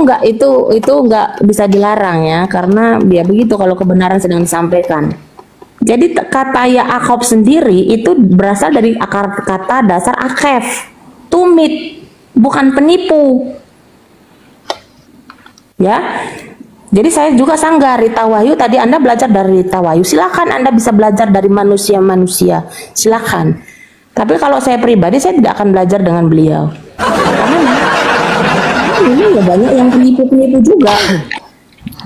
enggak bisa dilarang ya, karena ya begitu kalau kebenaran sedang disampaikan. Jadi kata Ya'qub sendiri itu berasal dari akar kata dasar akef, tumit, bukan penipu. Ya. Jadi saya juga sanggah Rita Wahyu, tadi Anda belajar dari Rita Wahyu. Silakan Anda bisa belajar dari manusia-manusia. Silakan. Tapi kalau saya pribadi saya tidak akan belajar dengan beliau. Karena ini ya banyak yang penipu-penipu juga.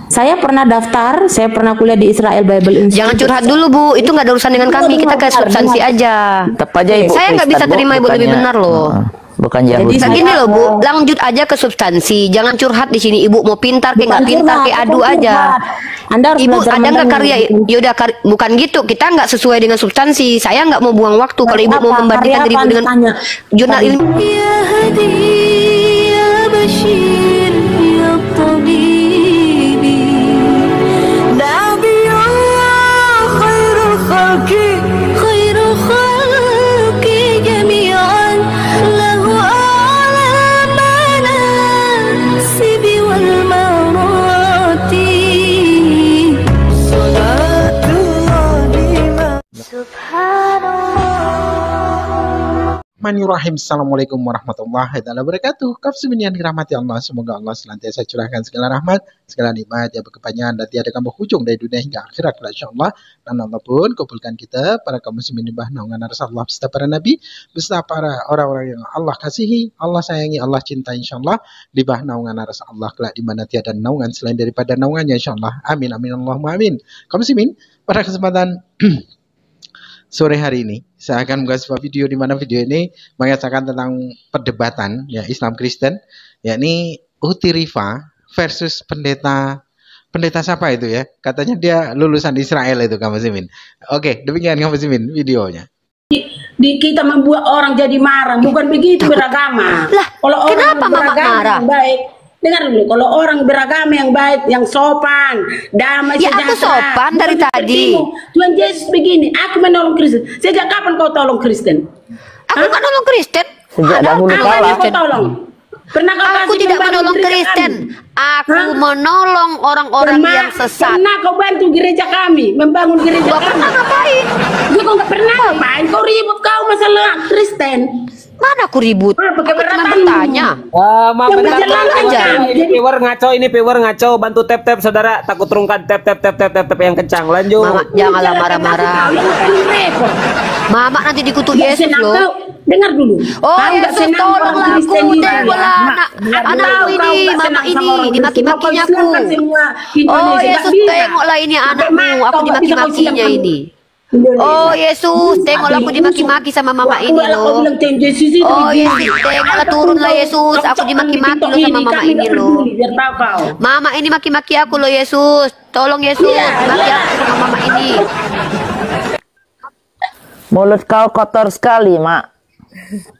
Saya pernah daftar, saya pernah kuliah di Israel Bible Institute. Jangan curhat dulu Bu, itu nggak ada urusan dengan kami, kita ke substansi aja. Tetap aja Ibu. Saya nggak bisa terima Ibu lebih benar loh. Bukan Yahudi. Jadi gini loh Bu, lanjut aja ke substansi, jangan curhat di sini. Ibu mau pintar kayak nggak pintar kayak adu aja. Anda harus Ibu ada nggak karya? Yaudah bukan gitu, kita nggak sesuai dengan substansi. Saya nggak mau buang waktu kalau Ibu mau membandingkan diri Ibu dengan jurnal ilmu. Ya Hadi, ya Bashir, ya Tabibi, Nabiyullah, khairul khalqi, khairul khalqi jami'an, lahu a'lamana sibi wal marati, salatullah subhanallah. Bismillahirrahmanirrahim. Assalamualaikum warahmatullahi wabarakatuh. Kapsumin yang dirahmati Allah, semoga Allah senantiasa curahkan segala rahmat, segala nikmat yang berkepanjangan dan tiada kamu hujung dari dunia hingga akhirat insyaallah. Dan Allah pun kumpulkan kita para kaum muslimin di bawah naungan Rasulullah beserta para nabi, beserta para orang-orang yang Allah kasihi, Allah sayangi, Allah cintai insyaallah, di bawah naungan Rasulullah kelak di mana tiada naungan selain daripada naungannya insyaallah. Amin amin Allahumma amin. Kaum muslimin, pada kesempatan sore hari ini saya akan membuat sebuah video di mana video ini mengisahkan tentang perdebatan ya Islam Kristen, yakni Uti Rifa versus pendeta siapa itu ya? Katanya dia lulusan Israel itu kamu Simin. Oke, demikian kamu Simin videonya. Kita membuat orang jadi marah, bukan begitu beragama. Lah, kalau orang kenapa Mama marah? Baik. Dengar dulu, kalau orang beragama yang baik, yang sopan, damai, ya aku sopan dari tadi. Tuhan Yesus begini, aku menolong Kristen. Sejak kapan kau tolong Kristen? Aku kan nolong Kristen. Sejak dahulu kala. Kau tolong. Pernah kau aku tidak menolong Kristen. Aku menolong orang-orang yang sesat. Pernah kau bantu gereja kami, membangun gereja kami? Pernah ngapain? Kau nggak pernah ngapain? Kau ribut kau masalah Kristen. Mana aku ribut? Aku cuma bertanya. Mama aja. Ini viewer ngaco, bantu tap saudara, takut terungkat tap yang kencang. Lanjut. Mama janganlah marah-marah. Mama nanti dikutuk Yesus loh. Dengar dulu. Oh Yesus tolonglah aku, tengoklah anakku ini, mama ini dimaki-makinya aku. Oh Yesus tengoklah ini anakmu, aku dimaki-makinya ini. Oh Yesus, tengoklah aku dimaki-maki sama mama ini loh. Oh Yesus, tengoklah turunlah Yesus, aku dimaki-maki loh sama mama ini loh. Mama ini maki-maki aku loh Yesus, tolong Yesus, maki aku sama mama ini. Mulut kau kotor sekali, Mak.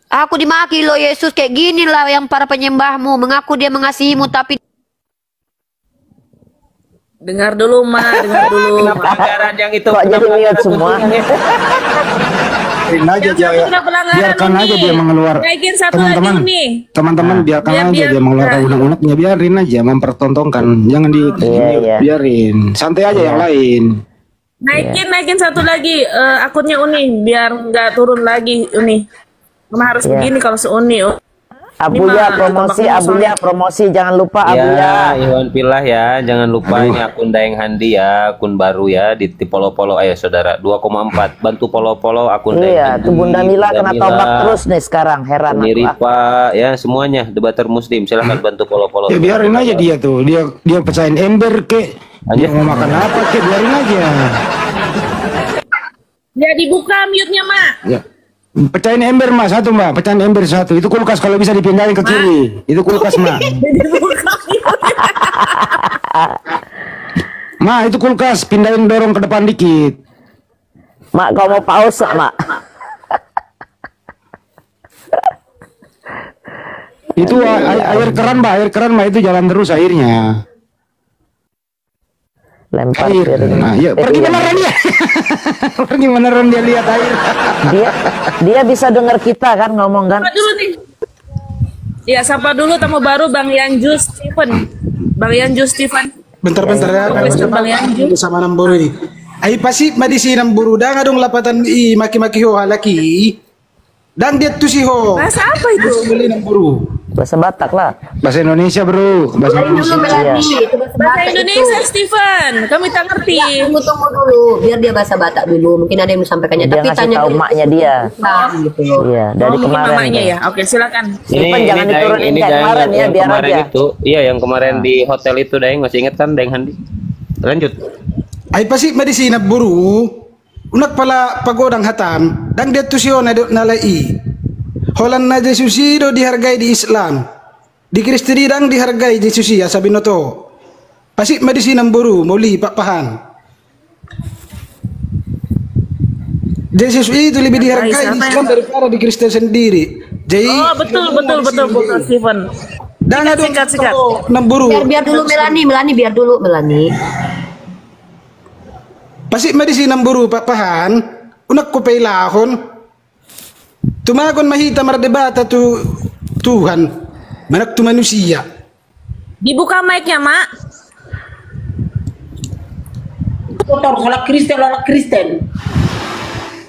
Aku dimaki loh Yesus, kayak gini lah yang para penyembahmu, mengaku dia mengasihimu tapi dengar dulu dengar dulu. Anggaran yang itu kok jadi lihat semua. Biarkan aja dia mengeluarkan. Teman-teman biarkan aja dia mengeluarkan unek-uneknya, biarin aja mempertontonkan, jangan biarin, santai aja yang lain. Naikin satu lagi akunnya Uni biar nggak turun lagi Uni. Karena harus begini kalau seuni. Abuya promosi, jangan lupa Abuya. Iwan Pilah ya, jangan lupa ini akun Daeng Handi ya, akun baru ya, di polo-polo ayo saudara, 2,4 bantu polo-polo akun Daeng Handi. Tuh Bunda Mila kena tombak terus nih sekarang, heran aku. Rifa ya semuanya debater muslim, silahkan bantu polo-polo. Ya biarin aja dia tuh, dia pecahin ember kek, dia mau makan apa kek, biarin aja. Ya dibuka mute-nya Mak. Ya. Pecahin ember Mas, satu Mbak, pecahin ember satu. Itu kulkas kalau bisa dipindahin ke kiri. Itu kulkas Mak. Mak, itu kulkas, pindahin dorong ke depan dikit. Mak, kau mau pause Mak? Itu air keran Mbak, itu jalan terus airnya. Lempar air. Nah, ya, pergi beneran ya. Pergi beneran dia lihat air. Dia bisa dengar kita kan ngomong kan. Ya, sapa dulu tamu baru Bang Yanju Steven. Bang Yanju Steven. Bentar-bentar ya. Bang Yanju. Sama Namburu ini. Ay pasi madisi Namburu dah ngadong lapatan i maki-maki ho halaki. Dan dia tuh sih ho. Bahasa apa itu? Beli Namburu. Bahasa Batak lah. Bahasa Indonesia bro. Bahasa Indonesia. Bahasa Indonesia Steven. Kami tak ngerti. Tunggu dulu, biar dia bahasa Batak dulu. Mungkin ada yang disampaikannya. Dia Tapi ngasih tanya tahu maknya dia. gitu loh. Iya, dari Mungkin kemarin. mamanya ya. Oke, silakan. Steven jangan diturunin kayak kemarin ya, yang biar kemarin aja. itu. Iya, yang kemarin di hotel itu Daeng masih ingat kan Daeng Handi? Lanjut. Ay pasi madisi Namburu. Unak pala pagodang hatam. Dan dia tuh sih ho nalai. Holan na Jesus do dihargai di Islam. Di Kristen dang dihargai Jesus ya sabi no to. Pasi madisi Namburu muli papahan. Jesus itu lebih dihargai di Islam daripada di Kristen sendiri. Jadi Oh, betul Steven. dan ada Sikat. Namburu. Biar dulu Melani biar dulu Melani. Pasi madisi Namburu papahan. Unak ko pailahon. Tumagon mahita mardebata tu Tuhan. Manak tu manusia. Dibuka mic-nya, Mak. Kotor kalau Kristen.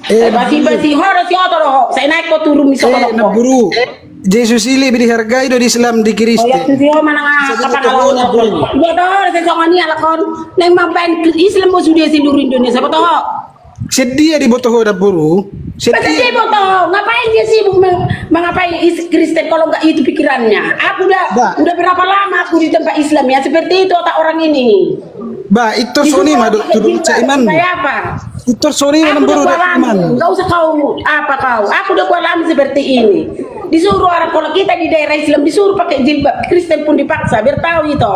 Basi harus ya toh. Saya naik ko turun misalnya. Namburu. Jesus ini lebih dihargai do di Islam di Oh ya Kristen. tuh mana kapan kalau dia toh saya jangan ni alakon. Neng mampain Islam mo sudah seluruh Indonesia betul. Sedih di botoh Namburu. Betul dia betul. Ngapain dia sibuk mengapain Kristen kalau enggak itu pikirannya? Aku udah berapa lama aku di tempat Islam ya seperti itu otak orang ini. Ba itu soni mah tuduh iman. Saya apa? Itu soni Aku Namburu udah dak iman. Enggak usah kau apa kau. Aku udah lama seperti ini. Disuruh orang kalau kita di daerah Islam disuruh pakai jilbab, Kristen pun dipaksa biar tahu itu.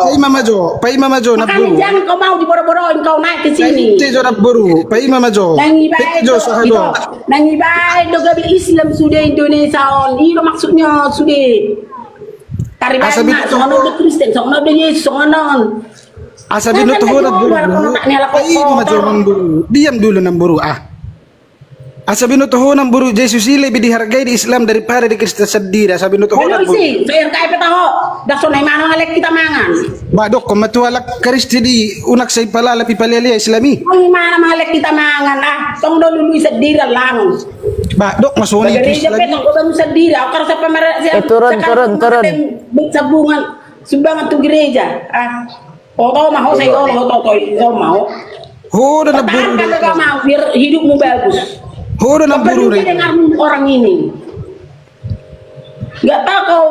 Pai Mama Jo Makanya Namburu. jangan kau mau diboro-boroin kau naik ke sini. Tejo Namburu, Pai Mama Jo. Nangi baik Jo itu. sahado. Nangi baik do gabi Islam sudah Indonesia on. Itu maksudnya sudah. Tari Asabi banyak, itu- soalnya udah Kristen, soalnya udah Yesus, soalnya Asabi no tuh Namburu. Pai Mama Jo Namburu. Diam dulu Namburu ah. Asabi no tuh Namburu Jesus ini lebih dihargai di Islam daripada di Kristen sendiri. Asabi no tuh Kalau Namburu. sih, saya kaya petaho, dah sonai mana ngalek kita mangan. Ba dok ko matualak Kristen di unak say palala pipalali Islami. Ang mana ngalek kita mangan ah, tong do lulu sendiri lang. Ba dok masuni itu Gereja Islami. petong ko baru sendiri, aku harus apa mereka turun. Sabungan, sumbangan tuh gereja. Ah, tau mau saya tau mau. Ho dan Pertahankan Namburu. mereka mau biar hidupmu bagus. Ho dan Perlu Namburu. dengar orang ini. Gak tahu kau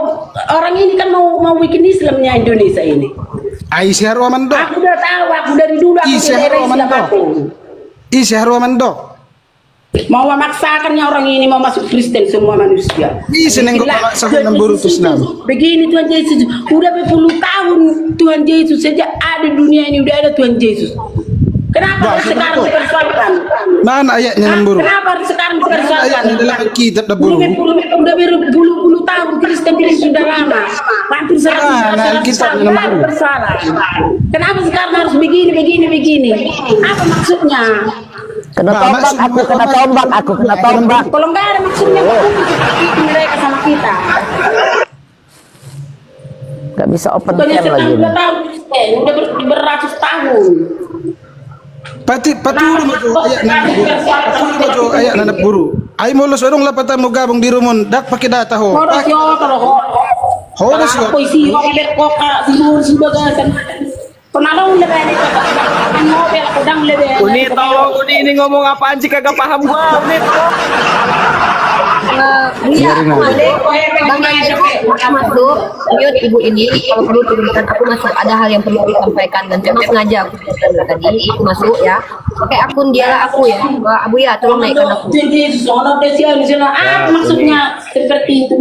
orang ini kan mau bikin Islamnya Indonesia ini. Ai si Harwaman dok. Aku udah tahu, aku dari dulu aku di Isi daerah Harwaman Islam dok. aku. Isi Harwaman dok. Mau memaksakannya orang ini mau masuk Kristen semua manusia. Isi nenggok memaksakan Namburu ke Islam. Begini Tuhan Yesus, udah berpuluh tahun Tuhan Yesus sejak ada dunia ini udah ada Tuhan Yesus. Kenapa Bah, harus sekarang betul. dipersoalkan? Mana ayatnya Namburu? Kenapa harus sekarang Ayat dipersoalkan? di dalam kitab Namburu. Udah berpuluh tahun Kristen ini sudah lama. Hampir 100 Alkitab tahun Namburu. bersalah. Kenapa sekarang harus begini? Apa maksudnya? Kena Bah, tombak maksud- aku, kena tombak. Kalau nggak ada maksudnya, itu mereka sama kita. Gak bisa open Bukannya cam lagi sekarang nih. udah tahu Kristen, udah beratus tahun. Paturo mo jo ayat na Namburu. Ay mo los orong lapatan mo gabong di rumon dak pakidata ho. Horas yo, kalau Horas yo. Ako isi ko iber ko ka siguro si bagasan. Penalong lebe ni ano bel ko dang lebe. Uni tolong Uni ini ngomong apaan sih kagak paham gua Uni tolong. Iya, Bang Yanju, masuk. Mute ibu ini. Kalau perlu turunkan aku masuk. Ada hal yang perlu disampaikan dan memang sengaja aku turunkan tadi. Itu masuk ya. Pakai akun dialah aku ya. Abu ya, tolong naikkan aku. Jadi sono desian maksudnya seperti itu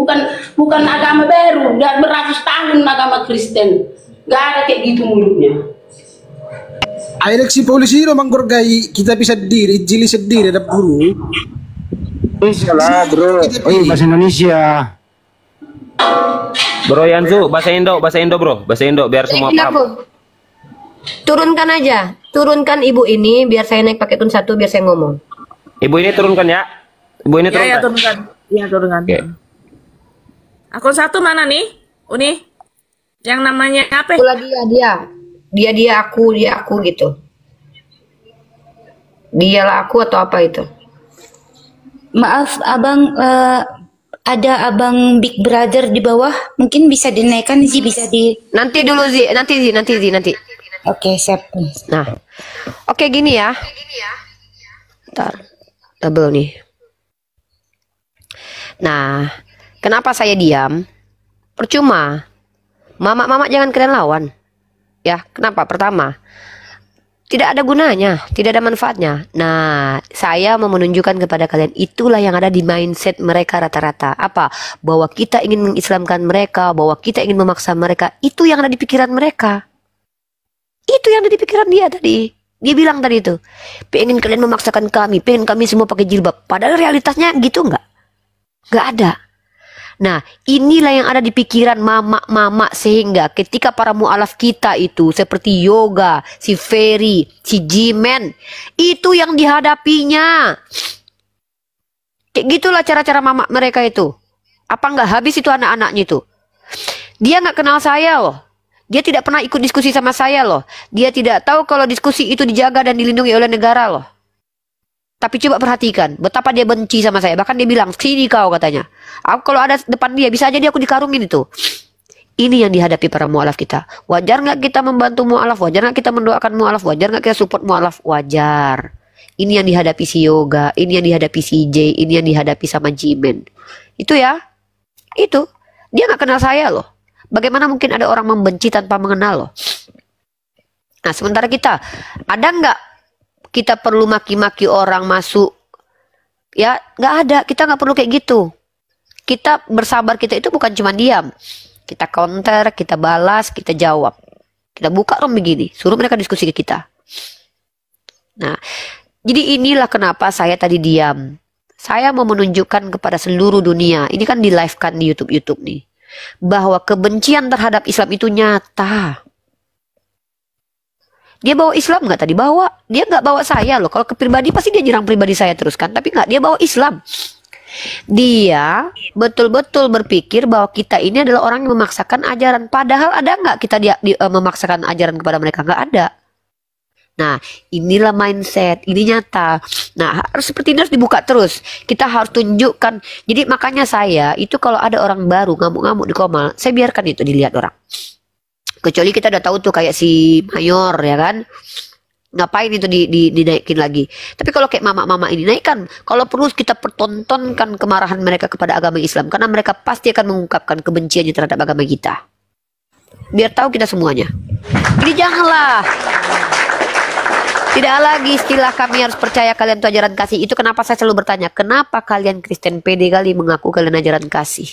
bukan agama baru, udah beratus tahun agama Kristen. Gak ada kayak gitu mulutnya. Ay si polisi ro manggorgay kita bisa diri jili sendiri ada buru. Indonesia lah bro. Oh, bahasa Indonesia. Bro Yanzu, bahasa Indo bro, bahasa Indo biar semua Naikin aku. paham. Turunkan aja. Turunkan ibu ini biar saya naik pakai tun 1 biar saya ngomong. Ibu ini turunkan ya. Ibu ini Ya, turunkan. turunkan. Iya, turunkan. Oke. Akun 1 mana nih? Uni, yang namanya apa? Pula dia aku gitu. Dialah aku atau apa itu? Maaf, Abang, ada Abang Big Brother di bawah. Mungkin bisa dinaikkan sih, bisa di... Nanti dulu nanti. Oke, siap. Nah, oke gini ya. Ntar, double nih. Nah, kenapa saya diam? Percuma. Mama jangan kalian lawan. Ya, kenapa? Pertama, tidak ada gunanya, tidak ada manfaatnya. Nah, saya mau menunjukkan kepada kalian itulah yang ada di mindset mereka rata-rata. Apa? Bahwa kita ingin mengislamkan mereka, bahwa kita ingin memaksa mereka. Itu yang ada di pikiran mereka. Itu yang ada di pikiran dia tadi. Dia bilang tadi itu, pengen kalian memaksakan kami, pengen kami semua pakai jilbab. Padahal realitasnya gitu nggak? Nggak ada. Nah, inilah yang ada di pikiran mama sehingga ketika para mu'alaf kita itu seperti Yoga, si Ferry, si Jimen, itu yang dihadapinya. Kayak gitulah cara-cara mama mereka itu. Apa nggak habis itu anak-anaknya itu? Dia nggak kenal saya loh. Dia tidak pernah ikut diskusi sama saya loh. Dia tidak tahu kalau diskusi itu dijaga dan dilindungi oleh negara loh. Tapi coba perhatikan betapa dia benci sama saya. Bahkan dia bilang, sini kau katanya. Aku kalau ada depan dia, bisa aja dia aku dikarungin itu. Ini yang dihadapi para mu'alaf kita. Wajar nggak kita membantu mu'alaf? Wajar nggak kita mendoakan mu'alaf? Wajar nggak kita support mu'alaf? Wajar. Ini yang dihadapi si Yoga. Ini yang dihadapi si J. Ini yang dihadapi sama Jimen. Itu ya. Itu. Dia nggak kenal saya loh. Bagaimana mungkin ada orang membenci tanpa mengenal loh. Nah sementara kita, ada nggak kita perlu maki-maki orang masuk? Ya nggak ada, kita nggak perlu kayak gitu. Kita bersabar, kita itu bukan cuma diam. Kita counter, kita balas, kita jawab. Kita buka room begini, suruh mereka diskusi ke kita. Nah, jadi inilah kenapa saya tadi diam. Saya mau menunjukkan kepada seluruh dunia, ini kan di live kan di YouTube nih, bahwa kebencian terhadap Islam itu nyata. Dia bawa Islam nggak tadi? Bawa. Dia nggak bawa saya loh. Kalau ke pribadi pasti dia nyerang pribadi saya terus kan. Tapi nggak, dia bawa Islam. Dia betul-betul berpikir bahwa kita ini adalah orang yang memaksakan ajaran. Padahal ada nggak kita memaksakan ajaran kepada mereka? Nggak ada. Nah, inilah mindset. Ini nyata. Nah, harus seperti ini harus dibuka terus. Kita harus tunjukkan. Jadi makanya saya itu kalau ada orang baru ngamuk-ngamuk di Komal, saya biarkan itu dilihat orang. Kecuali kita udah tahu tuh kayak si Mayor ya kan. Ngapain itu dinaikin lagi. Tapi kalau kayak mama-mama ini naikkan. Kalau perlu kita pertontonkan kemarahan mereka kepada agama Islam. Karena mereka pasti akan mengungkapkan kebenciannya terhadap agama kita. Biar tahu kita semuanya. Jadi janganlah. Tidak lagi istilah kami harus percaya kalian itu ajaran kasih. Itu kenapa saya selalu bertanya. Kenapa kalian Kristen pede kali mengaku kalian ajaran kasih?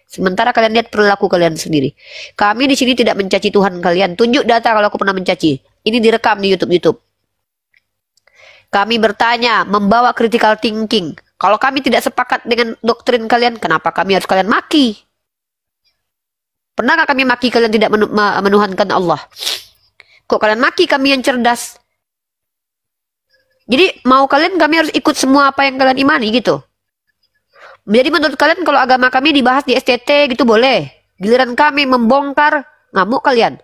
Sementara kalian lihat perilaku kalian sendiri. Kami di sini tidak mencaci Tuhan kalian. Tunjuk data kalau aku pernah mencaci. Ini direkam di YouTube. Kami bertanya, membawa critical thinking. Kalau kami tidak sepakat dengan doktrin kalian, kenapa kami harus kalian maki? Pernahkah kami maki kalian tidak menuhankan Allah? Kok kalian maki kami yang cerdas? Jadi mau kalian kami harus ikut semua apa yang kalian imani gitu. Jadi menurut kalian kalau agama kami dibahas di STT gitu boleh. Giliran kami membongkar, ngamuk kalian.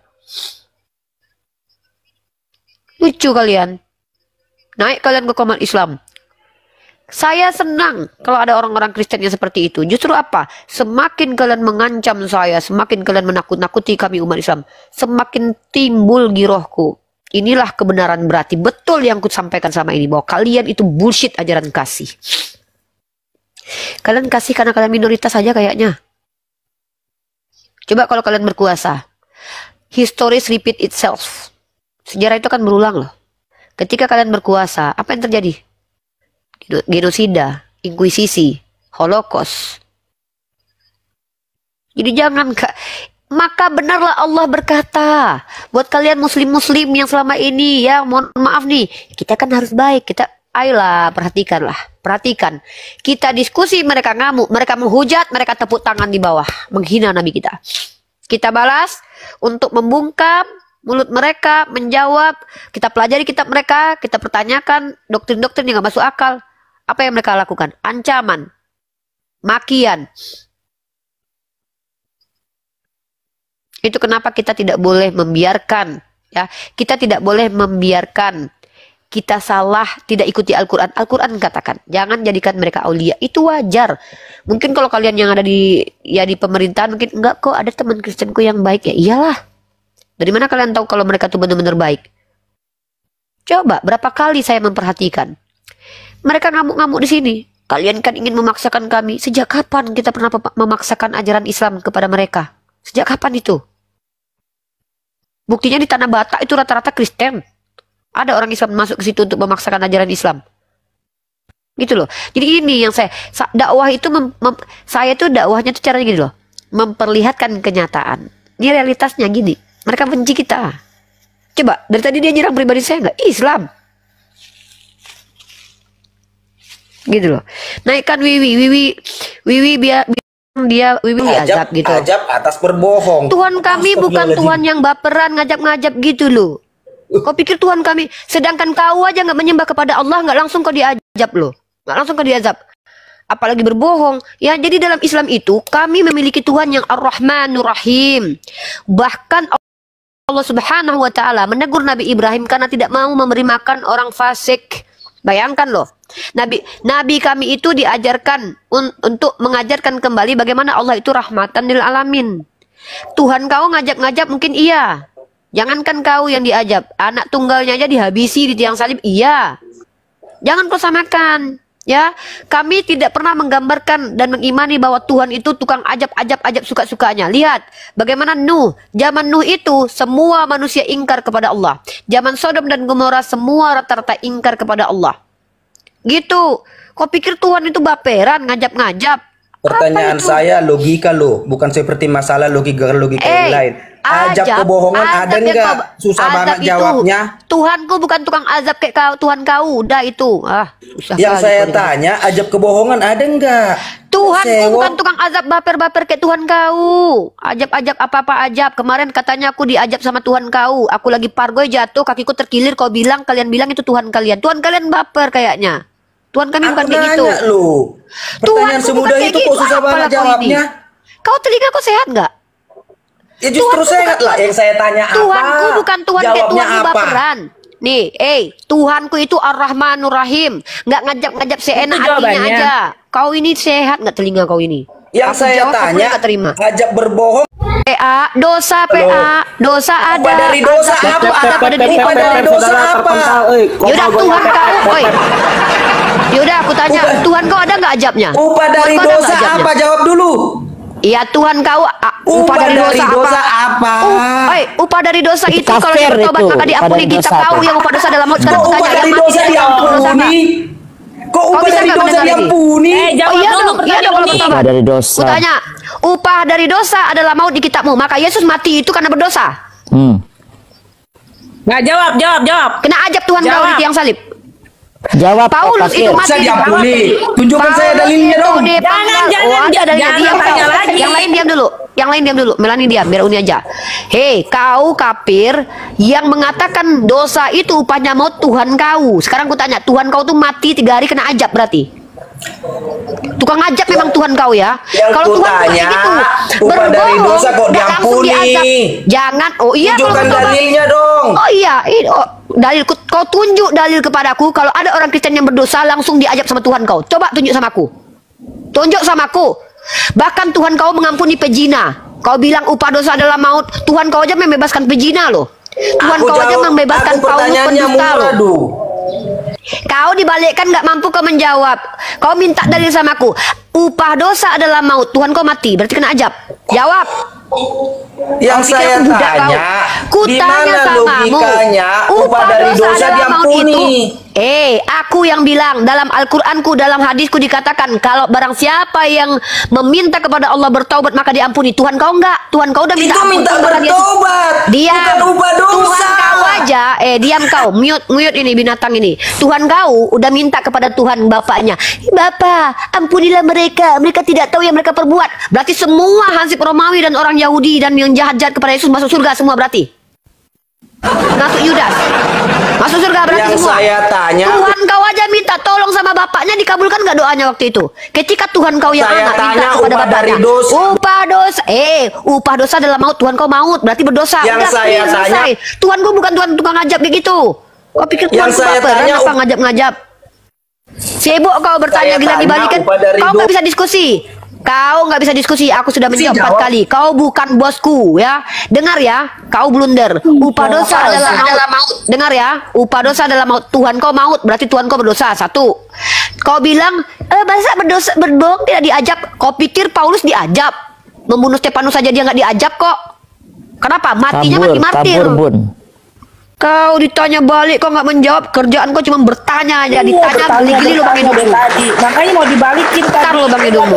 Lucu kalian. Naik kalian ke Komal Islam. Saya senang kalau ada orang-orang Kristen yang seperti itu. Justru apa? Semakin kalian mengancam saya, semakin kalian menakut-nakuti kami umat Islam, semakin timbul girohku. Inilah kebenaran berarti. Betul yang ku sampaikan sama ini. Bahwa kalian itu bullshit ajaran kasih. Kalian kasih karena kalian minoritas saja kayaknya. Coba kalau kalian berkuasa. History repeat itself. Sejarah itu kan berulang loh. Ketika kalian berkuasa, apa yang terjadi? Genosida, inkuisisi, holocaust. Jadi jangan, maka benarlah Allah berkata, buat kalian muslim-muslim yang selama ini ya, mohon maaf nih, kita kan harus baik, kita ayolah perhatikan. Kita diskusi, mereka ngamuk, mereka menghujat, mereka tepuk tangan di bawah, menghina Nabi kita. Kita balas untuk membungkam mulut mereka, menjawab, kita pelajari kitab mereka, kita pertanyakan doktrin-doktrin yang gak masuk akal. Apa yang mereka lakukan? Ancaman, makian. Itu kenapa kita tidak boleh membiarkan, ya. Kita tidak boleh membiarkan kita salah, tidak ikuti Al-Quran. Al-Quran katakan, jangan jadikan mereka aulia. Itu wajar. Mungkin kalau kalian yang ada di pemerintahan, mungkin enggak kok, ada teman Kristenku yang baik. Ya iyalah. Dari mana kalian tahu kalau mereka tuh benar-benar baik? Coba, berapa kali saya memperhatikan. Mereka ngamuk-ngamuk di sini. Kalian kan ingin memaksakan kami. Sejak kapan kita pernah memaksakan ajaran Islam kepada mereka? Sejak kapan itu? Buktinya di Tanah Batak itu rata-rata Kristen. Ada orang Islam masuk ke situ untuk memaksakan ajaran Islam. Gitu loh. Jadi ini yang dakwah itu saya tuh dakwahnya tuh caranya gini loh. Memperlihatkan kenyataan. Ini realitasnya gini. Mereka benci kita. Coba dari tadi dia nyerang pribadi saya nggak? Islam. Gitu loh. Naikkan Wiwi biar dia azab gitu. Azab atas berbohong. Tuhan kami bukan Tuhan yang baperan ngajak-ngajak gitu loh. Kau pikir Tuhan kami, sedangkan kau aja nggak menyembah kepada Allah, nggak langsung kau diazab loh, nggak langsung kau diazab, apalagi berbohong. Ya, jadi dalam Islam itu kami memiliki Tuhan yang Ar-Rahmanur Rahim. Bahkan Allah Subhanahu Wa Taala menegur Nabi Ibrahim karena tidak mau memberi makan orang fasik. Bayangkan loh, Nabi kami itu diajarkan untuk mengajarkan kembali bagaimana Allah itu rahmatan lil alamin. Tuhan kau ngajak-ngajak mungkin iya. Jangankan kau yang diajab, anak tunggalnya aja dihabisi di tiang salib, iya. Jangan kau samakan, ya. Kami tidak pernah menggambarkan dan mengimani bahwa Tuhan itu tukang ajab suka-sukanya. Lihat, bagaimana Nuh, zaman Nuh itu semua manusia ingkar kepada Allah. Zaman Sodom dan Gomora semua rata-rata ingkar kepada Allah. Gitu. Kau pikir Tuhan itu baperan, ngajab-ngajab? Pertanyaan saya logika loh, bukan seperti masalah logika yang lain. Ajab kebohongan ada enggak? Susah banget jawabnya. Tuhanku bukan tukang azab kayak kau, Tuhan kau. Udah itu. Susah. Yang saya tanya, ajab kebohongan ada enggak? Tuhanku bukan tukang azab baper-baper kayak Tuhan kau. Ajab-ajab apa-apa ajab. Kemarin katanya aku diajab sama Tuhan kau. Aku lagi pargoy jatuh, kakiku terkilir, kalian bilang itu Tuhan kalian. Tuhan kalian baper kayaknya. Tuhan kami bukan kayak gitu. Loh. Pertanyaan semudah itu kok susah banget jawabnya. Kau telinga kau sehat nggak? Ya justru sehat lah, yang saya tanya apa? Tuhanku bukan Tuhan kayak Tuhan baperan. Nih, Tuhanku itu Ar-Rahmanur Rahim. Nggak ngajak-ngajab seenak hatinya aja. Kau ini sehat nggak telinga kau ini? Yang saya tanya, ajab berbohong. Dosa dosa ada. Upah dari dosa apa? Upah dari dosa apa? Yaudah Tuhan kau, yaudah aku tanya, Tuhan kau ada nggak ajabnya? Upah dari dosa apa? Jawab dulu. Iya Tuhan kau, upah dari dosa apa? Upah dari dosa itu kalau dia bertobat maka diampuni. Kita tahu yang upah dosa dalam maut. Sekarang upah dari dosa diampuni? Kok upah dari dosa diampuni? Jawab dulu pertanyaan. Upah dari dosa. Kutanya, upah dari dosa adalah maut di kitabmu. Maka Yesus mati itu karena berdosa. Nggak jawab. Kena ajab Tuhan kau di tiang salib. Jawab. Paulus itu mati bisa diampuni. Tunjukkan saya dalilnya dong. Jangan. Yang lain diam dulu. Melani diam, biar Uni aja. Hei, kau kafir yang mengatakan dosa itu upahnya maut Tuhan kau. Sekarang ku tanya, Tuhan kau tuh mati 3 hari kena ajab berarti? Tukang ajab memang Tuhan kau ya. Kalau Tuhan kayak gitu, upah dari dosa kok diampuni? Jangan. Tunjukkan dalilnya dong. Dalil, kau tunjuk dalil kepadaku kalau ada orang Kristen yang berdosa langsung diajab sama Tuhan kau. Coba tunjuk sama aku. Tunjuk sama aku. Bahkan Tuhan kau mengampuni pezina. Kau bilang upah dosa adalah maut. Tuhan kau aja membebaskan pezina loh. Tuhan kau aja membebaskan Paulus pendusta loh. Kau dibalikkan nggak mampu kau menjawab. Kau minta dalil sama aku. Upah dosa adalah maut. Tuhan kau mati, berarti kena ajab. Jawab. Yang saya tanya, di mana logikanya upah dari dosa diampuni? Aku yang bilang dalam Al-Qur'anku, dalam hadisku dikatakan kalau barang siapa yang meminta kepada Allah bertaubat maka diampuni. Tuhan kau enggak? Tuhan kau udah minta ampun. Minta bertobat. Diam. Bukan upah dosa. Tuhan kau aja, diam kau. Mute ini binatang ini. Tuhan kau udah minta kepada Tuhan Bapaknya. Bapak, ampunilah mereka. Mereka tidak tahu yang mereka perbuat. Berarti semua hansip Romawi dan orang Yahudi dan yang jahat-jahat kepada Yesus masuk surga semua berarti. Masuk Yudas. Masuk surga berarti Yang semua. saya tanya, Tuhan kau aja minta tolong sama bapaknya, dikabulkan nggak doanya waktu itu? Ketika Tuhan kau yang Saya anak minta tanya kepada upah dari bapaknya. dosa. Upah dosa. Upah dosa adalah maut. Tuhan kau maut, berarti berdosa. Yang Udah, saya selesai. tanya- Tuhan gua bukan Tuhan tukang ngajak begitu. Kau pikir Tuhan Yang saya apa? tanya, Apa ngajak-ngajak? Sibuk kau bertanya Saya gila tanya dibalikan. upah dari Kau nggak dosa. bisa diskusi. Kau nggak bisa diskusi. Aku sudah menjawab 4 jawab. kali. Kau bukan bosku ya. Dengar ya. Kau blunder. Upah dosa adalah maut. Dengar ya. Upah dosa adalah maut. Tuhan kau maut. Berarti Tuhan kau berdosa. 1. Kau bilang, masa berdosa berbohong tidak diajab? Kau pikir Paulus diajab? Membunuh Stefanus saja dia nggak diajab kok. Kenapa? Matinya mati martir. kabur bun. Kau ditanya balik, kau nggak menjawab. Kerjaan kau cuma bertanya aja. Ditanya geli-geli lo Bang Edung. tadi. Makanya mau dibalikin Ntar lo Bang Edung.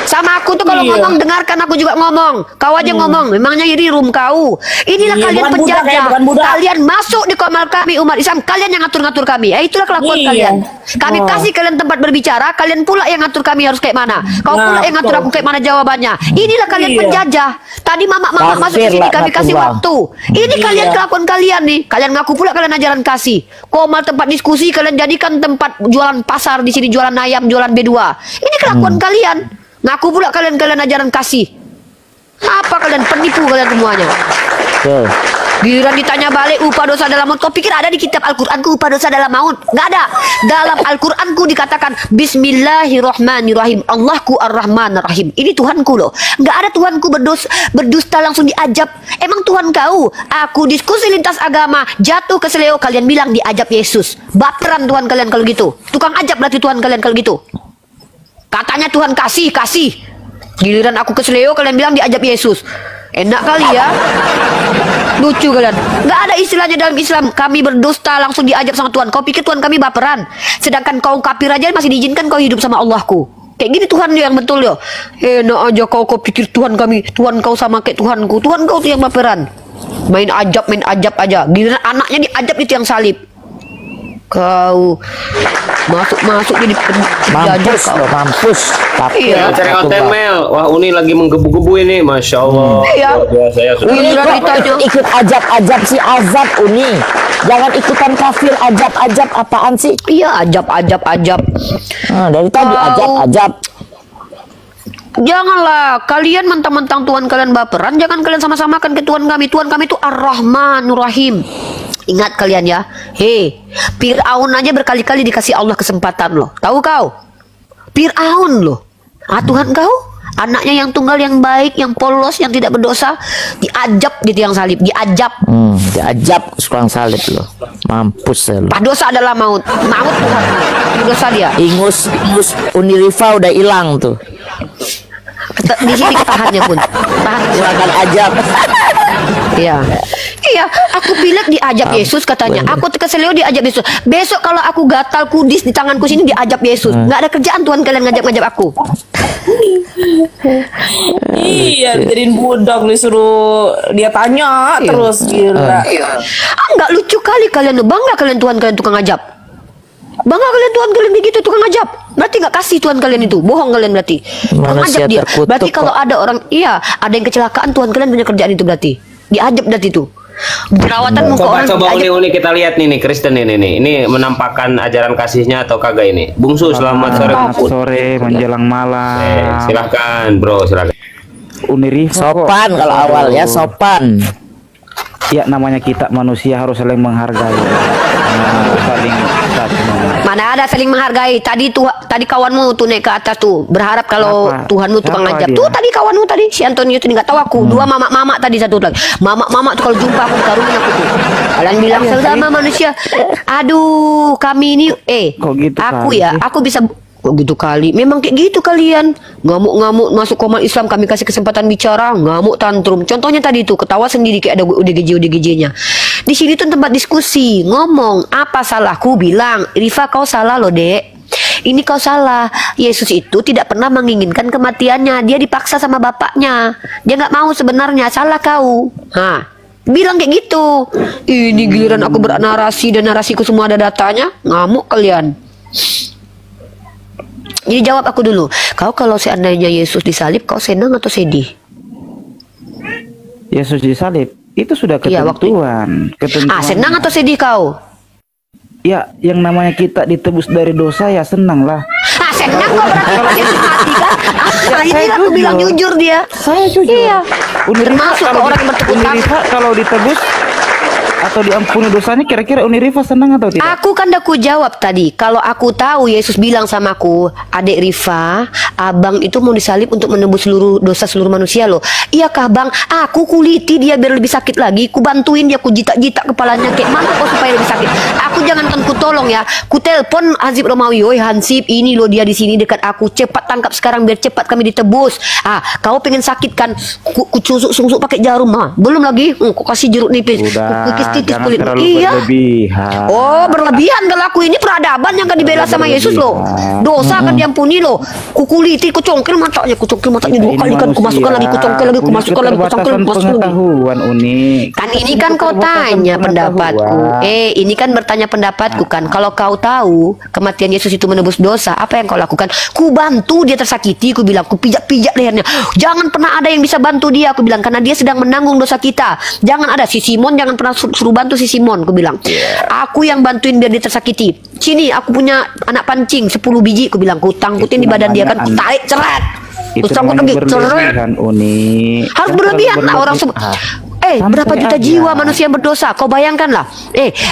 Sama aku tuh kalau ngomong, dengarkan aku juga ngomong. Kau aja ngomong. Memangnya ini room kau. Inilah Iya, kalian bukan budak, penjajah. bukan budak. Kalian masuk di kamar kami umat Islam. Kalian yang ngatur-ngatur kami. Itulah kelakuan Iya. kalian. Kami Oh. kasih kalian tempat berbicara. Kalian pula yang ngatur kami harus kayak mana. Kau pula yang ngatur aku kayak mana jawabannya. Inilah kalian Iya. penjajah. Tadi mama masuk ke Kafir sini. Kami kasih laknatullah. waktu. Ini kalian Iya. kelakuan kalian nih. Kalian ngaku pula kalian ajaran kasih. Komal tempat diskusi kalian jadikan tempat jualan pasar di sini, jualan ayam, jualan B2. Ini kelakuan kalian. Ngaku pula kalian ajaran kasih. Apa kalian penipu kalian semuanya? Betul. Giliran ditanya balik upah dosa dalam maut. Kau pikir ada di kitab Al-Qur'anku upah dosa dalam maut? Nggak ada. Dalam Al-Qur'anku dikatakan Bismillahirrahmanirrahim. Allahku Ar-Rahman Ar-Rahim. Ini Tuhanku loh. Nggak ada Tuhanku berdusta langsung diajab. Emang Tuhan kau? Aku diskusi lintas agama, jatuh ke seleo, kalian bilang diajab Yesus. Baperan Tuhan kalian kalau gitu. Tukang ajab berarti Tuhan kalian kalau gitu. Katanya Tuhan kasih. Giliran aku ke seleo, kalian bilang diajab Yesus. Enak kali ya. Lucu kalian. Nggak ada istilahnya dalam Islam kami berdusta langsung diajab sama Tuhan. Kau pikir Tuhan kami baperan? Sedangkan kau kafir aja masih diizinkan kau hidup sama Allahku. Kayak gini Tuhan dia yang betul yo. Enak aja kau pikir Tuhan kami, Tuhan kau sama kayak Tuhanku. Tuhan kau tuh yang baperan. Main ajab aja. Giliran anaknya diajab itu yang salib. Kau masuk jadi Mampus kau. loh, mampus. Kafir Iya. Cari konten laknatullah. Mel. Wah, Uni lagi menggebu-gebu ini, masya Allah. Iya. Luar biasa ya. Sudah. Uni Giliran kok ditanya. ikut ajab-ajab si azab Uni. Jangan ikutan kafir ajab-ajab apaan sih? Iya, ajab. Nah, dari tadi Kau- ajab-ajab. Janganlah kalian mentang-mentang Tuhan kalian baperan, jangan kalian sama-samakan ke Tuhan kami. Tuhan kami itu Ar-Rahmanur Rahim. Ingat kalian ya. Fir'aun aja berkali-kali dikasih Allah kesempatan loh. Tahu kau? Fir'aun loh. Tuhan kau, anaknya yang tunggal, yang baik, yang polos, yang tidak berdosa, diajab di tiang salib, diajab. Diajab sekurang salib loh. Mampus lo. Upah dosa adalah maut. Maut Tuhan. Dosa dia. Ingus Uniriva udah hilang tuh. Di sini ketahannya pun. Tahan. Silakan ajab. Iya, aku bilang diajab Yesus katanya. Aku ke seleo diajab Yesus. Besok kalau aku gatal kudis di tanganku sini diajab Yesus. Nggak ada kerjaan Tuhan kalian ngajak-ngajak aku. Iya, jadiin budak disuruh dia tanya terus gila. Nggak lucu kali kalian. Bangga kalian Tuhan kalian tukang ajab. Bangga kalian Tuhan kalian begitu tukang ajab. Berarti nggak kasih Tuhan kalian itu. Bohong kalian berarti. Tukang Manusia ajab dia. terkutuk Berarti kalau kok. ada orang, ada yang kecelakaan Tuhan kalian punya kerjaan itu berarti. Diajab berarti itu. Perawatan muka orang Coba diajab. Uni kita lihat nih Kristen ini nih. Ini menampakkan ajaran kasihnya atau kagak ini? Bungsu selamat sore. Selamat sore menjelang malam. Silahkan bro, silahkan. Uniriva Sopan kalau awal ya, sopan. Ya namanya kita manusia harus saling menghargai. Saling Mana ada saling menghargai. Tadi kawanmu tuh naik ke atas tuh berharap kalau Apa? Tuhanmu tukang Siapa ajab. dia? Tuh tadi kawanmu tadi si Antonio itu nggak tahu aku. Dua mama tadi satu lagi. Mama tuh kalau jumpa aku karungin aku tuh. Kalian bilang sesama manusia. Aduh, kami ini Kok gitu aku kali ya, sih? aku bisa kok gitu kali. Memang kayak gitu kalian. Ngamuk-ngamuk masuk komal Islam kami kasih kesempatan bicara, ngamuk tantrum. Contohnya tadi tuh ketawa sendiri kayak ada ODGJ-nya. Di sini tuh tempat diskusi, ngomong, apa salahku bilang, Rifa kau salah loh, Dek. Ini kau salah. Yesus itu tidak pernah menginginkan kematiannya. Dia dipaksa sama bapaknya. Dia nggak mau sebenarnya. Salah kau. Bilang kayak gitu. Ini giliran aku bernarasi dan narasiku semua ada datanya. Ngamuk kalian. Jadi jawab aku dulu. Kau kalau seandainya Yesus disalib, kau senang atau sedih? Yesus disalib. Itu sudah Iya, waktu ketentuan. senang atau sedih kau? Ya, yang namanya kita ditebus dari dosa ya senang lah. Senang kok berarti kalau Yesus mati kan? Ini aku bilang jujur dia. Saya jujur. Iya. Termasuk ke orang yang bertepuk tangan. Kalau ditebus atau diampuni dosanya, kira-kira Uni Rifa senang atau tidak? Aku kan aku jawab tadi, kalau aku tahu Yesus bilang sama aku, adik Rifa, abang itu mau disalib untuk menebus seluruh dosa seluruh manusia loh. Iyakah bang? Aku kuliti dia biar lebih sakit lagi, ku bantuin dia, ku jitak-jitak kepalanya kayak mana kok supaya lebih sakit. Aku jangankan ku tolong ya, ku telepon Hansip Romawi, oi Hansip, ini loh dia di sini dekat aku, cepat tangkap sekarang biar cepat kami ditebus. Kau pengen sakit kan? Ku susuk pakai jarum, belum lagi, ku kasih jeruk nipis, titis kulit. Iya. Berlebihan. Oh, berlebihan kalau aku ini peradaban yang kan dibela sama Yesus loh. Dosa kan diampuni loh. Kukuliti, kucongkel matanya 2 kali kan, kumasukkan lagi, kucongkel lagi, kumasukkan lagi, kucongkel, pengetahuan Uni. Kan ini kan kau tanya pendapatku. Ini kan bertanya pendapatku kan. Kalau kau tahu kematian Yesus itu menebus dosa, apa yang kau lakukan? Ku bantu dia tersakiti, ku bilang, ku pijak-pijak lehernya. Jangan pernah ada yang bisa bantu dia, aku bilang, karena dia sedang menanggung dosa kita. Jangan ada si Simon, jangan pernah suruh bantu si Simon, aku bilang. Aku yang bantuin biar dia tersakiti. Sini aku punya anak pancing 10 biji, aku bilang, ku tangkutin di badan dia kan, ku tarik ceret. Ku sangkut lagi ceret. Harus berlebihan lah orang berapa juta jiwa manusia yang berdosa? Kau bayangkan lah.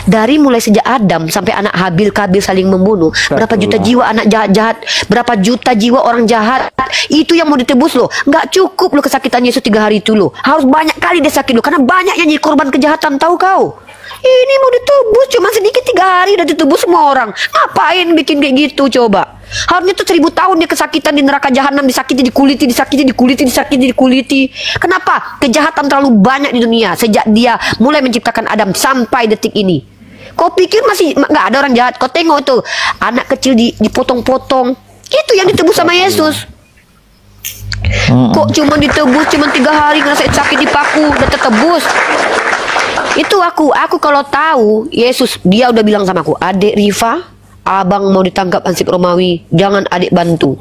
Dari mulai sejak Adam sampai anak Habil Kabil saling membunuh, berapa juta jiwa anak jahat, berapa juta jiwa orang jahat. Itu yang mau ditebus loh. Nggak cukup loh kesakitan Yesus 3 hari itu loh. Harus banyak kali dia sakit loh, karena banyak yang jadi korban kejahatan, tahu kau? Ini mau ditebus cuma sedikit 3 hari udah ditebus semua orang. Ngapain bikin kayak gitu coba? Harusnya tuh 1000 tahun dia kesakitan di neraka jahanam, disakiti, dikuliti, disakiti, dikuliti, disakiti, dikuliti. Kenapa? Kejahatan terlalu banyak di dunia sejak dia mulai menciptakan Adam sampai detik ini. Kau pikir masih nggak ada orang jahat? Kau tengok tuh anak kecil dipotong-potong. Itu yang ditebus sama Yesus. Kok cuma ditebus cuma 3 hari ngerasain sakit di paku udah tertebus. Itu aku kalau tahu Yesus, dia udah bilang sama aku, adik Rifa, abang mau ditangkap Hansip Romawi, jangan adik bantu.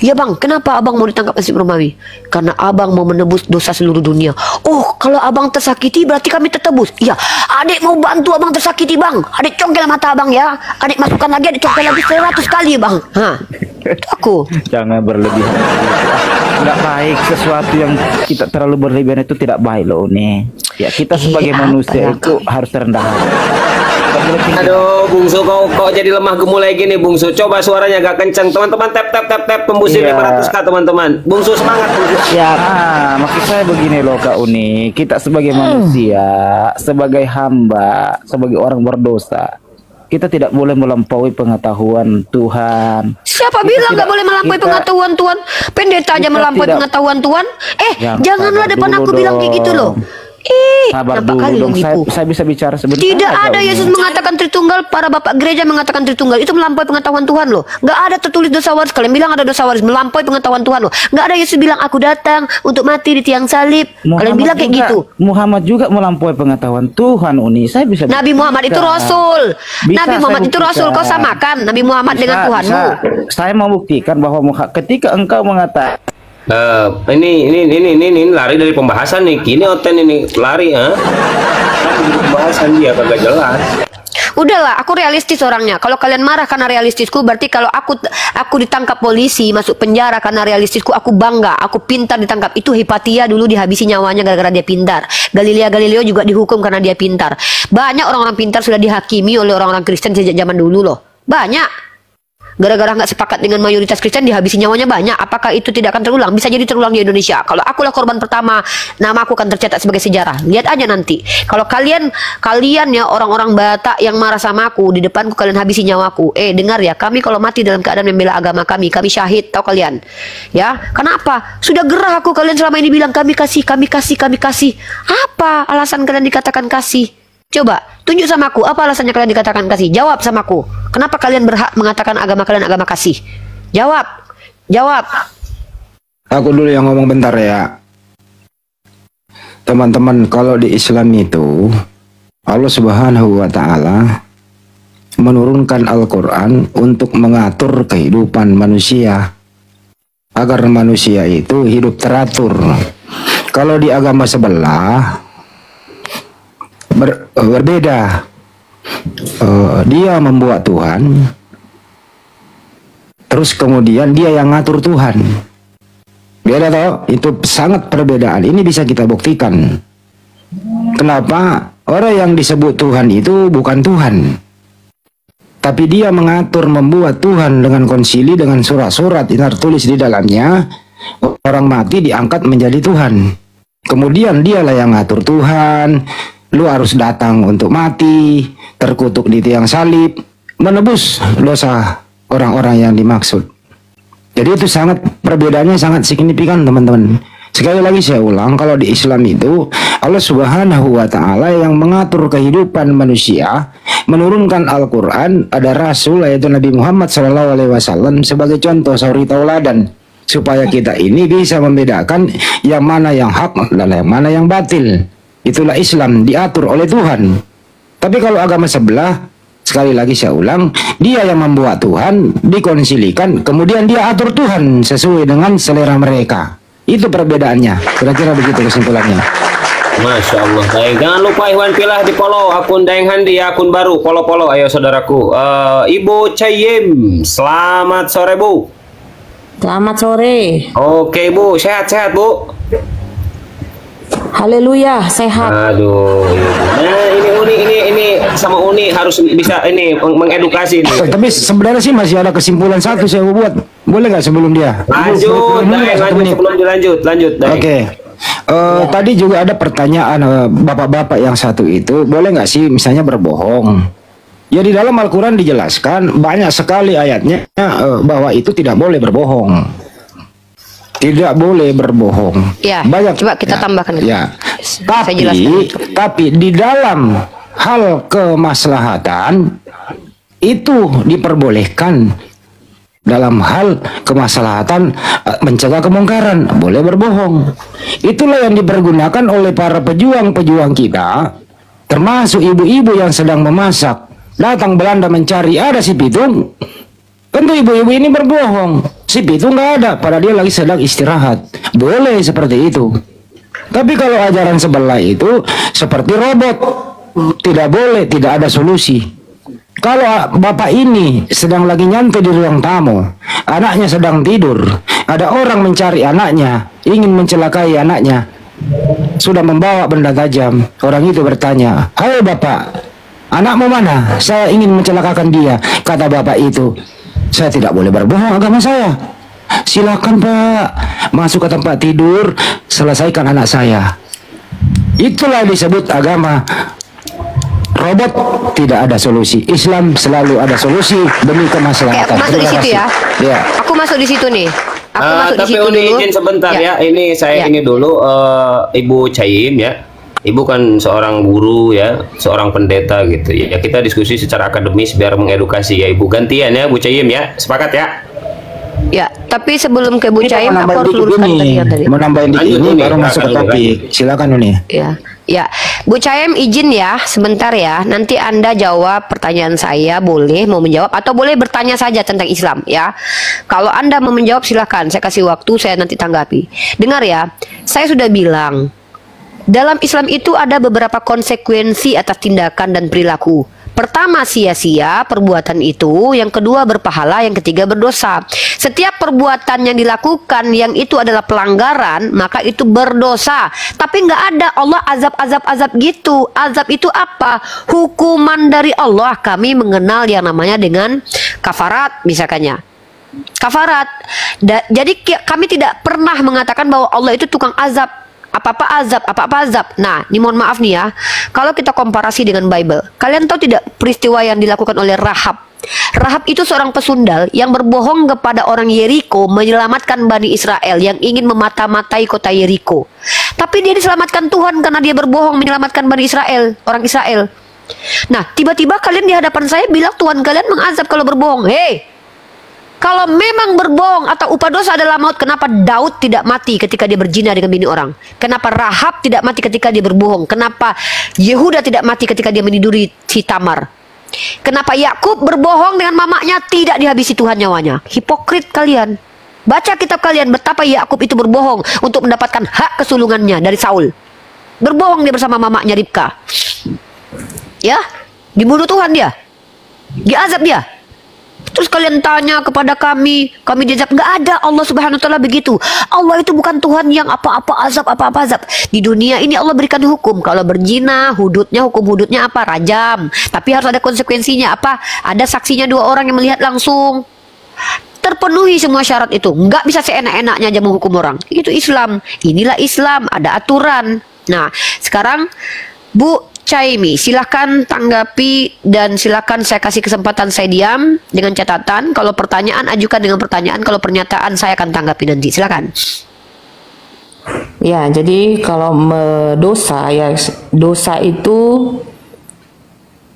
Ya bang, kenapa abang mau ditangkap Hansip Romawi? Karena abang mau menebus dosa seluruh dunia. Oh, kalau abang tersakiti berarti kami tertebus. Iya, adik mau bantu abang tersakiti bang. Adik congkel mata abang ya. Adik masukkan lagi, adik congkel lagi 100 kali bang. Itu aku. Jangan berlebihan. Tidak baik, sesuatu yang kita terlalu berlebihan itu tidak baik loh nih. Ya kita sebagai manusia itu harus rendah hati. Aduh, Bungsu kok jadi lemah gemulai gini, Bungsu. Coba suaranya agak kencang, teman-teman. Tap tembusin 500k, teman-teman. Bungsu semangat, Bungsu. Ya, maksud saya begini loh Kak Uni. Kita sebagai manusia, sebagai hamba, sebagai orang berdosa, kita tidak boleh melampaui pengetahuan Tuhan. Siapa bilang nggak boleh melampaui pengetahuan Tuhan? Pendeta aja melampaui pengetahuan Tuhan. Janganlah depan aku bilang kayak gitu loh. Sabar dulu dong, saya bisa bicara sebentar. Tidak ada Yesus mengatakan Tritunggal, para bapak gereja mengatakan Tritunggal. Itu melampaui pengetahuan Tuhan loh. Nggak ada tertulis dosa waris. Kalian bilang ada dosa waris, melampaui pengetahuan Tuhan loh. Nggak ada Yesus bilang aku datang untuk mati di tiang salib. Kalian bilang kayak gitu. Muhammad juga melampaui pengetahuan Tuhan, Uni. Saya bisa. Nabi Muhammad itu Rasul. Nabi Muhammad itu Rasul. Kau samakan Nabi Muhammad dengan Tuhanmu. Saya mau buktikan bahwa ketika engkau mengatakan ini lari dari pembahasan nih. Kini Oten ini lari, pembahasan dia kagak jelas. Udahlah, aku realistis orangnya. Kalau kalian marah karena realistisku, berarti kalau aku ditangkap polisi, masuk penjara karena realistisku, aku bangga, aku pintar ditangkap. Itu Hipatia dulu dihabisi nyawanya gara-gara dia pintar. Galileo juga dihukum karena dia pintar. Banyak orang-orang pintar sudah dihakimi oleh orang-orang Kristen sejak zaman dulu loh. Banyak. Gara-gara nggak sepakat dengan mayoritas Kristen dihabisi nyawanya banyak. Apakah itu tidak akan terulang? Bisa jadi terulang di Indonesia. Kalau akulah korban pertama, nama aku akan tercetak sebagai sejarah. Lihat aja nanti. Kalau kalian ya orang-orang Batak yang marah sama aku, di depanku kalian habisi nyawaku. Dengar ya, kami kalau mati dalam keadaan membela agama kami syahid, tahu kalian? Ya, kenapa? Sudah gerah aku, kalian selama ini bilang kami kasih. Apa alasan kalian dikatakan kasih? Coba, tunjuk sama aku, apa alasannya kalian dikatakan kasih? Jawab sama aku. Kenapa kalian berhak mengatakan agama kalian agama kasih? Jawab. Aku dulu yang ngomong bentar ya. Teman-teman, kalau di Islam itu Allah Subhanahu wa Ta'ala menurunkan Al-Quran untuk mengatur kehidupan manusia agar manusia itu hidup teratur. Kalau di agama sebelah berbeda. Dia membuat Tuhan, terus kemudian dia yang ngatur Tuhan. Beda toh, itu sangat perbedaan. Ini bisa kita buktikan. Kenapa orang yang disebut Tuhan itu bukan Tuhan, tapi dia mengatur, membuat Tuhan dengan konsili, dengan surat-surat yang tertulis di dalamnya. Orang mati diangkat menjadi Tuhan. Kemudian dialah yang ngatur Tuhan. Lu harus datang untuk mati, terkutuk di tiang salib, menebus dosa orang-orang yang dimaksud. Jadi itu sangat, perbedaannya sangat signifikan teman-teman. Sekali lagi saya ulang, kalau di Islam itu Allah Subhanahu wa Ta'ala yang mengatur kehidupan manusia, menurunkan Al-Quran, ada Rasul yaitu Nabi Muhammad SAW sebagai contoh, suri tauladan, supaya kita ini bisa membedakan yang mana yang hak dan yang mana yang batil. Itulah Islam, diatur oleh Tuhan. Tapi kalau agama sebelah, sekali lagi saya ulang, dia yang membuat Tuhan, dikonsilikan, kemudian dia atur Tuhan sesuai dengan selera mereka. Itu perbedaannya. Kira-kira begitu kesimpulannya. Masya Allah. Baik, jangan lupa Iwan Pilah di follow akun Daeng Handi, akun baru. Follow ayo saudaraku. Ibu Cayim, selamat sore Bu. Selamat sore. Oke Bu, sehat-sehat Bu. Haleluya, sehat. Aduh. Nah, ini sama Uni harus bisa ini mengedukasi ini. Tapi sebenarnya sih masih ada kesimpulan satu saya mau buat. Boleh nggak sebelum dia? Lanjut sebelum lanjut. Oke. Tadi juga ada pertanyaan bapak-bapak yang satu itu, boleh nggak sih misalnya berbohong? Ya di dalam Al-Quran dijelaskan banyak sekali ayatnya bahwa itu tidak boleh berbohong. Tidak boleh berbohong. Ya, banyak. Coba kita tambahkan. Ya. Tapi di dalam hal kemaslahatan itu diperbolehkan. Dalam hal kemaslahatan mencegah kemungkaran, boleh berbohong. Itulah yang dipergunakan oleh para pejuang-pejuang kita, termasuk ibu-ibu yang sedang memasak. Datang Belanda mencari, ada si Pitung. Tentu ibu-ibu ini berbohong. Si Pitung nggak ada, padahal dia lagi sedang istirahat. Boleh seperti itu. Tapi kalau ajaran sebelah itu seperti robot, tidak boleh, tidak ada solusi. Kalau bapak ini sedang lagi nyantai di ruang tamu, anaknya sedang tidur, ada orang mencari anaknya, ingin mencelakai anaknya, sudah membawa benda tajam. Orang itu bertanya, "Hai bapak, anakmu mana? Saya ingin mencelakakan dia." Kata bapak itu, "Saya tidak boleh berbohong, agama saya. Silakan pak, masuk ke tempat tidur, selesaikan anak saya." Itulah disebut agama robot, tidak ada solusi. Islam selalu ada solusi demi kemaslahatan. Masuk di situ ya. Ya. Aku masuk di situ nih. Aku masuk di tapi situ Uni dulu. izin sebentar ya. Ini saya ini dulu Ibu Cayim ya. Ibu kan seorang guru ya, seorang pendeta gitu ya. Kita diskusi secara akademis biar mengedukasi ya Ibu. Gantian ya Bu Cayim ya. Sepakat ya? Ya, tapi sebelum ke Bu Cayim aku harus luruskan tadi yang tadi. Mau nambahin dikit ini baru masuk ke topik. Silakan Uni. Ya, Bu Cayim izin ya, sebentar ya. Nanti Anda jawab pertanyaan saya, boleh mau menjawab atau boleh bertanya saja tentang Islam ya. Kalau Anda mau menjawab silakan, saya kasih waktu, saya nanti tanggapi. Dengar ya, saya sudah bilang dalam Islam itu ada beberapa konsekuensi atas tindakan dan perilaku. Pertama, sia-sia perbuatan itu. Yang kedua, berpahala. Yang ketiga, berdosa. Setiap perbuatan yang dilakukan yang itu adalah pelanggaran, maka itu berdosa. Tapi nggak ada Allah azab gitu. Azab itu apa? Hukuman dari Allah. Kami mengenal yang namanya dengan kafarat misalkannya. Kafarat. Jadi kami tidak pernah mengatakan bahwa Allah itu tukang azab. Apa-apa azab. Nah, ini mohon maaf nih ya. Kalau kita komparasi dengan Bible, kalian tahu tidak peristiwa yang dilakukan oleh Rahab? Rahab itu seorang pesundal yang berbohong kepada orang Yeriko menyelamatkan Bani Israel yang ingin memata-matai kota Yeriko. Tapi dia diselamatkan Tuhan karena dia berbohong menyelamatkan Bani Israel, orang Israel. Nah, tiba-tiba kalian di hadapan saya bilang Tuhan kalian mengazab kalau berbohong. Hei! Kalau memang berbohong atau upah dosa adalah maut, kenapa Daud tidak mati ketika dia berzina dengan bini orang? Kenapa Rahab tidak mati ketika dia berbohong? Kenapa Yehuda tidak mati ketika dia meniduri si Tamar? Kenapa Yakub berbohong dengan mamanya tidak dihabisi Tuhan nyawanya? Hipokrit kalian. Baca kitab kalian betapa Yakub itu berbohong untuk mendapatkan hak kesulungannya dari Saul. Berbohong dia bersama mamanya Ribka. Ya, dibunuh Tuhan dia, diazab dia. Terus kalian tanya kepada kami diazab? Nggak ada. Allah Subhanahu wa Ta'ala begitu. Allah itu bukan Tuhan yang apa-apa azab, apa-apa azab. Di dunia ini Allah berikan hukum. Kalau berzina, hukum hududnya apa? Rajam. Tapi harus ada konsekuensinya apa? Ada saksinya 2 orang yang melihat langsung. Terpenuhi semua syarat itu. Nggak bisa seenak-enaknya aja menghukum orang. Itu Islam. Inilah Islam. Ada aturan. Nah, sekarang Bu Caimi, silahkan tanggapi dan silahkan saya kasih kesempatan saya diam dengan catatan. Kalau pertanyaan ajukan dengan pertanyaan, kalau pernyataan saya akan tanggapi nanti. Silahkan. Ya, jadi kalau dosa ya, dosa itu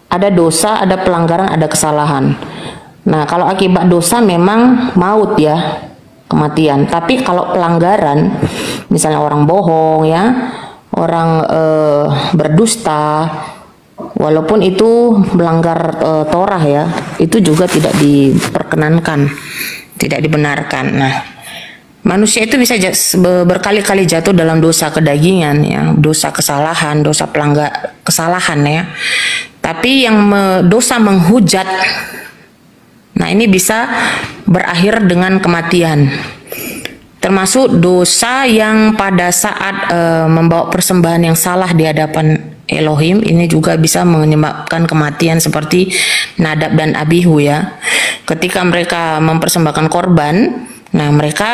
ada dosa, ada pelanggaran, ada kesalahan. Nah, kalau akibat dosa memang maut ya, kematian. Tapi kalau pelanggaran, misalnya orang bohong ya, orang berdusta, walaupun itu melanggar Torah ya, itu juga tidak diperkenankan, tidak dibenarkan. Nah, manusia itu bisa berkali-kali jatuh dalam dosa kedagingan ya, dosa kesalahan, dosa kesalahan ya. Tapi yang dosa menghujat, nah ini bisa berakhir dengan kematian. Termasuk dosa yang pada saat membawa persembahan yang salah di hadapan Elohim, ini juga bisa menyebabkan kematian seperti Nadab dan Abihu ya. Ketika mereka mempersembahkan korban, nah mereka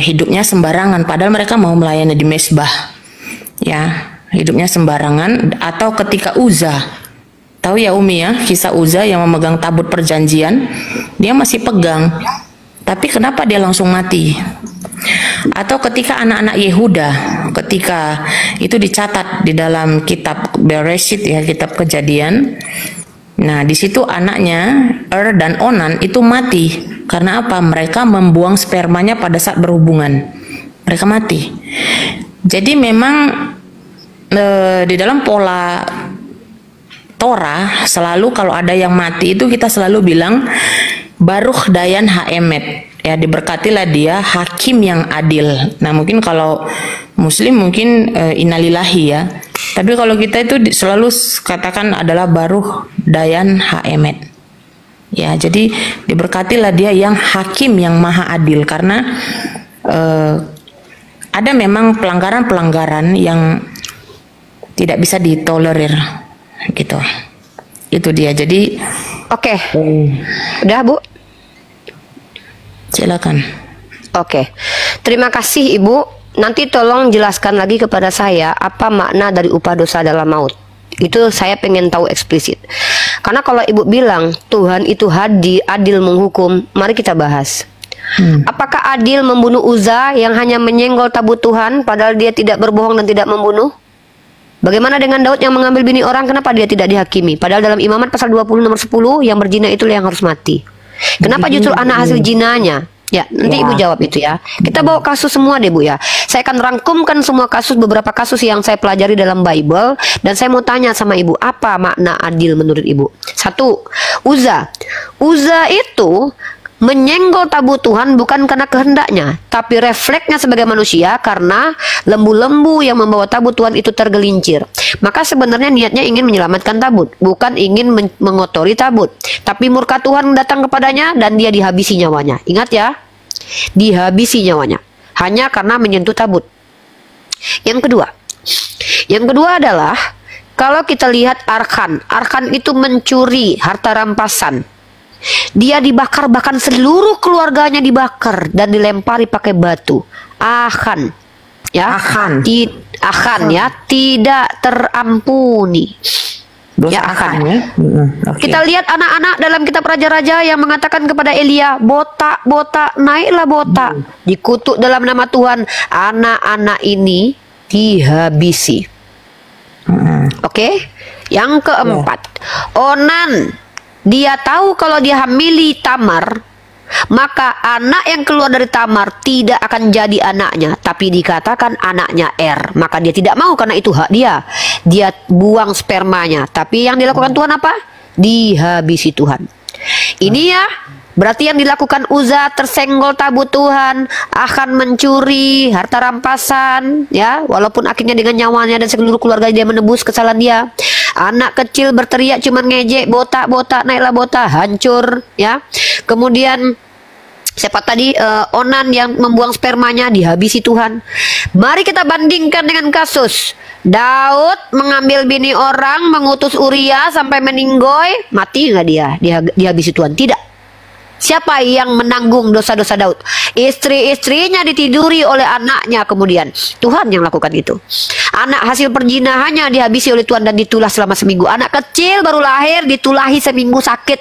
hidupnya sembarangan padahal mereka mau melayani di mezbah. Ya, hidupnya sembarangan. Atau ketika Uzza, tahu ya Umi ya, kisah Uzza yang memegang tabut perjanjian, dia masih pegang. Tapi kenapa dia langsung mati? Atau ketika anak-anak Yehuda, ketika itu dicatat di dalam kitab Bereshit ya, kitab Kejadian. Nah, di situ anaknya dan Onan itu mati. Karena apa? Mereka membuang spermanya pada saat berhubungan. Mereka mati. Jadi memang di dalam pola Torah selalu kalau ada yang mati itu kita selalu bilang Baruch Dayan Haemet, ya diberkatilah dia hakim yang adil. Nah mungkin kalau Muslim mungkin innalillahi ya, tapi kalau kita itu selalu katakan adalah Baruch Dayan Haemet. Ya jadi diberkatilah dia yang hakim yang maha adil, karena ada memang pelanggaran-pelanggaran yang tidak bisa ditolerir gitu. Itu dia. Jadi oke. Udah Bu? Silakan. Oke. Terima kasih Ibu. Nanti tolong jelaskan lagi kepada saya apa makna dari upah dosa dalam maut. Itu saya pengen tahu eksplisit. Karena kalau Ibu bilang Tuhan itu adil menghukum, mari kita bahas. Apakah adil membunuh Uzza yang hanya menyenggol tabut Tuhan padahal dia tidak berbohong dan tidak membunuh? Bagaimana dengan Daud yang mengambil bini orang, kenapa dia tidak dihakimi? Padahal dalam Imamat pasal 20 nomor 10 yang berzina itulah yang harus mati. Kenapa justru anak hasil jinanya? Ya, nanti Ibu jawab itu ya. Kita bawa kasus semua deh Bu ya. Saya akan rangkumkan semua kasus, beberapa kasus yang saya pelajari dalam Bible. Dan saya mau tanya sama Ibu, apa makna adil menurut Ibu? 1. Uzza itu menyenggol tabut Tuhan bukan karena kehendaknya, tapi refleksnya sebagai manusia karena lembu-lembu yang membawa tabut Tuhan itu tergelincir. Maka sebenarnya niatnya ingin menyelamatkan tabut, bukan ingin mengotori tabut. Tapi murka Tuhan datang kepadanya dan dia dihabisi nyawanya. Ingat ya, dihabisi nyawanya hanya karena menyentuh tabut. Yang kedua adalah kalau kita lihat Arkan itu mencuri harta rampasan. Dia dibakar, bahkan seluruh keluarganya dibakar dan dilempari pakai batu. Achan ya, tidak terampuni. Ya, Achan. Kita lihat anak-anak dalam kitab Raja-Raja yang mengatakan kepada Elia, botak, naiklah botak. Dikutuk dalam nama Tuhan, anak-anak ini dihabisi. Oke. Yang keempat, Onan, dia tahu kalau dia hamili Tamar, maka anak yang keluar dari Tamar tidak akan jadi anaknya, tapi dikatakan anaknya maka dia tidak mau karena itu hak dia. Dia buang spermanya, tapi yang dilakukan Tuhan apa? Dihabisi Tuhan. Ini ya, berarti yang dilakukan Uzza tersenggol tabut Tuhan, akan mencuri harta rampasan ya, walaupun akhirnya dengan nyawanya dan seluruh keluarga dia menebus kesalahan dia. Anak kecil berteriak cuman ngejek, botak, naiklah botak, hancur ya. Kemudian siapa tadi Onan yang membuang spermanya dihabisi Tuhan. Mari kita bandingkan dengan kasus Daud mengambil bini orang, mengutus Uria sampai meninggoy, mati nggak dia dihabisi Tuhan? Tidak. Siapa yang menanggung dosa-dosa Daud? Istri-istrinya ditiduri oleh anaknya, kemudian Tuhan yang lakukan itu. Anak hasil perjinahannya dihabisi oleh Tuhan dan ditulah selama seminggu. Anak kecil baru lahir ditulahi seminggu sakit.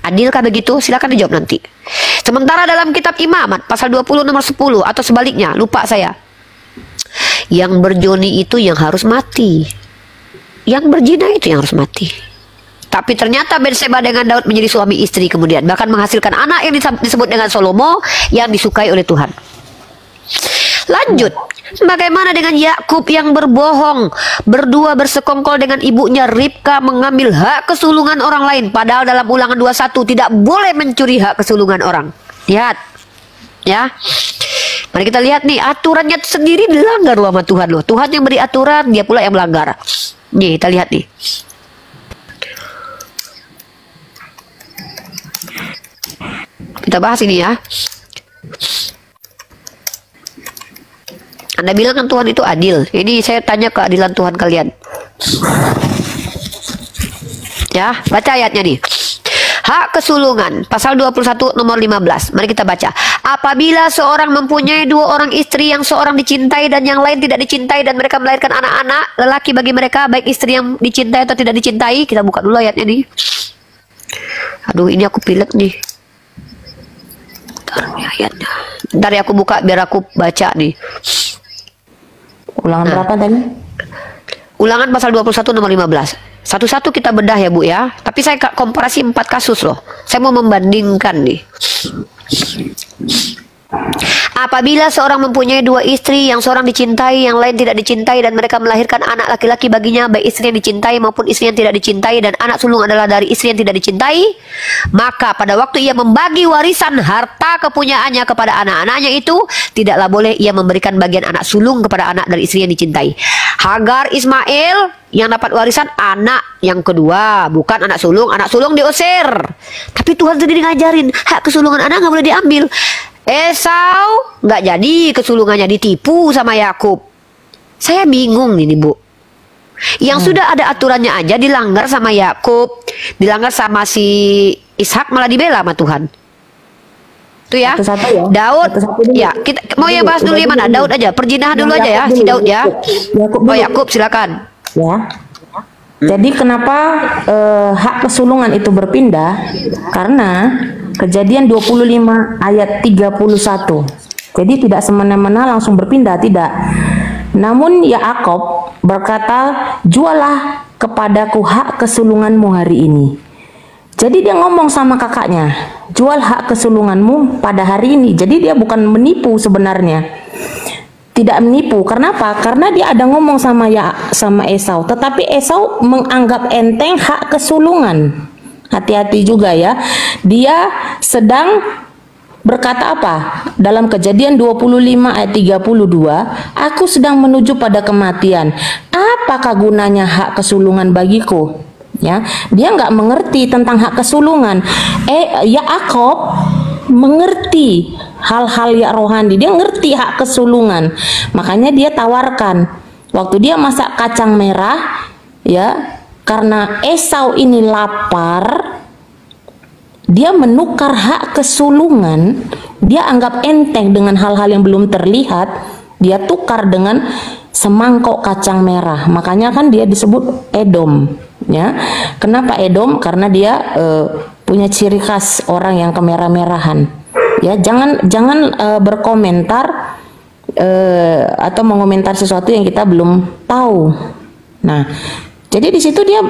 Adilkah begitu? Silakan dijawab nanti. Sementara dalam kitab Imamat pasal 20 nomor 10 atau sebaliknya, lupa saya. Yang berjoni itu yang harus mati. Yang berzina itu yang harus mati. Tapi ternyata Batseba dengan Daud menjadi suami istri kemudian. Bahkan menghasilkan anak yang disebut dengan Salomo yang disukai oleh Tuhan. Lanjut. Bagaimana dengan Yakub yang berbohong, berdua bersekongkol dengan ibunya Ribka mengambil hak kesulungan orang lain. Padahal dalam Ulangan 21 tidak boleh mencuri hak kesulungan orang. Lihat. Ya. Mari kita lihat nih, aturannya sendiri dilanggar sama Tuhan loh. Tuhan yang beri aturan, dia pula yang melanggar. Nih, kita lihat nih. Kita bahas ini ya. Anda bilang kan Tuhan itu adil. Ini saya tanya keadilan Tuhan kalian. Ya, baca ayatnya nih. Hak kesulungan pasal 21 nomor 15. Mari kita baca. Apabila seorang mempunyai dua orang istri, yang seorang dicintai dan yang lain tidak dicintai, dan mereka melahirkan anak-anak lelaki bagi mereka, baik istri yang dicintai atau tidak dicintai. Kita buka dulu ayatnya nih. Aduh, ini aku pilek nih. Bentar nih ayatnya. Bentar ya, aku buka biar aku baca nih. Ulangan berapa tadi? Ulangan pasal 21 nomor 15. Satu-satu kita bedah ya Bu ya. Tapi saya komparasi 4 kasus loh. Saya mau membandingkan nih. Apabila seorang mempunyai dua istri, yang seorang dicintai, yang lain tidak dicintai, dan mereka melahirkan anak laki-laki baginya, baik istri yang dicintai maupun istri yang tidak dicintai, dan anak sulung adalah dari istri yang tidak dicintai, maka pada waktu ia membagi warisan harta kepunyaannya kepada anak-anaknya itu, tidaklah boleh ia memberikan bagian anak sulung kepada anak dari istri yang dicintai. Hagar Ismail yang dapat warisan anak yang kedua, bukan anak sulung diusir. Tapi Tuhan sendiri ngajarin hak kesulungan anak nggak boleh diambil. Esau nggak jadi kesulungannya, ditipu sama Yakub. Saya bingung ini Bu. Yang sudah ada aturannya aja dilanggar sama Yakub, dilanggar sama si Ishak, malah dibela sama Tuhan. Itu ya. Ya. Daud. Ya, kita mau ya bahas dulu yang mana? Daud aja, perjinahan dulu aja ya, si Daud ya. Oh Yakub silakan. Ya. Jadi kenapa hak kesulungan itu berpindah? Karena Kejadian 25 ayat 31. Jadi tidak semena-mena langsung berpindah, tidak. Namun Yakub berkata, "Jualah kepadaku hak kesulunganmu hari ini." Jadi dia ngomong sama kakaknya, "Jual hak kesulunganmu pada hari ini." Jadi dia bukan menipu sebenarnya. Tidak menipu. Kenapa? Karena dia ada ngomong sama Esau, tetapi Esau menganggap enteng hak kesulungan. Hati-hati juga ya. Dia sedang berkata apa? Dalam Kejadian 25 ayat 32, "Aku sedang menuju pada kematian. Apakah gunanya hak kesulungan bagiku?" Ya, dia nggak mengerti tentang hak kesulungan. Yakub mengerti hal-hal ya rohani. Dia ngerti hak kesulungan. Makanya dia tawarkan. Waktu dia masak kacang merah, ya, karena Esau ini lapar, dia menukar hak kesulungan. Dia anggap enteng dengan hal-hal yang belum terlihat. Dia tukar dengan semangkok kacang merah. Makanya kan dia disebut Edom. Ya, kenapa Edom? Karena dia punya ciri khas orang yang kemerah-merahan. Ya, jangan berkomentar atau mengomentar sesuatu yang kita belum tahu. Nah, jadi di situ dia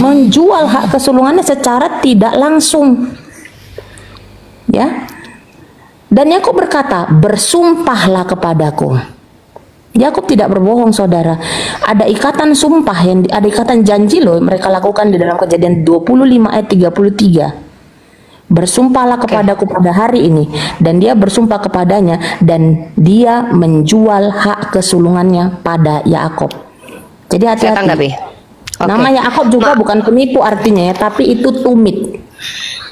menjual hak kesulungannya secara tidak langsung. Ya. Dan Yakub berkata, "Bersumpahlah kepadaku." Yakub tidak berbohong, saudara. Ada ikatan sumpah, ada ikatan janji loh mereka lakukan di dalam Kejadian 25 ayat 33. "Bersumpahlah kepadaku pada hari ini." Dan dia bersumpah kepadanya, dan dia menjual hak kesulungannya pada Yakub. Jadi Saya hati-hati. tanggapi. Oke. Nama Yakub juga bukan penipu artinya ya, tapi itu tumit.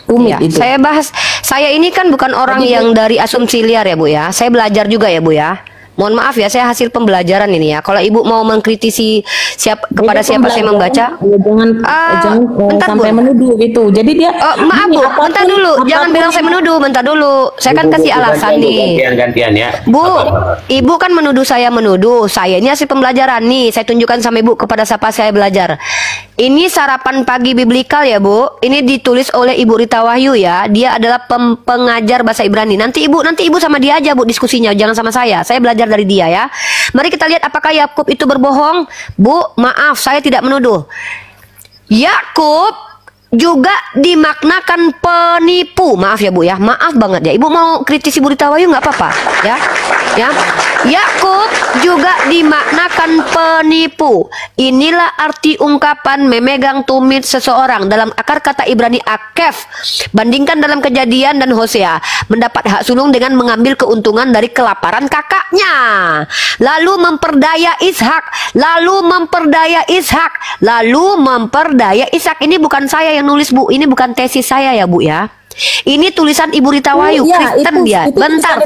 Tumit Ya, itu. saya ini kan bukan orang yang dari asumsi liar ya Bu ya. Saya belajar juga ya Bu ya. Mohon maaf ya, saya hasil pembelajaran ini ya. Kalau Ibu mau mengkritisi kepada siapa saya membaca, jangan bentar, sampai Bu. menuduh gitu. Jadi dia maaf Bu, bentar dulu. Jangan bilang saya menuduh, bentar dulu. Saya kan kasih alasan nih. Gantian ya. Bu, Ibu kan menuduh. Saya ini hasil pembelajaran nih. Saya tunjukkan sama Ibu kepada siapa saya belajar. Ini sarapan pagi biblikal ya Bu. Ini ditulis oleh Ibu Rita Wahyu ya. Dia adalah pengajar bahasa Ibrani. Nanti Ibu sama dia aja Bu diskusinya, jangan sama saya. Saya belajar dari dia ya. Mari kita lihat apakah Yakub itu berbohong. Bu, maaf saya tidak menuduh. Yakub juga dimaknakan penipu. Maaf ya Bu ya, maaf banget ya. Ibu mau kritisi Ibu Rita Wahyu nggak apa-apa ya. Yakub juga dimaknakan penipu. Inilah arti ungkapan memegang tumit seseorang dalam akar kata Ibrani akef. Bandingkan dalam Kejadian dan Hosea, mendapat hak sulung dengan mengambil keuntungan dari kelaparan kakaknya. Lalu memperdaya Ishak, Ini bukan saya yang nulis Bu, ini bukan tesis saya ya Bu ya. Ini tulisan Ibu Rita Wahyu, Kristen dia. Bentar.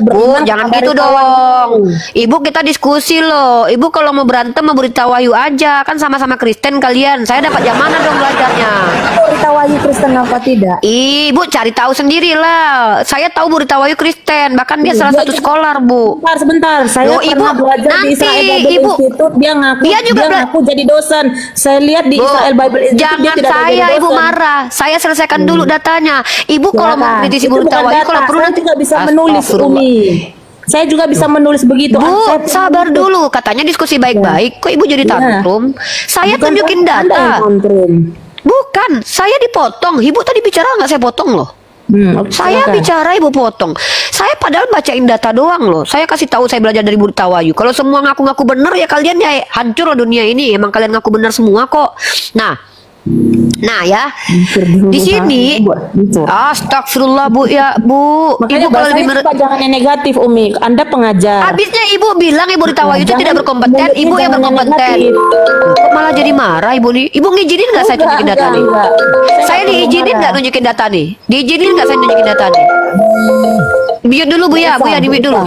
Bu, jangan gitu dong. Ibu, kita diskusi loh. Ibu kalau mau berantem sama Bu Rita Wahyu aja, kan sama-sama Kristen kalian. Saya dapat yang mana dong belajarnya? Bu Rita Wahyu Kristen apa tidak? Ibu cari tahu sendirilah. Saya tahu Bu Rita Wahyu Kristen, bahkan dia salah satu scholar Bu. Sebentar. Saya pernah belajar di Israel Bible Institute. Dia ngaku jadi dosen. Saya lihat di Israel Bible Institute. Jangan saya Ibu marah. Saya selesaikan dulu datanya. Ibu kalau mau kritisi Bu Rita Wahyu, kalau perlu nanti juga bisa menulis Umi. Saya juga bisa menulis begitu. Bu, sabar dulu. Katanya diskusi baik-baik. Kok Ibu jadi tantrum? Saya tunjukin data. Bukan, saya dipotong. Ibu tadi bicara nggak saya potong loh. Saya bicara Ibu potong. Saya padahal bacain data doang loh. Saya kasih tahu saya belajar dari Bu Rita Wahyu. Kalau semua ngaku-ngaku bener ya kalian ya hancur loh dunia ini. Emang kalian ngaku bener semua kok. Nah ya, di sini astagfirullah Bu ya Bu. Makanya Ibu kalau lebih jangan yang negatif Umi. Anda pengajar. Habisnya Ibu bilang Ibu Rita Wahyu itu tidak berkompeten. Ibu yang berkompeten. Kok malah jadi marah Ibu nih? Ibu ngizinin nggak saya tunjukin data nih? Saya diizinin nggak nunjukin data nih? Diizinin nggak saya nunjukin data nih? Mute dulu Bu ya, di mute dulu.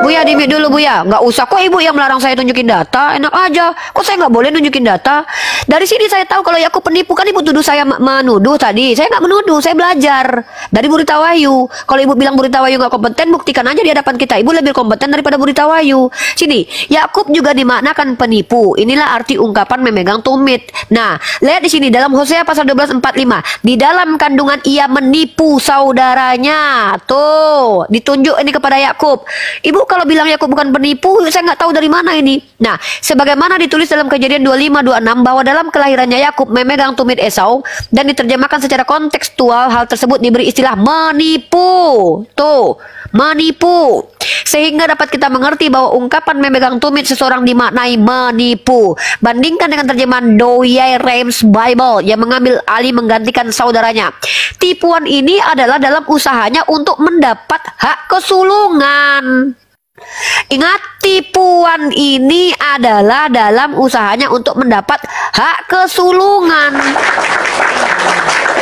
Bu ya, di mute dulu Bu ya. Nggak usah kok Ibu yang melarang saya tunjukin data. Enak aja. Kok saya nggak boleh nunjukin data? Dari sini saya tahu kalau Yakub penipu. Kan Ibu tuduh saya menuduh tadi. Saya nggak menuduh, saya belajar dari Bu Rita Wahyu. Kalau Ibu bilang Bu Rita Wahyu nggak kompeten, buktikan aja di hadapan kita. Ibu lebih kompeten daripada Bu Rita Wahyu. Sini, Yakub juga dimaknakan penipu. Inilah arti ungkapan memegang tumit. Nah, lihat di sini dalam Hosea pasal 12:45. Di dalam kandungan ia menipu saudaranya. Tuh, ditunjuk ini kepada Yakub. Ibu kalau bilang Yakub bukan penipu, saya nggak tahu dari mana ini. Nah, sebagaimana ditulis dalam Kejadian 25:26 bahwa dalam kelahirannya Yakub memegang tumit Esau dan diterjemahkan secara kontekstual, hal tersebut diberi istilah menipu. Tuh, menipu. Sehingga dapat kita mengerti bahwa ungkapan memegang tumit seseorang dimaknai menipu. Bandingkan dengan terjemahan Douay Rheims Bible yang mengambil alih menggantikan saudaranya. Tipuan ini adalah dalam usahanya untuk mendapat hak kesulungan. Ingat, tipuan ini adalah dalam usahanya untuk mendapat hak kesulungan.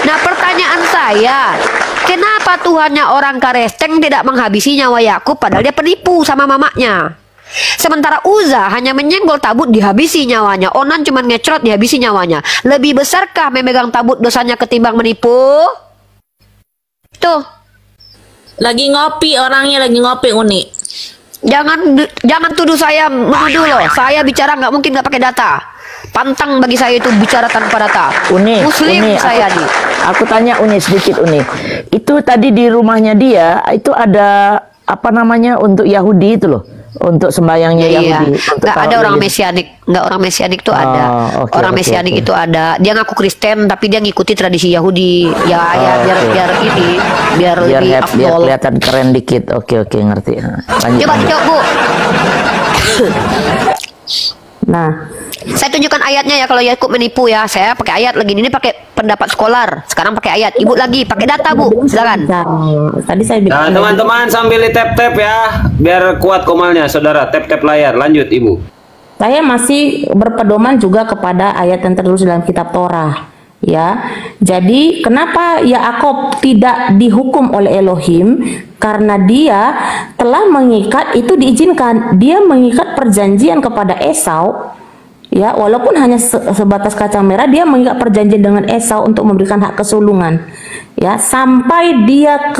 Nah, pertanyaan saya, kenapa Tuhannya orang Karesteng tidak menghabisi nyawa Yakub padahal dia penipu sama mamanya? Sementara Uza hanya menyenggol tabut dihabisi nyawanya. Onan cuma ngecrot dihabisi nyawanya. Lebih besarkah memegang tabut dosanya ketimbang menipu? Tuh. Lagi ngopi orangnya, lagi ngopi Uni. Jangan tuduh saya menuduh loh. Saya bicara nggak mungkin nggak pakai data. Pantang bagi saya itu bicara tanpa data. Muslim saya nih. Aku tanya Uni sedikit Uni. Itu tadi di rumahnya dia itu ada apa namanya untuk Yahudi itu loh. Untuk sembahyangnya Yahudi. Nggak ada orang mesianik. Nggak, orang mesianik itu ada. Orang mesianik itu ada. Dia ngaku Kristen tapi dia ngikuti tradisi Yahudi. Biar lebih afdol. Biar kelihatan keren dikit. Oke ngerti. Lanjut. Coba Bu. Nah, saya tunjukkan ayatnya ya kalau Yakub menipu ya. Saya pakai ayat lagi, ini pakai pendapat skolar. Sekarang pakai ayat. Ibu lagi pakai data Bu. Silakan. Tadi saya bilang. Nah, teman-teman sambil tap-tap ya, biar kuat komalnya, saudara. Tap-tap layar. Lanjut Ibu. Saya masih berpedoman juga kepada ayat yang tertulis dalam kitab Torah. Ya, jadi kenapa Yakub tidak dihukum oleh Elohim? Karena dia telah mengikat, itu diizinkan, dia mengikat perjanjian kepada Esau, ya, walaupun hanya sebatas kacang merah, dia mengikat perjanjian dengan Esau untuk memberikan hak kesulungan, ya, sampai dia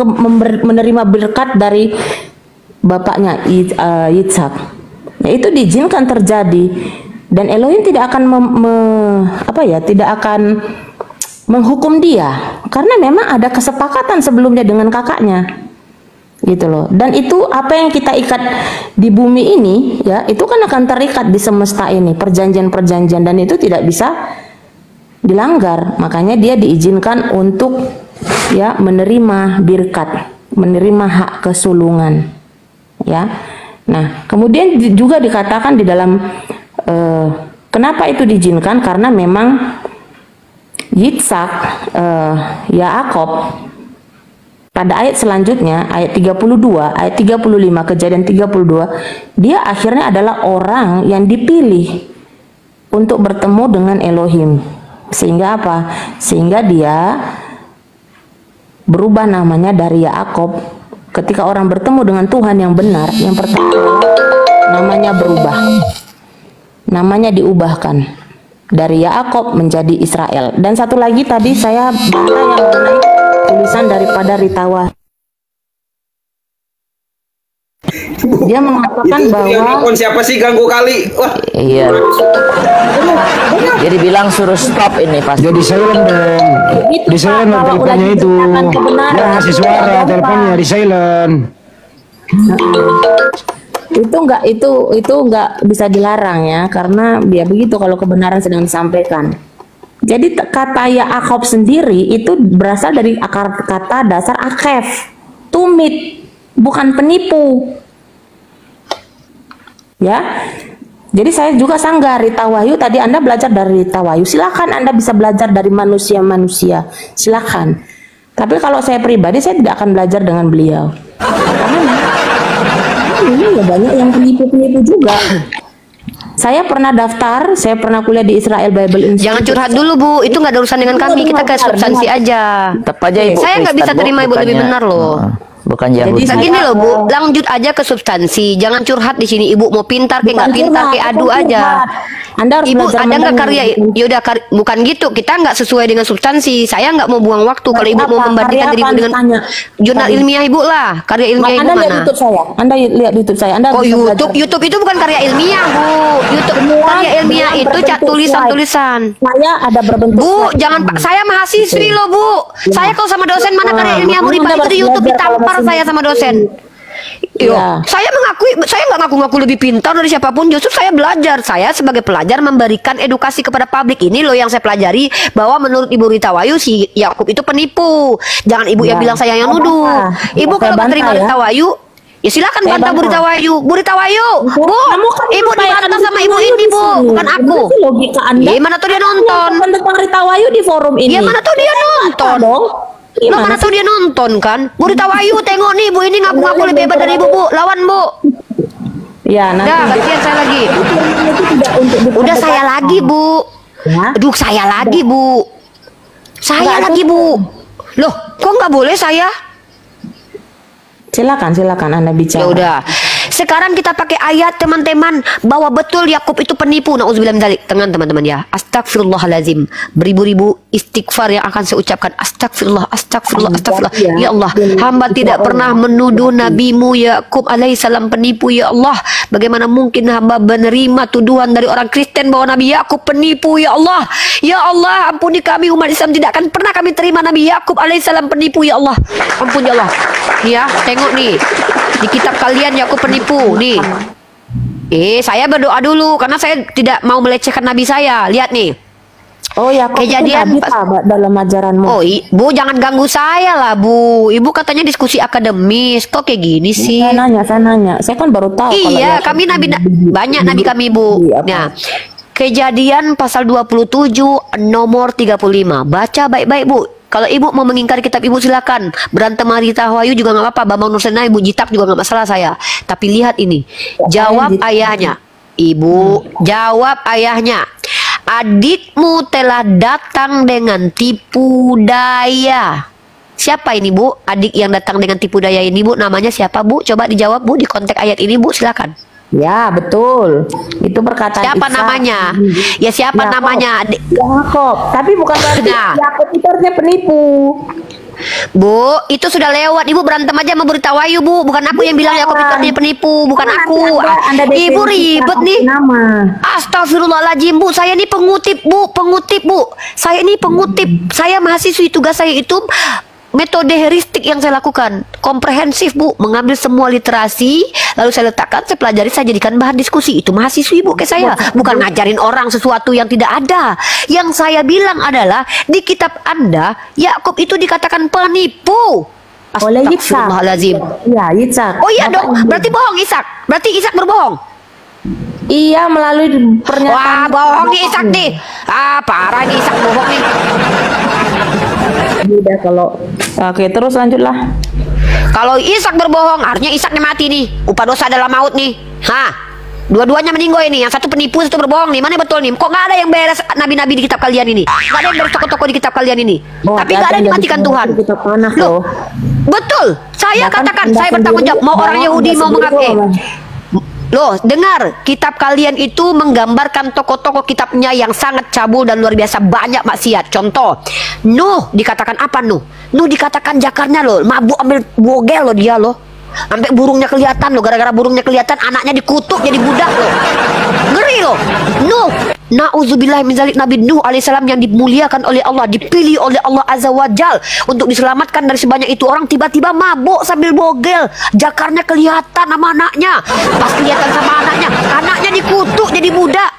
menerima berkat dari bapaknya Yitzhak. Ya, itu diizinkan terjadi, dan Elohim tidak akan tidak akan menghukum dia, karena memang ada kesepakatan sebelumnya dengan kakaknya, gitu loh. Dan itu apa yang kita ikat di bumi ini, ya, itu kan akan terikat di semesta ini, perjanjian-perjanjian, dan itu tidak bisa dilanggar. Makanya dia diizinkan untuk, ya, menerima birkat, menerima hak kesulungan, ya. Nah, kemudian juga dikatakan di dalam kenapa itu diizinkan, karena memang Yitzhak, Yakub, pada ayat selanjutnya, ayat 32, ayat 35, Kejadian 32, dia akhirnya adalah orang yang dipilih untuk bertemu dengan Elohim. Sehingga apa? Sehingga dia berubah namanya dari Yakub. Ketika orang bertemu dengan Tuhan yang benar, yang pertama namanya berubah. Namanya diubahkan dari Yakub menjadi Israel. Dan satu lagi tadi saya baca yang mengenai tulisan daripada Rita Wahyu. Dia mengatakan bahwa siapa sih ganggu kali? Wah. Iya. Jadi bilang suruh stop ini pas. Jadi silent dong. Di silent teleponnya itu. Dia ngasih suara teleponnya di silent. Itu enggak bisa dilarang, ya, karena dia begitu kalau kebenaran sedang disampaikan. Jadi kata Yakub sendiri itu berasal dari akar kata dasar akef, tumit, bukan penipu, ya. Jadi saya juga sanggah Rita Wahyu, tadi Anda belajar dari Rita Wahyu, silakan Anda bisa belajar dari manusia-manusia, silakan. Tapi kalau saya pribadi, saya tidak akan belajar dengan beliau, karena ini ya banyak yang penipu-penipu juga. Saya pernah daftar, saya pernah kuliah di Israel Bible Institute. Jangan curhat dulu, Bu. Itu nggak ada urusan dengan kami. Kita ke substansi aja. Tetap aja Ibu. Saya nggak bisa terima Ibu lebih benar loh. Bukan Yahudi. Jadi gini loh, Bu, lanjut aja ke substansi. Jangan curhat di sini. Ibu mau pintar kayak nggak pintar kayak adu aja. Anda harus Ibu belajar ada nggak mendengar. karya? Yaudah, bukan gitu. Kita nggak sesuai dengan substansi. Saya nggak mau buang waktu. Kalau Ibu mau membandingkan diri Ibu dengan jurnal ilmiah Ibu lah. Karya ilmiah Ibu Anda mana? lihat YouTube saya. Anda lihat YouTube saya. Anda Oh, bisa YouTube? belajar. YouTube itu bukan karya ilmiah, Bu. YouTube karya ilmiah itu tulisan-tulisan. Saya ada berbentuk Bu, slide. jangan Pak. Saya mahasiswi loh, Bu. Saya kalau sama dosen mana karya ilmiah Bu Ripa itu di YouTube ditampar saya sama dosen. Yo, saya nggak ngaku-ngaku lebih pintar dari siapapun. Justru saya belajar. Saya sebagai pelajar memberikan edukasi kepada publik. Ini loh yang saya pelajari, bahwa menurut Ibu Rita Wahyu si Yakub itu penipu. Jangan Ibu yang bilang saya yang nuduh. Ibu kalau menerima Rita Wahyu, ya silakan bantah Bu Rita Wahyu. Bu Rita Wahyu, Bu, Ibu dibantah sama Ibu ini, Bu, bukan aku. Logika Anda. Gimana tuh dia nonton? Tentang Rita Wahyu di forum ini. Gimana tuh dia nonton? Lo mana tuh dia nonton kan? Bu Rita Wahyu, tengok nih Bu ini ngaku-ngaku lebih hebat dari Ibu, Bu. Lawan Bu. Ya, nanti. Udah, gantian saya lagi. Udah saya lagi, Bu. Aduh, saya lagi, Bu. Saya lagi, Bu. Loh, kok nggak boleh saya? Silakan Anda bicara. Ya udah. Sekarang kita pakai ayat teman-teman, bahwa betul Yakub itu penipu. Nauzubillah min dzalik. Teman-teman ya. Astagfirullahalazim. Beribu-ribu istighfar yang akan saya ucapkan. Astagfirullah. Ya Allah, hamba tidak pernah menuduh nabimu Yakub alaihissalam penipu, ya Allah. Bagaimana mungkin hamba menerima tuduhan dari orang Kristen bahwa Nabi Yakub penipu, ya Allah. Ya Allah, ampuni kami umat Islam, tidak akan pernah kami terima Nabi Yakub alaihissalam penipu, ya Allah. Ampun ya Allah. Ya, tengok nih. Di kitab kalian Yakub penipu nih. Saya berdoa dulu karena saya tidak mau melecehkan nabi saya. Lihat nih. Oh ya, kejadian dalam ajaranmu. Oh, Bu, jangan ganggu saya lah, Bu. Ibu katanya diskusi akademis. Kok kayak gini sih? Saya nanya. Saya kan baru tahu. Iya, kami banyak nabi kami, Bu. Nah, Kejadian pasal 27 nomor 35. Baca baik-baik, Bu. Kalau Ibu mau mengingkari kitab Ibu silakan. Berantem Rita Wahyu juga nggak apa-apa. Bambang Nursena, Ibu Jitak juga nggak masalah saya. Tapi lihat ini. Jawab ayahnya. Ibu, jawab ayahnya. Adikmu telah datang dengan tipu daya. Siapa ini, Bu? Adik yang datang dengan tipu daya ini, Bu, namanya siapa, Bu? Coba dijawab, Bu, di konteks ayat ini, Bu, silakan. Ya, betul. Itu perkataan Siapa Ishak. namanya? Ya, siapa Yakob. namanya? Yakob. Tapi bukan berarti Yakob itu artinya penipu. Bu, itu sudah lewat. Ibu berantem aja sama berita Wahyu, Bu. Bukan aku yang bilang Yakob itu artinya penipu, bukan aku. Ibu ribet nih. Astagfirullahaladzim, Bu. Saya ini pengutip, Bu. Pengutip, Bu. Saya ini pengutip. Saya mahasiswi, tugas saya itu metode heuristik yang saya lakukan. Komprehensif, Bu. Mengambil semua literasi, lalu saya letakkan, saya pelajari, saya jadikan bahan diskusi. Itu mahasiswi, Bu, kayak saya. Bukan ngajarin orang sesuatu yang tidak ada. Yang saya bilang adalah, di kitab Anda, Yakub itu dikatakan penipu. Oleh Ishak. Astagfirullahaladzim. Ya, Ishak. Oh iya dong, berarti bohong Ishak. Berarti Ishak berbohong. Iya, melalui Wah, pernyataan. bohong nih Ishak nih. Ah, parah nih Ishak bohong nih. Udah kalau oke, terus lanjutlah. Kalau Ishak berbohong, artinya Ishaknya mati nih. Upah dosa adalah maut nih. Hah? Dua-duanya meninggoy nih. Yang satu penipu, satu berbohong nih. Mana yang betul nih? Kok nggak ada yang beres nabi-nabi di kitab kalian ini? Nggak ada yang beres tokoh-tokoh di kitab kalian ini. Tapi nggak ada yang dimatikan Tuhan. Loh, betul. Saya katakan, saya bertanggung jawab. Mau orang Yahudi mau mengaku. Loh, dengar, kitab kalian itu menggambarkan tokoh-tokoh kitabnya yang sangat cabul dan luar biasa banyak maksiat. Contoh, Nuh dikatakan apa Nuh? Nuh dikatakan jakarnya loh, mabuk ambil bogel loh dia loh. Sampai burungnya kelihatan loh, gara-gara burungnya kelihatan anaknya dikutuk jadi budak loh. Ngeri loh. Nuh, na'udzubillah min zalik, Nabi Nuh alaihissalam yang dimuliakan oleh Allah, dipilih oleh Allah Azza wa Jal untuk diselamatkan dari sebanyak itu orang, tiba-tiba mabuk sambil bogel, jakarnya kelihatan sama anaknya. Pas kelihatan sama anaknya dikutuk jadi budak.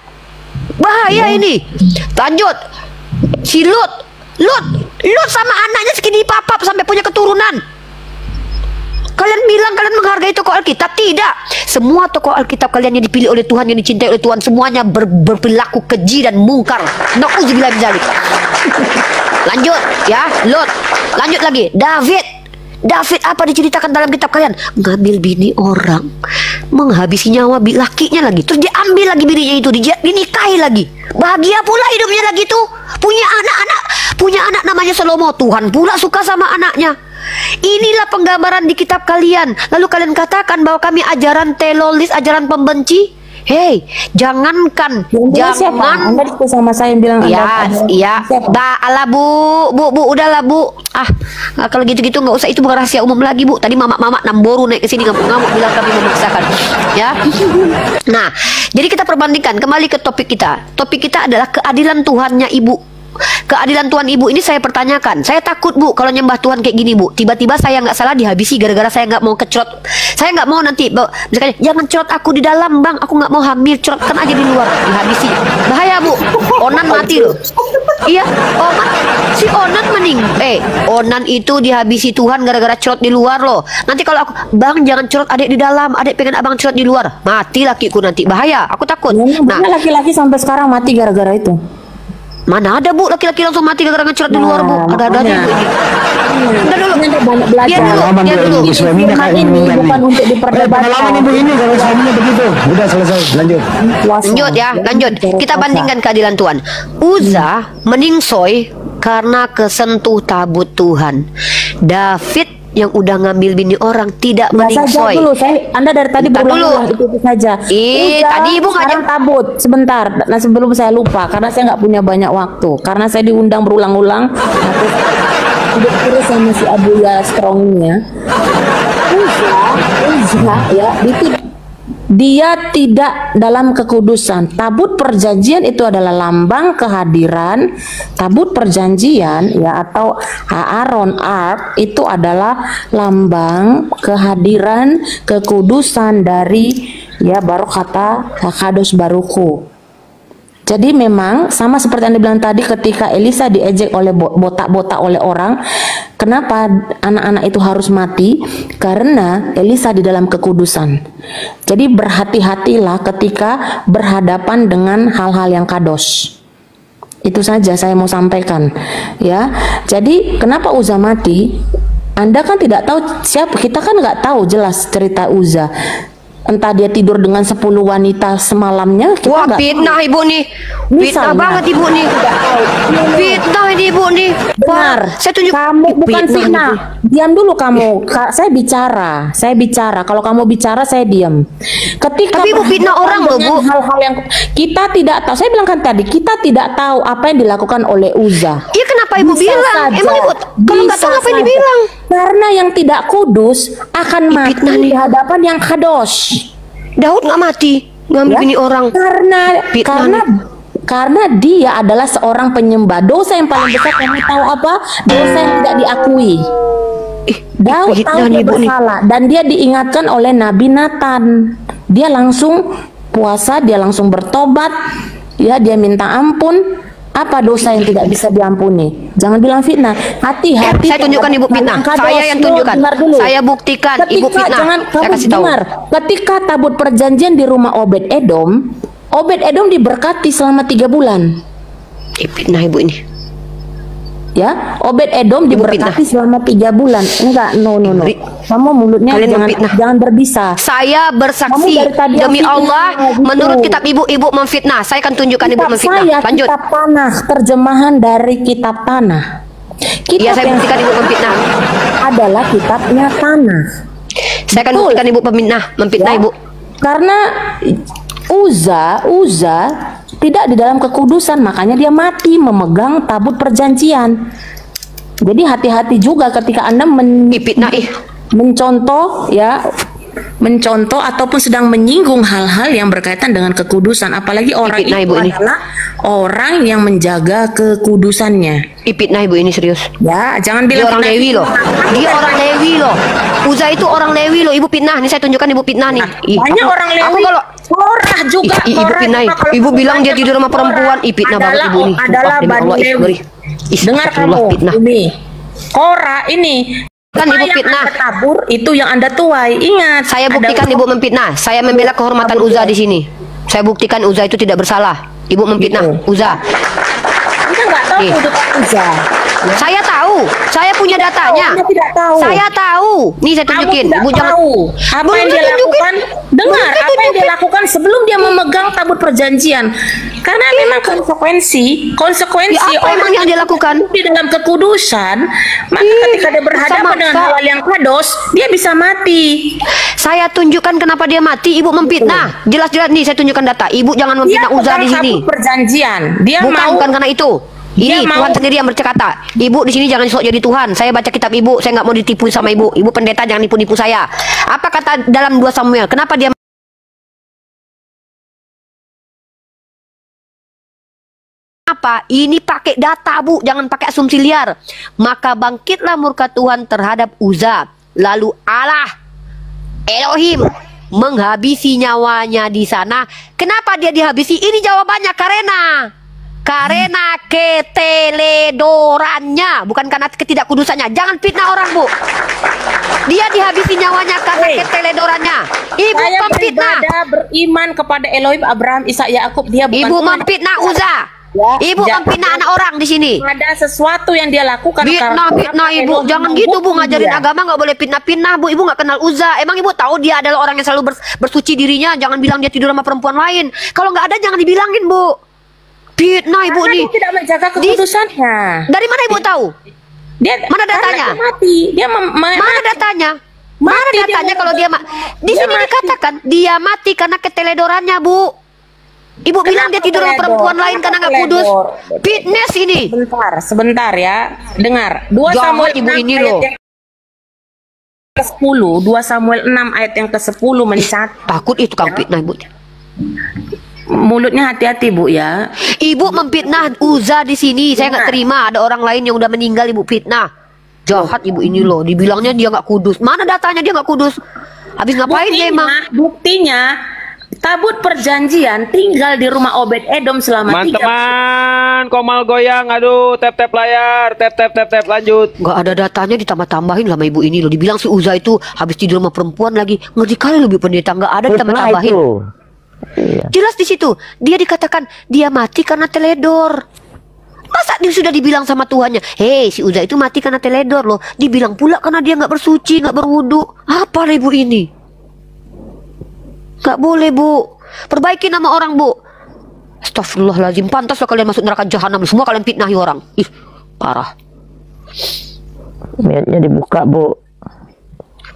Bahaya ini. Lanjut. Si Lut sama anaknya segini papap sampai punya keturunan. Kalian bilang kalian menghargai tokoh Alkitab? Tidak. Semua tokoh Alkitab kalian yang dipilih oleh Tuhan, yang dicintai oleh Tuhan, semuanya berperilaku keji dan mungkar. Na'udzubillah min dzalik. Lanjut ya, Lot. Lanjut lagi, David apa diceritakan dalam kitab kalian? Ngambil bini orang, menghabisi nyawa lakinya lagi, terus diambil lagi bininya itu, dinikahi lagi. Bahagia pula hidupnya lagi tuh. Punya anak namanya Salomo. Tuhan pula suka sama anaknya. Inilah penggambaran di kitab kalian. Lalu kalian katakan bahwa kami ajaran teololis, ajaran pembenci. Hei, jangankan, jangan. Anda diskusi sama saya yang bilang iya. Ala bu, udahlah Bu. Kalau gitu-gitu nggak usah, itu bukan rahasia umum lagi Bu. Tadi mama Namboru naik ke sini ngamuk-ngamuk bilang kami memaksakan. Ya. Nah, jadi kita perbandingkan kembali ke topik kita. Topik kita adalah keadilan Tuhannya Ibu. Keadilan Tuhan Ibu ini saya pertanyakan. Saya takut Bu kalau nyembah Tuhan kayak gini Bu. Tiba-tiba saya nggak salah dihabisi gara-gara saya nggak mau kecrot. Saya nggak mau nanti misalnya, jangan cerot aku di dalam Bang, aku nggak mau hamil, cerotkan aja di luar, dihabisi. Bahaya Bu. Onan mati loh. Iya, si Onan Onan itu dihabisi Tuhan gara-gara cerot di luar loh. Nanti kalau aku, Bang jangan cerot adik di dalam, adik pengen abang cerot di luar, mati lakiku nanti, bahaya. Aku takut. Nah, laki-laki sampai sekarang mati gara-gara itu. Mana ada Bu laki-laki langsung mati gara-gara ngecurhat di luar Bu. Ada Bu ini. Udah dulu. Biar dulu. Bukan untuk diperdebatkan. Pengalaman ibu ini kalau suaminya begitu. Udah selesai. Lanjut. Kita bandingkan keadilan Tuhan. Uza meningsoy karena kesentuh tabut Tuhan. David yang udah ngambil bini orang tidak meningsoy. Dulu, Anda dari tadi berulang itu saja. Tadi Ibu ngajak tabut sebentar. Nah, sebelum saya lupa karena saya nggak punya banyak waktu. Karena saya diundang berulang-ulang. Hidup terus sama si Abuya Strongnya. Uza ya, dia tidak dalam kekudusan. Tabut perjanjian itu adalah lambang kehadiran. Tabut perjanjian ya, atau Aaron Ark itu adalah lambang kehadiran kekudusan dari ya Barokata Hakados Baruku. Jadi memang sama seperti Anda bilang tadi, ketika Elisa diejek oleh botak-botak oleh orang, kenapa anak-anak itu harus mati? Karena Elisa di dalam kekudusan. Jadi berhati-hatilah ketika berhadapan dengan hal-hal yang kados. Itu saja saya mau sampaikan ya. Jadi kenapa Uza mati? Anda kan tidak tahu siapa, kita kan nggak tahu jelas cerita Uza. entah dia tidur dengan 10 wanita semalamnya. Wah, fitnah ibu nih. Fitnah banget ibu nih. Fitnah ini ibu nih. Benar. Saya tunjuk. Kamu bukan fitnah. Diam dulu kamu. Saya bicara. Saya bicara. Kalau kamu bicara, saya diam. Ketika tapi ibu fitnah orang loh, Bu. Hal-hal yang kita tidak tahu. Saya bilang kan tadi, kita tidak tahu apa yang dilakukan oleh Uza. Iya, kenapa ibu bilang? Emang ibu kalau nggak tahu ngapain dibilang? Karena yang tidak kudus akan mati di hadapan yang kados. Daud nggak mati ngambil bini orang karena dia adalah seorang penyembah. Dosa yang paling besar kamu tahu apa? Dosa yang tidak diakui. Daud tahu dia bersalah dan dia diingatkan oleh Nabi Nathan. Dia langsung puasa, dia langsung bertobat, ya, dia minta ampun. Apa dosa yang tidak bisa diampuni? Jangan bilang fitnah. Hati-hati. Saya tunjukkan ibu fitnah. Saya yang tunjukkan. Saya buktikan ibu fitnah. Jangan saya kamu kasih tahu. dengar. Ketika tabut perjanjian di rumah Obed Edom diberkati selama 3 bulan. Fitnah ibu ini. Ya, Obed Edom diberkati selama 3 bulan. Enggak, no. Kamu mulutnya jangan berbisa. Saya bersaksi demi Allah, menurut kitab ibu memfitnah. Saya akan tunjukkan ibu memfitnah. Lanjut. Kitab Tanah, terjemahan dari kitab Tanah. Iya, saya buktikan ibu memfitnah. Adalah kitabnya Tanah. Saya akan buktikan ibu memfitnah ibu. Karena Uza tidak di dalam kekudusan, makanya dia mati memegang tabut perjanjian. Jadi hati-hati juga ketika Anda mencontoh ataupun sedang menyinggung hal-hal yang berkaitan dengan kekudusan, apalagi orang itu adalah orang yang menjaga kekudusannya. Fitnah ibu ini serius. Ya, jangan bilang dia orang Lewi loh. Dia orang Lewi loh. Uza itu orang Lewi loh. Ibu fitnah. Nih saya tunjukkan ibu fitnah nih. Banyak orang Lewi. Aku kalau Korah juga. Ibu fitnah. Ibu bilang dia tidur sama perempuan. Fitnah banget ibu nih. Adalah Bani Lewi. Dengar kamu. Ini Korah ini. Kan ibu fitnah. Tabur itu yang Anda tuai. Ingat. Saya buktikan ibu memfitnah. Saya membela kehormatan Uza di sini. Saya buktikan Uza itu tidak bersalah. Ibu memfitnah Uza. Anda nggak tahu kehidupan Uza. Ya. Saya tahu, saya punya datanya. Tidak tahu. Saya tahu. Nih saya tunjukin. Ibu jangan tahu apa yang dia lakukan. Dengar apa yang dia lakukan sebelum dia memegang tabut perjanjian. Karena memang konsekuensi ya, apa yang dia lakukan di dalam kekudusan, maka ketika dia berhadapan dengan hal yang kados, dia bisa mati. Saya tunjukkan kenapa dia mati. Ibu memfitnah. Jelas-jelas nih saya tunjukkan data. Ibu jangan memfitnah Uza di sini. Perjanjian. Dia bukan karena itu. Ini Tuhan sendiri yang berkata, ibu di sini jangan sok jadi Tuhan. Saya baca kitab ibu, saya nggak mau ditipu sama ibu. Ibu pendeta jangan nipu-nipu saya. Apa kata dalam 2 Samuel? Kenapa dia? Apa? Ini pakai data bu, jangan pakai asumsi liar. Maka bangkitlah murka Tuhan terhadap Uza. Lalu Allah Elohim menghabisi nyawanya di sana. Kenapa dia dihabisi? Ini jawabannya karena keteledorannya, bukan karena ketidakkudusannya. Jangan fitnah orang bu. Dia dihabisi nyawanya karena keteledorannya. Ibu memfitnah. Beriman kepada Elohim Abraham, Ishak, Yakub. Dia bukan ibu memfitnah Uza. Ibu memfitnah anak orang di sini. Ada sesuatu yang dia lakukan. Fitnah ibu. Jangan gitu bu, ngajarin agama nggak boleh fitnah bu. Ibu nggak kenal Uza. Emang ibu tahu dia adalah orang yang selalu bersuci dirinya. Jangan bilang dia tidur sama perempuan lain. Kalau nggak ada jangan dibilangin bu. Fitnah ibu nih. Dia tidak menjaga kekudusannya. Dari mana ibu tahu? Mana datanya? Dia mana datanya? Mana datanya kalau dia di sini dikatakan dia mati karena keteledorannya bu. Ibu bilang dia tidur sama perempuan lain karena nggak kudus. Fitness ini. Sebentar ya. Dengar. 2 Samuel ibu ini loh. 10, 2 Samuel 6 ayat yang ke-10 mencatat. Takut itu kang fitnah ibu. Mulutnya hati-hati bu ya. Ibu memfitnah Uza di sini. Saya nggak terima ada orang lain yang udah meninggal ibu fitnah. Jahat ibu ini loh. Dibilangnya dia nggak kudus. Mana datanya dia nggak kudus? Habis ngapain dia emang? Buktinya tabut perjanjian tinggal di rumah Obed Edom selama 3 bulan. Teman-teman, komal goyang, aduh, tap layar, tap, lanjut. Nggak ada datanya ditambah-tambahin sama ibu ini loh. Dibilang si Uza itu habis tidur sama perempuan lagi. Ngeri kali lebih pendeta, nggak ada ditambah-tambahin. Jelas di situ dia dikatakan dia mati karena teledor. Masa dia sudah dibilang sama Tuhannya, hei si Uza itu mati karena teledor loh. Dibilang pula karena dia nggak bersuci, nggak berwudu. Apa ibu ini? Nggak boleh, Bu. Perbaiki nama orang, Bu. Astagfirullahaladzim, pantaslah kalian masuk neraka jahanam. Semua kalian fitnahi orang. Ih, parah. Mute-nya dibuka, Bu.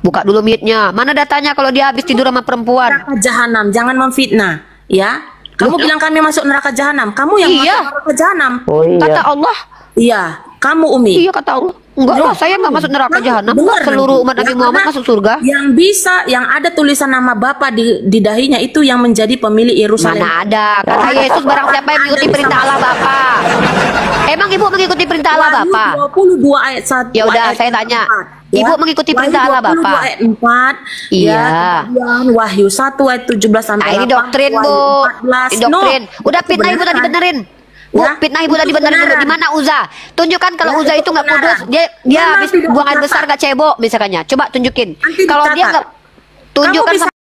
Buka dulu mute-nya. Mana datanya kalau dia habis tidur sama perempuan? Neraka jahanam, jangan memfitnah, ya. Kamu bilang kami masuk neraka jahanam. Kamu yang masuk neraka jahanam. Oh iya. Kata Allah. Iya, kamu Umi. Iya, kata Allah. Enggak lah, saya nggak masuk neraka jahanam. Seluruh umat Nabi Muhammad masuk surga. Yang bisa, yang ada tulisan nama Bapa di dahinya itu yang menjadi pemilik Yerusalem. Mana ada? Kata Yesus, barang siapa yang mengikuti perintah Allah Bapa. Emang ibu mengikuti perintah Allah Bapa? 22 ayat 1. Ya udah, saya tanya. Ibu mengikuti perintah Allah Bapa? Ayat 4. Iya. Kemudian Wahyu 1 ayat 17 sampai 18. Nah, ini doktrin, Bu. Ini doktrin. Udah fitnah ibu tadi benerin. Bu, fitnah ibu tadi benerin dulu. Di mana Uza? Tunjukkan kalau Uza itu nggak kudus. Dia habis buang air besar nggak cebok misalkannya. Coba tunjukin. Kalau dia nggak tunjukkan.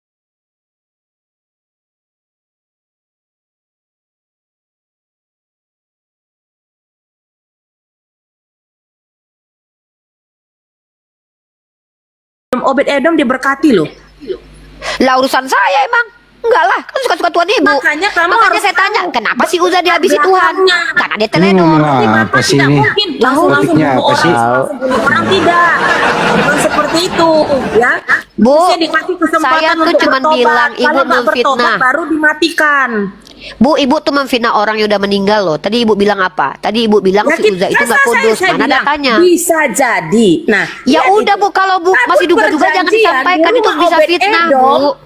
Obed Edom diberkati loh. Lah urusan saya emang. Enggak lah, kan suka-suka Tuhan ibu. Makanya saya tanya, kenapa sih Uza dihabisi Tuhan? Karena dia teledor. Apa sih ini? Langsung Topiknya apa sih? orang tidak. Bukan seperti itu, ya. Bu, dikasih kesempatan saya tuh untuk cuma bertobat. bilang ibu Kalau nggak memfitnah. bertobat, baru dimatikan. Bu, ibu tuh memfitnah orang yang udah meninggal loh. Tadi ibu bilang apa? Tadi ibu bilang si Uza itu nggak kudus. Mana datanya? Bisa jadi. Nah, ya udah Bu, kalau Bu masih duga-duga jangan disampaikan, itu bisa fitnah, Bu.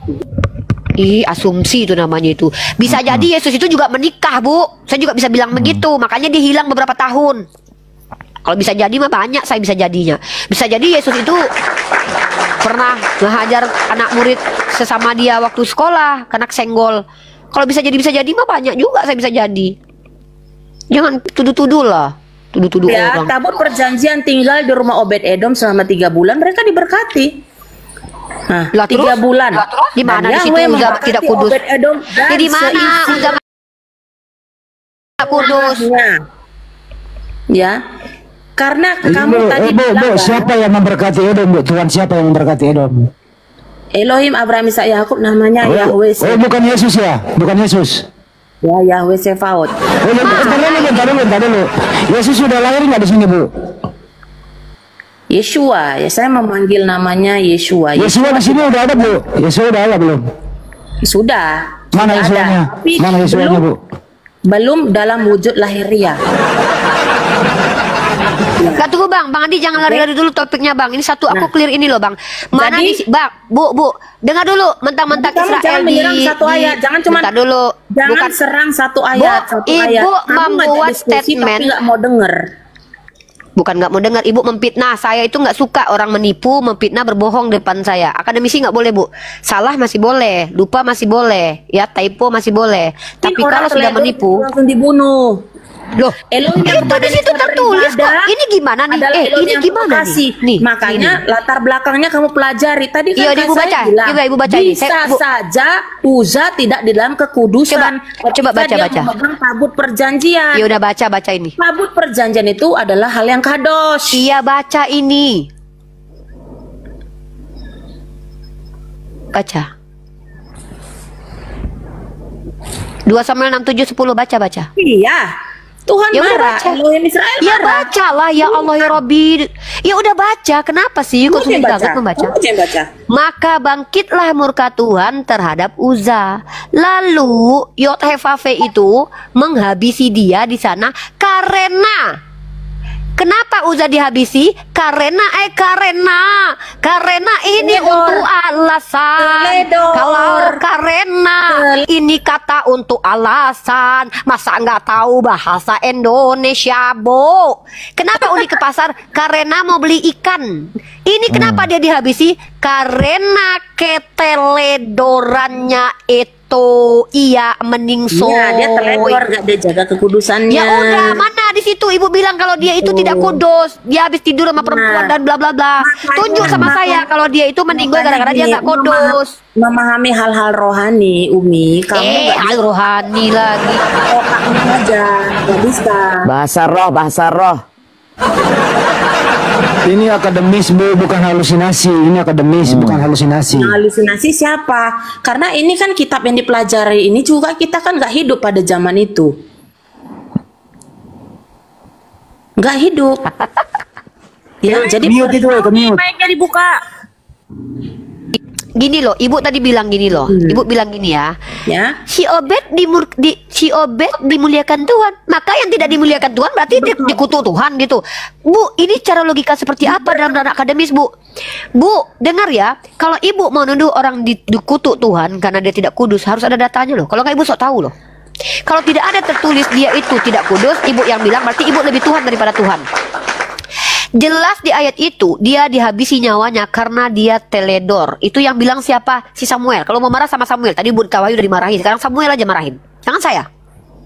Ih, asumsi itu namanya itu. Bisa jadi Yesus itu juga menikah, Bu. Saya juga bisa bilang begitu. Makanya dia hilang beberapa tahun. Kalau bisa jadi mah banyak saya bisa jadinya. Bisa jadi Yesus itu pernah ngehajar anak murid sesama dia waktu sekolah, karena senggol. Kalau bisa jadi mah banyak juga saya bisa jadi. Jangan tuduh-tuduh lah. Tuduh-tuduh ya, orang. Tabut perjanjian tinggal di rumah Obed Edom selama 3 bulan, mereka diberkati. Nah, 3 bulan. Di mana di situ Uza tidak kudus? Di mana Uza tidak kudus? Ya, karena kamu Bu, tadi Bu, siapa yang memberkati Edom, Bu? Tuhan siapa yang memberkati Edom? Elohim Abraham Ishak Yakub, namanya Yahweh. Oh, bukan Yesus ya? Bukan Yesus. Ya, Yahweh Sefaot. Bentar dulu. Yesus sudah lahir nggak di sini, Bu? Yeshua, ya saya memanggil namanya Yeshua. Yeshua di sini udah ada, Bu? Yeshua udah ada belum? Sudah. Mana Yesuanya? Mana Yesuanya, Bu? Belum dalam wujud lahiriah. Gak tunggu Bang Andi jangan lari-lari dulu topiknya Bang. Ini satu aku clear ini loh Bang. Mana jadi, Bang, Bu, dengar dulu mentang-mentang Israel di satu ayat, jangan cuma dulu. Jangan serang satu ayat, Bu, Ibu membuat statement. Tapi nggak mau denger. Bukan nggak mau dengar, ibu memfitnah. Saya itu nggak suka orang menipu, memfitnah, berbohong depan saya. Akademisi nggak boleh, Bu. Salah masih boleh, lupa masih boleh, ya typo masih boleh. Tapi kalau sudah menipu, langsung dibunuh. Loh, Elohim itu di situ tertulis kok. Ini gimana nih? Ini gimana nih? Makanya latar belakangnya kamu pelajari. Tadi kan Ibu baca. bilang, Ibu baca ini. bisa saja Uza tidak di dalam kekudusan. Coba baca. Memegang tabut perjanjian. Ya udah baca ini. Tabut perjanjian itu adalah hal yang kados. Iya, baca ini. Baca. 2 Samuel 6:7-10 baca. Iya. Tuhan ya marah, baca. Elohim Israel ya marah. Bacalah ya Allah ya Rabbi. Ya udah baca. Kenapa sih kok sulit banget membaca? Maka bangkitlah murka Tuhan terhadap Uza. Lalu Yod-Heh-Vaveh itu menghabisi dia di sana karena kenapa Uza dihabisi? Karena ini untuk alasan. Kalau karena ini kata untuk alasan, masa nggak tahu bahasa Indonesia, Bu? Kenapa Uni ke pasar? Karena mau beli ikan. Ini kenapa dia dihabisi? Karena keteledorannya itu ia meningsoy. Iya, dia teledor, gak dia jaga kekudusannya. Ya udah, mana di situ ibu bilang kalau dia itu tidak kudus, dia habis tidur sama perempuan dan bla bla bla. Tunjuk sama saya kalau dia itu meninggal gara-gara dia nggak kudus. Memahami hal-hal rohani, Umi, kamu hal rohani lagi. Otakmu aja, nggak bisa. Bahasa roh. Ini akademis Bu, bukan halusinasi. Ini akademis, bukan halusinasi. Halusinasi siapa? Karena ini kan kitab yang dipelajari ini juga kita kan nggak hidup pada zaman itu. Nggak hidup. Ya, jadi mute itu, mute. Mic-nya dibuka. Gini loh, ibu tadi bilang gini loh. Ibu bilang gini ya. Ya. Si Obed dimuliakan Tuhan. Maka yang tidak dimuliakan Tuhan berarti dikutuk Tuhan gitu. Bu, ini cara logika seperti apa dalam ranah akademis, Bu? Bu, dengar ya. Kalau ibu mau nuduh orang dikutuk Tuhan karena dia tidak kudus, harus ada datanya loh. Kalau nggak ibu sok tahu loh. Kalau tidak ada tertulis dia itu tidak kudus, ibu yang bilang berarti ibu lebih Tuhan daripada Tuhan. Jelas di ayat itu dia dihabisi nyawanya karena dia teledor. Itu yang bilang siapa? Si Samuel. Kalau mau marah sama Samuel, tadi Bun Kawayu udah dimarahin. Sekarang Samuel aja marahin. Jangan saya.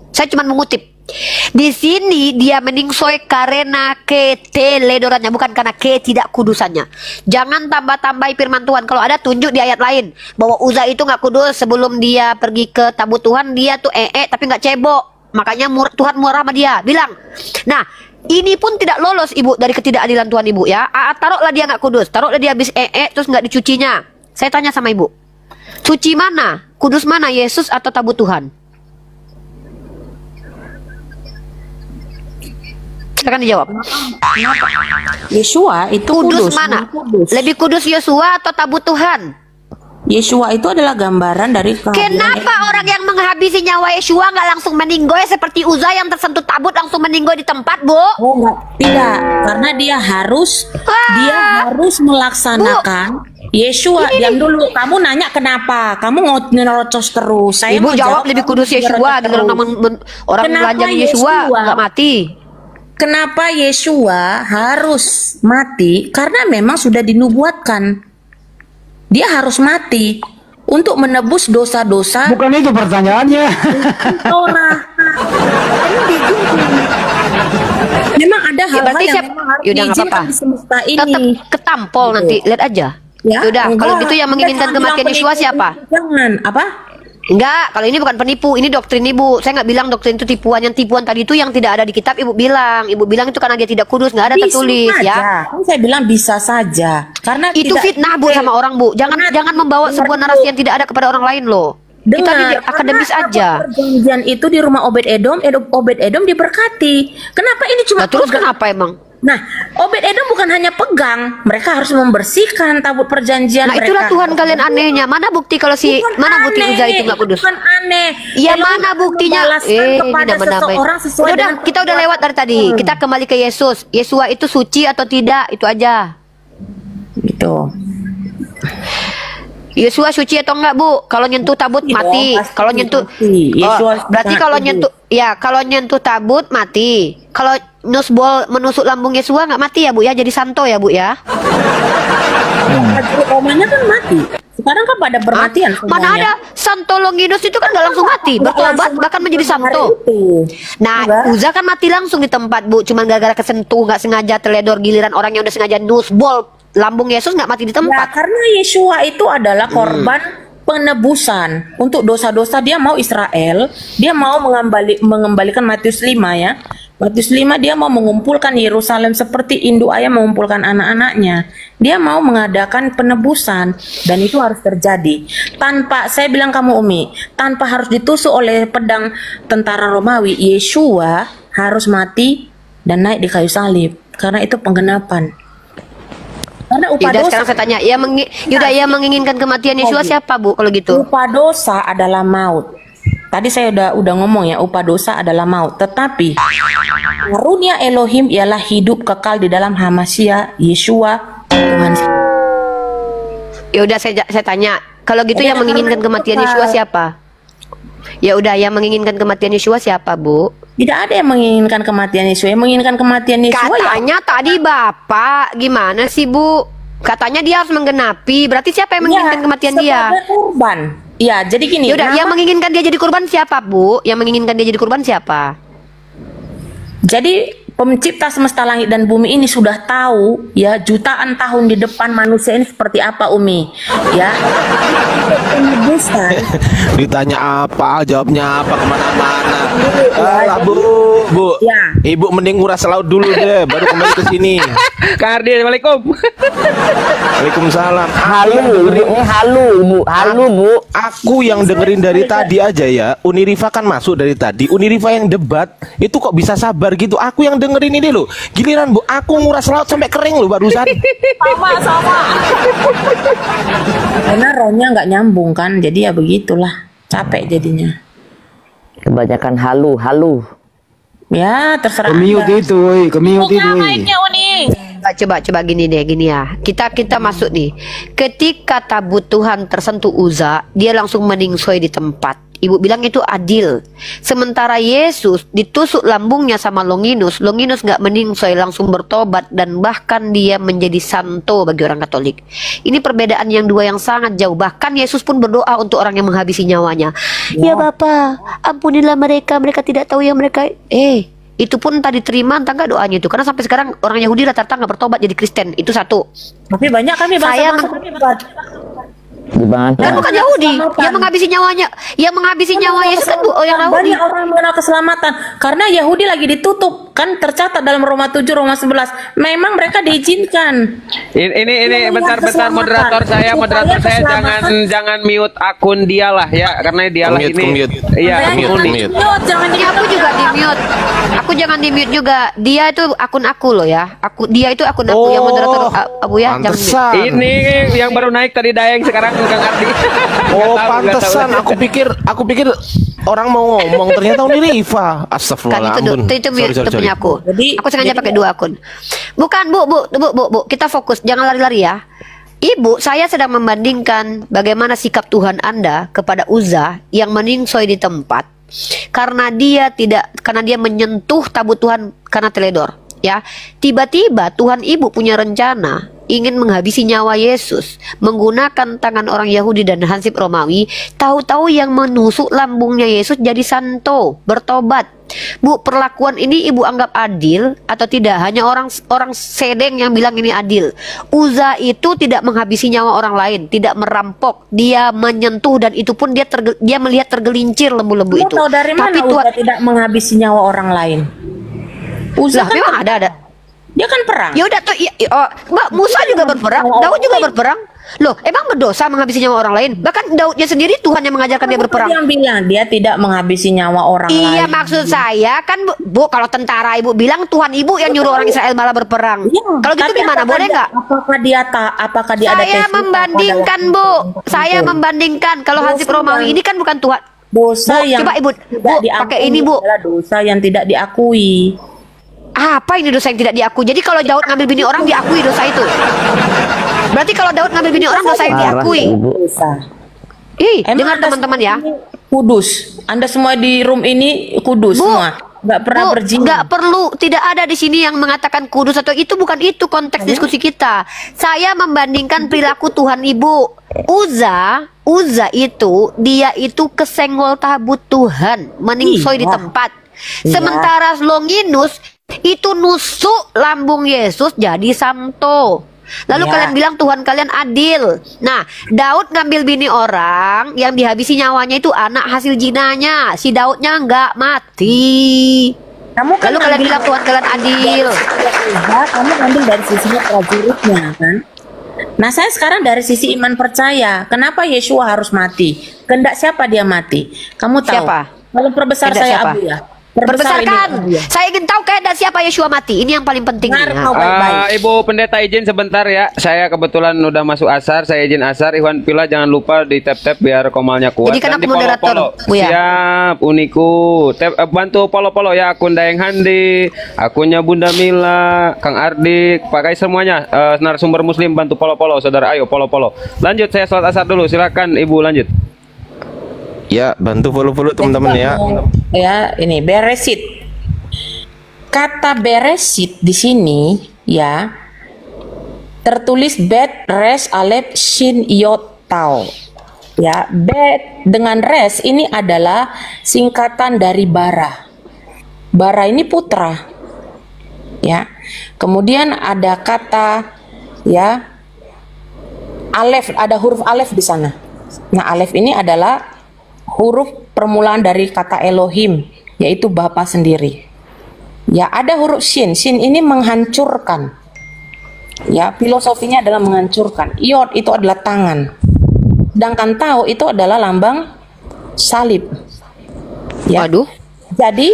Saya cuma mengutip. Di sini dia meningsoy karena keteledorannya, bukan karena ketidakkudusannya. Jangan tambah-tambahi firman Tuhan. Kalau ada tunjuk di ayat lain bahwa Uza itu nggak kudus sebelum dia pergi ke tabut Tuhan, dia tuh tapi nggak cebok. Makanya Tuhan murah sama dia. Bilang. Nah, ini pun tidak lolos ibu dari ketidakadilan Tuhan ibu ya. Taruhlah dia nggak kudus, taruhlah dia habis terus nggak dicucinya. Saya tanya sama ibu, suci mana, kudus mana, Yesus atau tabut Tuhan? Silakan dijawab. Yesua itu kudus mana? Lebih kudus Yesua atau tabut Tuhan? Yesua itu adalah gambaran dari kenapa orang yang menghabisi nyawa Yesua nggak langsung meninggoy seperti Uza yang tersentuh tabut langsung meninggoy di tempat, Bu? Oh, enggak. Tidak, karena dia harus melaksanakan Yesua. Diam dulu. Kamu nanya kenapa? Kamu ngerocos terus. Saya Ibu mau jawab lebih kudus Yesua dengan orang telanjang Yesua nggak mati. Kenapa Yesua harus mati? Karena memang sudah dinubuatkan. Dia harus mati untuk menebus dosa-dosa. Bukan itu pertanyaannya. Memang ada hal-hal yang memang harus diizinkan di semesta ini. Tetap ketampol nanti, lihat aja. Ya, udah, kalau gitu yang menginginkan kematian Yesua siapa? Jangan, apa? Enggak, kalau ini bukan penipu, ini doktrin ibu. Saya nggak bilang doktrin itu tipuan. Yang tipuan tadi itu yang tidak ada di kitab ibu bilang. Ibu bilang itu karena dia tidak kudus, nggak ada tertulis ya. Kan saya bilang bisa saja. Karena itu fitnah Bu sama orang Bu. Jangan membawa sebuah narasi yang tidak ada kepada orang lain loh. Kita di akademis aja. Perjanjian itu di rumah Obed Edom diberkati. Kenapa ini cuma terus kenapa emang? Nah, Obed Edom bukan hanya pegang, mereka harus membersihkan tabut perjanjian. Nah, itulah Tuhan kalian anehnya. Mana bukti kalau mana bukti Uza itu nggak kudus? Bukan aneh. Ya mana buktinya? Udah, kita udah lewat dari tadi. Kita kembali ke Yesus. Yesua itu suci atau tidak? Itu aja. Gitu. Yesua suci atau enggak, Bu? Kalau nyentuh tabut mati. Kalau nyentuh berarti kalau nyentuh tabut mati. Kalau nusbol menusuk lambung Yesua nggak mati ya Bu ya, jadi santo ya Bu ya. Romanya kan mati. Sekarang kan pada permatian semuanya. Mana ada Santo Longinus itu kan nggak langsung mati, bertobat bahkan menjadi santo. Nah, Uza kan mati langsung di tempat Bu, cuman gara-gara kesentuh nggak sengaja teledor, giliran orang yang udah sengaja nusbol lambung Yesus nggak mati di tempat. Ya, karena Yesua itu adalah korban penebusan untuk dosa-dosa. Dia mau Israel, dia mau mengembalikan Matius 5 ya. Matius 5 dia mau mengumpulkan Yerusalem seperti induk ayam mengumpulkan anak-anaknya. Dia mau mengadakan penebusan dan itu harus terjadi. Tanpa, saya bilang kamu Umi, tanpa harus ditusuk oleh pedang tentara Romawi, Yesua harus mati dan naik di kayu salib. Karena itu penggenapan. Karena upah dosa. Sekarang saya tanya, yang menginginkan kematian Yesua siapa Bu kalau gitu? Upah dosa adalah maut. Tadi saya udah ngomong ya, upah dosa adalah maut. Tetapi karunia Elohim ialah hidup kekal di dalam Hamasya Yesua Tuhan. Ya udah saya tanya, kalau gitu yang menginginkan kematian Yesua siapa? Ya udah, yang menginginkan kematian Yesua siapa, Bu? Tidak ada yang menginginkan kematian Yesua. Yang menginginkan kematian Yesua katanya ya. Tadi Bapak gimana sih Bu? Katanya dia harus menggenapi. Berarti siapa yang menginginkan kematian dia? Kurban. Ya, jadi gini. Yaudah, yang menginginkan dia jadi kurban siapa, Bu? Yang menginginkan dia jadi kurban siapa? Jadi pencipta semesta langit dan bumi ini sudah tahu ya jutaan tahun di depan manusia ini seperti apa Umi. Ya. Ditanya apa, jawabnya apa, kemana-mana. Alah Bu. Bu, Ibu mending nguras laut dulu deh, baru kembali ke sini. Kak Ardi, assalamualaikum. Waalaikumsalam. Halu Bu. Aku yang dengerin dari tadi aja ya. Unirifa kan masuk dari tadi. Unirifa yang debat itu kok bisa sabar gitu. Aku yang dengerin ini loh. Giliran Bu, aku nguras laut sampai kering loh barusan. Sama. Karena rohnya nggak nyambung kan, jadi ya begitulah, capek jadinya. Kebanyakan halu. Ya terserah. Kemiut itu, woi, kemiut itu. Coba gini ya. Kita masuk nih. Ketika tabut Tuhan tersentuh Uza, dia langsung meningsoi di tempat. Ibu bilang itu adil. Sementara Yesus ditusuk lambungnya sama Longinus nggak meningsoi, langsung bertobat dan bahkan dia menjadi santo bagi orang Katolik. Ini perbedaan yang dua yang sangat jauh. Bahkan Yesus pun berdoa untuk orang yang menghabisi nyawanya. Ya Bapa, ampunilah mereka tidak tahu yang mereka. Itu pun tadi terima entah nggak doanya itu, karena sampai sekarang orang Yahudi rata-rata nggak bertobat jadi Kristen. Itu satu. Tapi banyak kami kan bukan Yahudi yang menghabisi nyawanya, yang menghabisi nyawa Yesus kan yang Yahudi. Banyak orang mengenal keselamatan karena Yahudi lagi ditutup, kan tercatat dalam Roma 7, Roma 11. Memang mereka diizinkan. Ini bentar moderator saya jangan mute akun dialah ya, karena dialah ini. Iya, mute. Jangan aku juga di mute. Aku jangan di mute juga. Dia itu akun aku loh ya. Dia itu akun aku yang moderator Abu ya. Jangan. Ini yang baru naik tadi Daeng, sekarang Kang Ardi. Oh, pantesan aku pikir orang mau ngomong, ternyata Unirifa. Astagfirullahaladzim. Itu punya aku. Aku sengaja pakai dua akun. Bukan Bu, kita fokus, jangan lari-lari ya. Ibu, saya sedang membandingkan bagaimana sikap Tuhan Anda kepada Uza yang meningsoi di tempat karena dia menyentuh tabut Tuhan karena teledor. Ya, tiba-tiba Tuhan Ibu punya rencana ingin menghabisi nyawa Yesus menggunakan tangan orang Yahudi dan hansip Romawi. Tahu-tahu yang menusuk lambungnya Yesus jadi santo, bertobat. Bu, perlakuan ini Ibu anggap adil atau tidak? Hanya orang sedeng yang bilang ini adil. Uza itu tidak menghabisi nyawa orang lain, tidak merampok, dia menyentuh, dan itu pun dia melihat tergelincir lembu-lembu itu. Tahu dari mana Uza tidak menghabisi nyawa orang lain? Uza kan memang ada. Dia kan perang. Ya udah tuh, Mbak Musa juga berperang, Daud juga berperang. Loh, emang berdosa menghabisi nyawa orang lain? Bahkan Daudnya sendiri Tuhan yang mengajarkan dia berperang. Yang bilang dia tidak menghabisi nyawa orang lain. Iya, maksud saya kan Bu, kalau tentara Ibu bilang Tuhan Ibu yang nyuruh orang Israel malah berperang. Kalau gitu gimana? Boleh nggak? Apakah dia ada? Saya membandingkan Bu, saya membandingkan kalau hansip Romawi ini kan bukan Tuhan. Dosa yang coba Ibu pakai ini Bu. Dosa yang tidak diakui. Apa ini dosa yang tidak diakui? Jadi kalau Daud ngambil bini orang diakui dosa itu. Berarti kalau Daud ngambil bini orang dosa yang diakui. Dengar teman-teman ya. Kudus. Anda semua di room ini kudus semua. Nggak pernah berzina. Nggak perlu, tidak ada di sini yang mengatakan kudus atau itu, bukan itu konteks diskusi kita. Saya membandingkan perilaku Tuhan Ibu. Uza itu dia itu kesenggol tabut Tuhan, meningsoi di tempat. Sementara Longinus itu nusuk lambung Yesus jadi santo. Lalu kalian bilang Tuhan kalian adil. Nah, Daud ngambil bini orang, yang dihabisi nyawanya itu anak hasil jinanya. Si Daudnya nggak mati. Lalu kalian bilang Tuhan kalian adil. Kamu ngambil dari sisinya prajuritnya kan. Nah, saya sekarang dari sisi iman percaya. Kenapa Yeshua harus mati? Kehendak siapa dia mati? Kamu tahu? Siapa? Kalau perbesar saya siapa? Abu ya. Perbesarkan. Saya ingin tahu kehendak siapa Yeshua mati. Ini yang paling penting. Ibu Pendeta izin sebentar ya. Saya kebetulan udah masuk asar. Saya izin asar. Ikhwan Pila jangan lupa di tap-tap biar komalnya kuat. Jadi kan aku moderator. Siap, Uniku. Bantu polo-polo ya. Akun Daeng Handi, akunnya Bunda Mila, Kang Ardik, pakai semuanya. Narasumber Muslim bantu polo-polo, saudara. Ayo polo-polo. Lanjut, saya sholat asar dulu. Silakan Ibu lanjut. Ya, bantu follow-follow teman-teman ya. Ya, ini Beresit. Kata Beresit di sini ya tertulis bet res alef shin yot tau. Ya, bet dengan res ini adalah singkatan dari bara. Bara ini putra. Ya. Kemudian ada kata ya alef, ada huruf alef di sana. Nah, alef ini adalah huruf permulaan dari kata Elohim, yaitu Bapa sendiri. Ya, ada huruf shin. Shin ini menghancurkan. Ya, filosofinya adalah menghancurkan. Iod itu adalah tangan. Sedangkan tau itu adalah lambang salib. Ya. Waduh. Jadi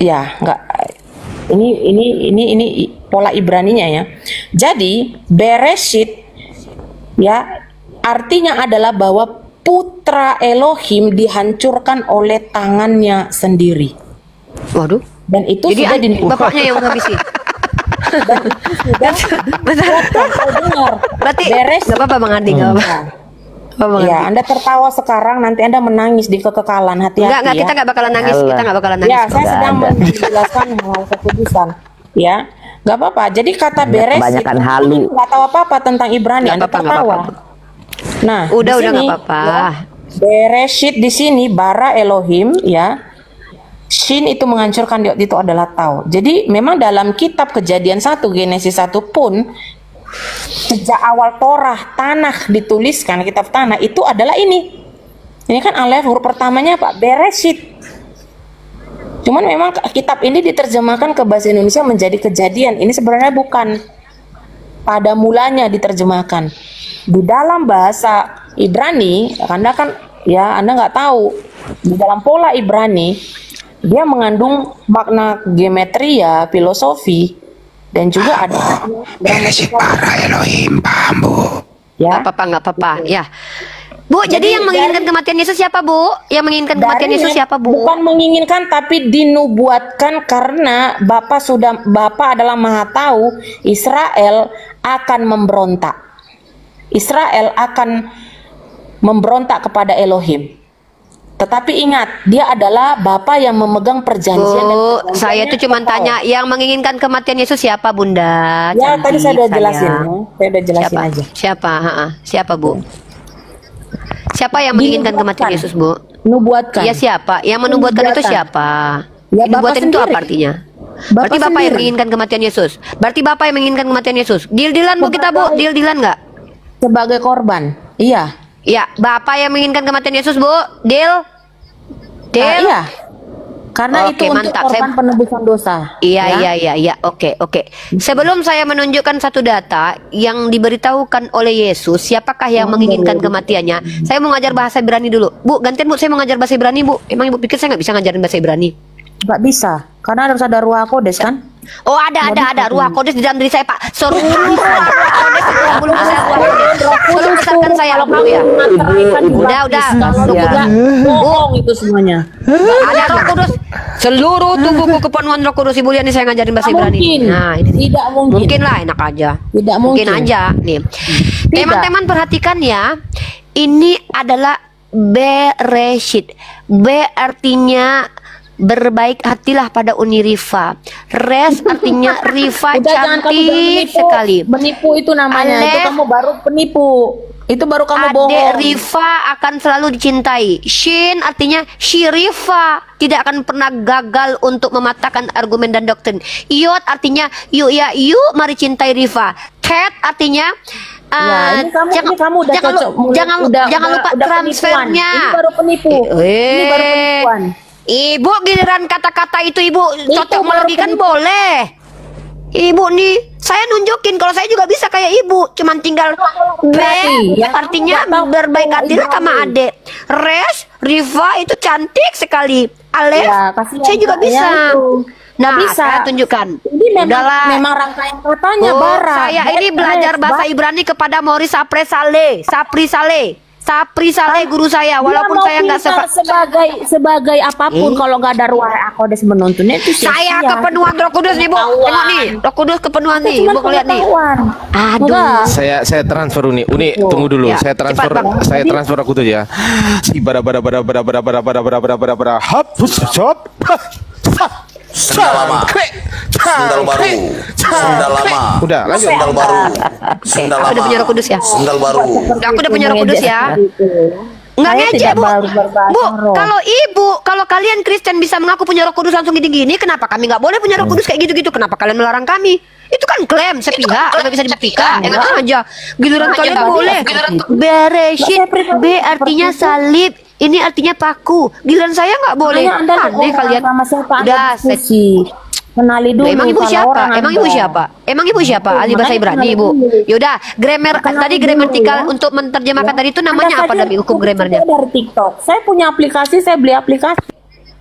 ya, enggak, ini pola Ibraninya ya. Jadi Bereshit ya artinya adalah bahwa putra Elohim dihancurkan oleh tangannya sendiri. Waduh. Dan itu jadi sudah bapaknya yang menghabisi. Dan itu sudah dengar. Berarti Bereshit. nggak apa-apa Bang Andi, nggak apa-apa. Ya, Anda tertawa sekarang, nanti Anda menangis di kekekalan. Hati-hati Enggak, ya. kita nggak bakalan nangis. Kita nggak bakalan nangis. Ya, saya sedang menjelaskan hal kekudusan. Ya, nggak apa-apa. Jadi kata Bereshit, kebanyakan halu. nggak tahu apa-apa tentang Ibrani. Anda tertawa. Nah, udah di sini, nggak apa-apa. Ya, Bereshit di sini bara Elohim ya. Shin itu menghancurkan, Yod itu adalah tau. Jadi memang dalam kitab Kejadian 1 Genesis 1 pun sejak awal Torah tanah dituliskan, kitab tanah itu adalah ini. Ini kan alef, huruf pertamanya Pak, Bereshit. Cuman memang kitab ini diterjemahkan ke bahasa Indonesia menjadi Kejadian. Ini sebenarnya bukan. Pada mulanya diterjemahkan. Di dalam bahasa Ibrani, Anda kan ya Anda nggak tahu. Di dalam pola Ibrani dia mengandung makna geometria, filosofi, dan juga ada para Elohim, paham Bu? Ya. Nggak apa-apa. Ya. Bu, jadi yang menginginkan kematian Yesus siapa, Bu? Yang menginginkan kematian Yesus siapa, Bu? Bukan menginginkan, tapi dinubuatkan karena Bapa adalah Maha Tahu Israel akan memberontak. Israel akan memberontak kepada Elohim. Tetapi ingat, dia adalah Bapa yang memegang perjanjian. Bu, saya tuh cuma tanya, yang menginginkan kematian Yesus siapa, Bunda? Ya, tadi saya udah jelasin. Saya udah jelasin aja. Siapa? Siapa, Bu? Siapa yang menginginkan kematian Yesus, Bu? Nubuatkan. Ya, siapa? Yang menubuatkan itu siapa? Ya, nubuatkan itu apa artinya? Berarti Bapak yang menginginkan kematian Yesus. Berarti Bapak yang menginginkan kematian Yesus. Deal-dealan Bu kita, Bu. Deal-dealan nggak? Sebagai korban. Iya. Ya, Bapak yang menginginkan kematian Yesus, Bu. Deal? Deal? Iya. Karena Oke, itu untuk mantap. korban penebusan dosa. Iya. Oke. Sebelum saya menunjukkan satu data yang diberitahukan oleh Yesus, siapakah yang menginginkan kematiannya? Saya mau ngajar bahasa Ibrani dulu. Bu, gantian Bu, saya mau ngajar bahasa Ibrani, Bu. Emang Ibu pikir saya nggak bisa ngajarin bahasa Ibrani? Nggak bisa, karena harus ada ruah kodes kan? Oh, ada ruah kodes di dalam diri saya, Pak. Seluruh ruah kodes belum bisa ruah kodes. Tolong besarkan saya dulu ya. Udah. Bohong itu semuanya. Ada Roh Kudus. Seluruh tubuhku kepenuhan Roh Kudus. Ibu lihat nih, saya ngajarin bahasa Ibrani. Nah, ini tidak mungkin. Mungkin lah, enak aja. Tidak mungkin aja nih. Teman-teman perhatikan ya. Ini adalah Bereshit. B artinya berbaik hatilah pada Uni Rifa. Res artinya Rifa cantik sekali. Menipu itu namanya. Alef, itu kamu baru penipu. Itu baru kamu bohong. Adek Rifa akan selalu dicintai. Shin artinya Syirifa, tidak akan pernah gagal untuk mematahkan argumen dan doktrin. Iot artinya yuk mari cintai Rifa. Tet artinya jangan lupa transfernya. Ini baru penipu. Ini baru penipuan. Ibu giliran kata-kata itu Ibu cocok melogikan boleh. Ibu nih, saya nunjukin kalau saya juga bisa kayak Ibu, cuman tinggal artinya berbaik hati sama adek. Res, Riva itu cantik sekali. Alef, saya juga bisa. Nah, saya tunjukkan. Ini memang rangkaian katanya Saya ini belajar bahasa Ibrani kepada Morris Sapri Saleh guru saya, walaupun saya nggak sebagai apapun kalau nggak ada ruah kodes menuntunnya itu saya kepenuhan Roh Kudus nih Bu. Tengok nih, Roh Kudus kepenuhan nih, Ibu lihat nih. Aduh. Saya transfer Uni, tunggu dulu. Saya transfer Roh Kudus ya. Si bara hop. Sendal lama, sendal baru, sendal lama. Udah, lanjut. Sendal baru, sendal lama. Aku udah punya Roh Kudus ya. Sendal baru. Aku udah punya Roh Kudus ya. Nggak ngejek Bu. Kalau kalian Kristen bisa mengaku punya Roh Kudus langsung gini-gini, kenapa kami nggak boleh punya Roh Kudus kayak gitu-gitu? Kenapa kalian melarang kami? Itu kan klaim sepihak, nggak bisa dibuktikan. Enak aja. Giliran kalian boleh. Bereshit, B artinya salib. Ini artinya paku. Giliran saya nggak boleh. Aneh kalian. Udah, kenali dulu. Emang ibu siapa? Emang ibu siapa? Emang ibu siapa? Ahli bahasa Ibrani, ibu. Yaudah, grammar tadi gramatikal untuk menerjemahkan tadi itu namanya apa dalam hukum grammarnya? Dari TikTok. Saya punya aplikasi, saya beli aplikasi.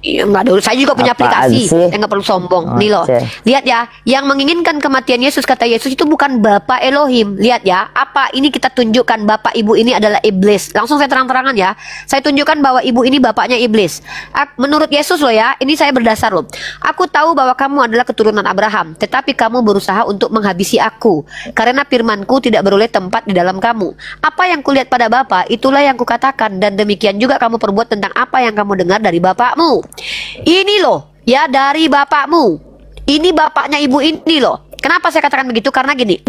Iya, enggak dulu. Saya juga punya aplikasi. Saya nggak perlu sombong. Nih loh. Lihat ya, yang menginginkan kematian Yesus, kata Yesus itu bukan Bapa Elohim. Lihat ya, apa ini kita tunjukkan Bapak Ibu ini adalah iblis. Langsung saya terang-terangan ya. Saya tunjukkan bahwa ibu ini bapaknya iblis. Menurut Yesus loh ya, ini saya berdasar loh. Aku tahu bahwa kamu adalah keturunan Abraham, tetapi kamu berusaha untuk menghabisi aku. Karena firmanku tidak beroleh tempat di dalam kamu. Apa yang kulihat pada Bapa, itulah yang kukatakan. Dan demikian juga kamu perbuat tentang apa yang kamu dengar dari bapakmu. Ini loh ya, dari bapakmu. Ini bapaknya ibu ini loh. Kenapa saya katakan begitu? Karena gini,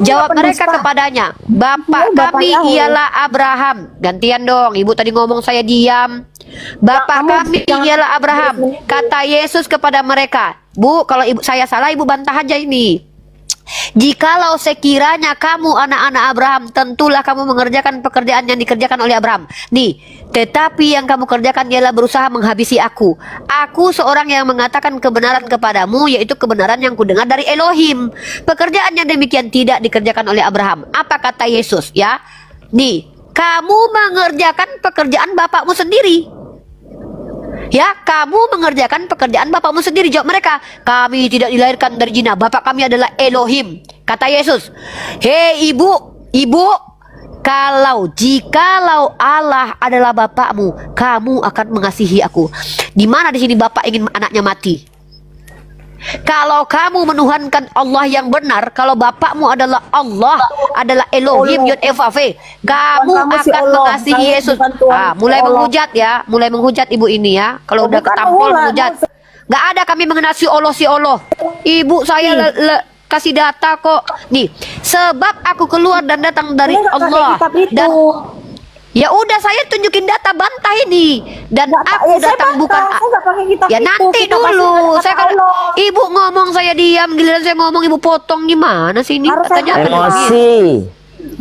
jawab mereka kepadanya, Bapak kami ialah Abraham. Gantian dong, ibu tadi ngomong saya diam. Bapak kami ialah Abraham. Kata Yesus kepada mereka, Bu, kalau ibu saya salah, ibu bantah aja ini. Jikalau sekiranya kamu anak-anak Abraham, tentulah kamu mengerjakan pekerjaan yang dikerjakan oleh Abraham. Nih, tetapi yang kamu kerjakan ialah berusaha menghabisi aku. Aku seorang yang mengatakan kebenaran kepadamu, yaitu kebenaran yang kudengar dari Elohim. Pekerjaan yang demikian tidak dikerjakan oleh Abraham. Apa kata Yesus ya? Nih, kamu mengerjakan pekerjaan bapakmu sendiri. Ya, kamu mengerjakan pekerjaan bapakmu sendiri. Jawab mereka, kami tidak dilahirkan dari zina. Bapak kami adalah Elohim. Kata Yesus, hei ibu, jikalau Allah adalah bapakmu, kamu akan mengasihi aku. Di mana di sini bapak ingin anaknya mati? Kalau kamu menuhankan Allah yang benar, kalau bapakmu adalah Allah, adalah Elohim Yod Evav, kamu akan mengasihi Yesus. Mulai menghujat ya, mulai menghujat ibu ini ya. Kalau udah ketampol menghujat, nggak ada kami mengenal si Allah. Ibu saya kasih data kok. Nih, sebab aku keluar dan datang dari Allah. Dan ya udah, saya tunjukin data, bantah ini. Dan aku datang bukan ya nanti dulu. Saya kalau ibu ngomong saya diam, giliran saya ngomong ibu potong, gimana sih ini? Emosi.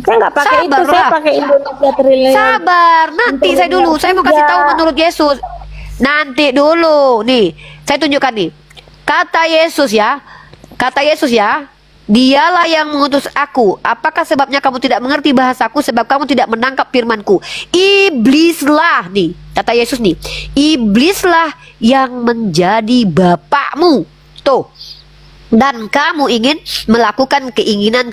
Saya nggak pakai itu, saya pakai Indonesia Triliun. Sabar, nanti saya dulu. Saya mau kasih tahu menurut Yesus. Nanti dulu. Nih, saya tunjukkan nih. Kata Yesus ya. Dialah yang mengutus aku. Apakah sebabnya kamu tidak mengerti bahasaku? Sebab kamu tidak menangkap firmanku. Iblislah nih, kata Yesus nih, iblislah yang menjadi bapakmu. Tuh. Dan kamu ingin melakukan keinginan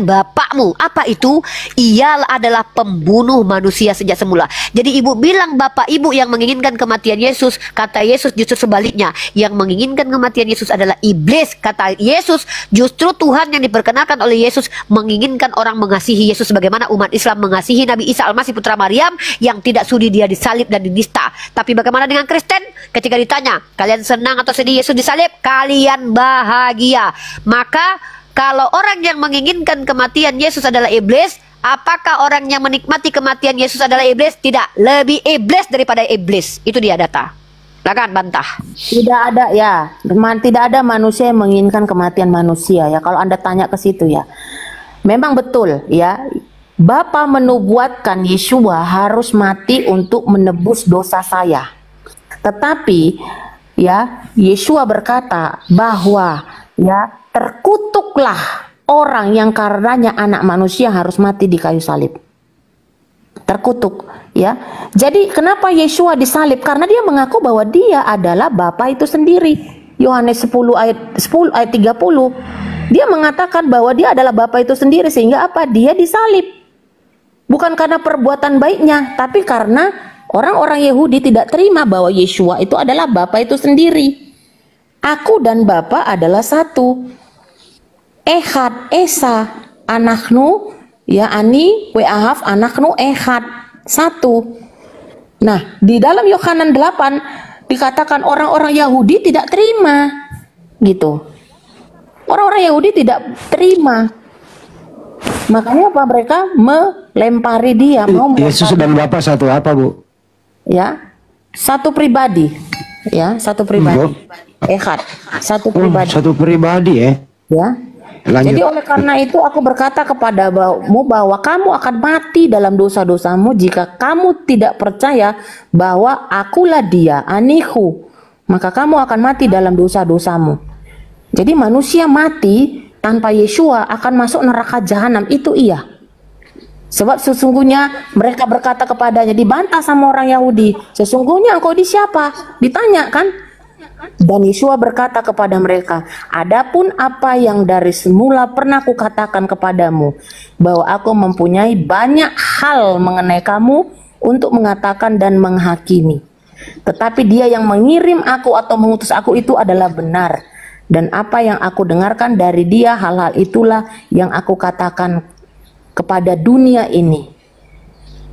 bapakmu. Apa itu? Ia adalah pembunuh manusia sejak semula. Jadi ibu bilang bapak ibu yang menginginkan kematian Yesus. Kata Yesus justru sebaliknya. Yang menginginkan kematian Yesus adalah iblis. Kata Yesus justru Tuhan yang diperkenalkan oleh Yesus menginginkan orang mengasihi Yesus sebagaimana umat Islam mengasihi Nabi Isa Al-Masih putra Maryam yang tidak sudi dia disalib dan dinista. Tapi bagaimana dengan Kristen? Ketika ditanya, kalian senang atau sedih Yesus disalib? Kalian bahagia. Maka kalau orang yang menginginkan kematian Yesus adalah iblis, apakah orang yang menikmati kematian Yesus adalah iblis? Tidak, lebih iblis daripada iblis. Itu dia data. Silakan bantah. Tidak ada ya, tidak ada manusia yang menginginkan kematian manusia ya. Kalau Anda tanya ke situ ya, memang betul ya. Bapa menubuatkan Yeshua harus mati untuk menebus dosa saya. Tetapi ya, Yeshua berkata bahwa ya, terkutuklah orang yang karenanya anak manusia harus mati di kayu salib. Terkutuk ya. Jadi kenapa Yeshua disalib? Karena dia mengaku bahwa dia adalah Bapa itu sendiri. Yohanes 10 ayat 30. Dia mengatakan bahwa dia adalah Bapa itu sendiri, sehingga apa? Dia disalib. Bukan karena perbuatan baiknya, tapi karena orang-orang Yahudi tidak terima bahwa Yeshua itu adalah Bapa itu sendiri. Aku dan Bapa adalah satu. Ehad, Esa, anaknu, ya ani, we'ahav, anaknu, ehad, satu. Nah, di dalam Yohanan 8 dikatakan orang-orang Yahudi tidak terima, gitu. Orang-orang Yahudi tidak terima. Makanya apa? Mereka melempari dia. Yesus dan Bapa satu apa, Bu? Ya, satu pribadi. Ya, satu pribadi. Ehad, satu pribadi. Satu pribadi ya. Ya. lanjut. Jadi oleh karena itu aku berkata kepadamu bahwa kamu akan mati dalam dosa-dosamu jika kamu tidak percaya bahwa akulah dia, Anihu. Maka kamu akan mati dalam dosa-dosamu. Jadi manusia mati tanpa Yeshua akan masuk neraka jahanam, itu iya. Sebab sesungguhnya mereka berkata kepadanya, dibantah sama orang Yahudi, sesungguhnya engkau di siapa? Ditanya kan? Dan Yeshua berkata kepada mereka, adapun apa yang dari semula pernah kukatakan kepadamu, bahwa aku mempunyai banyak hal mengenai kamu untuk mengatakan dan menghakimi. Tetapi dia yang mengirim aku atau mengutus aku itu adalah benar. Dan apa yang aku dengarkan dari dia, hal-hal itulah yang aku katakan kepada dunia ini.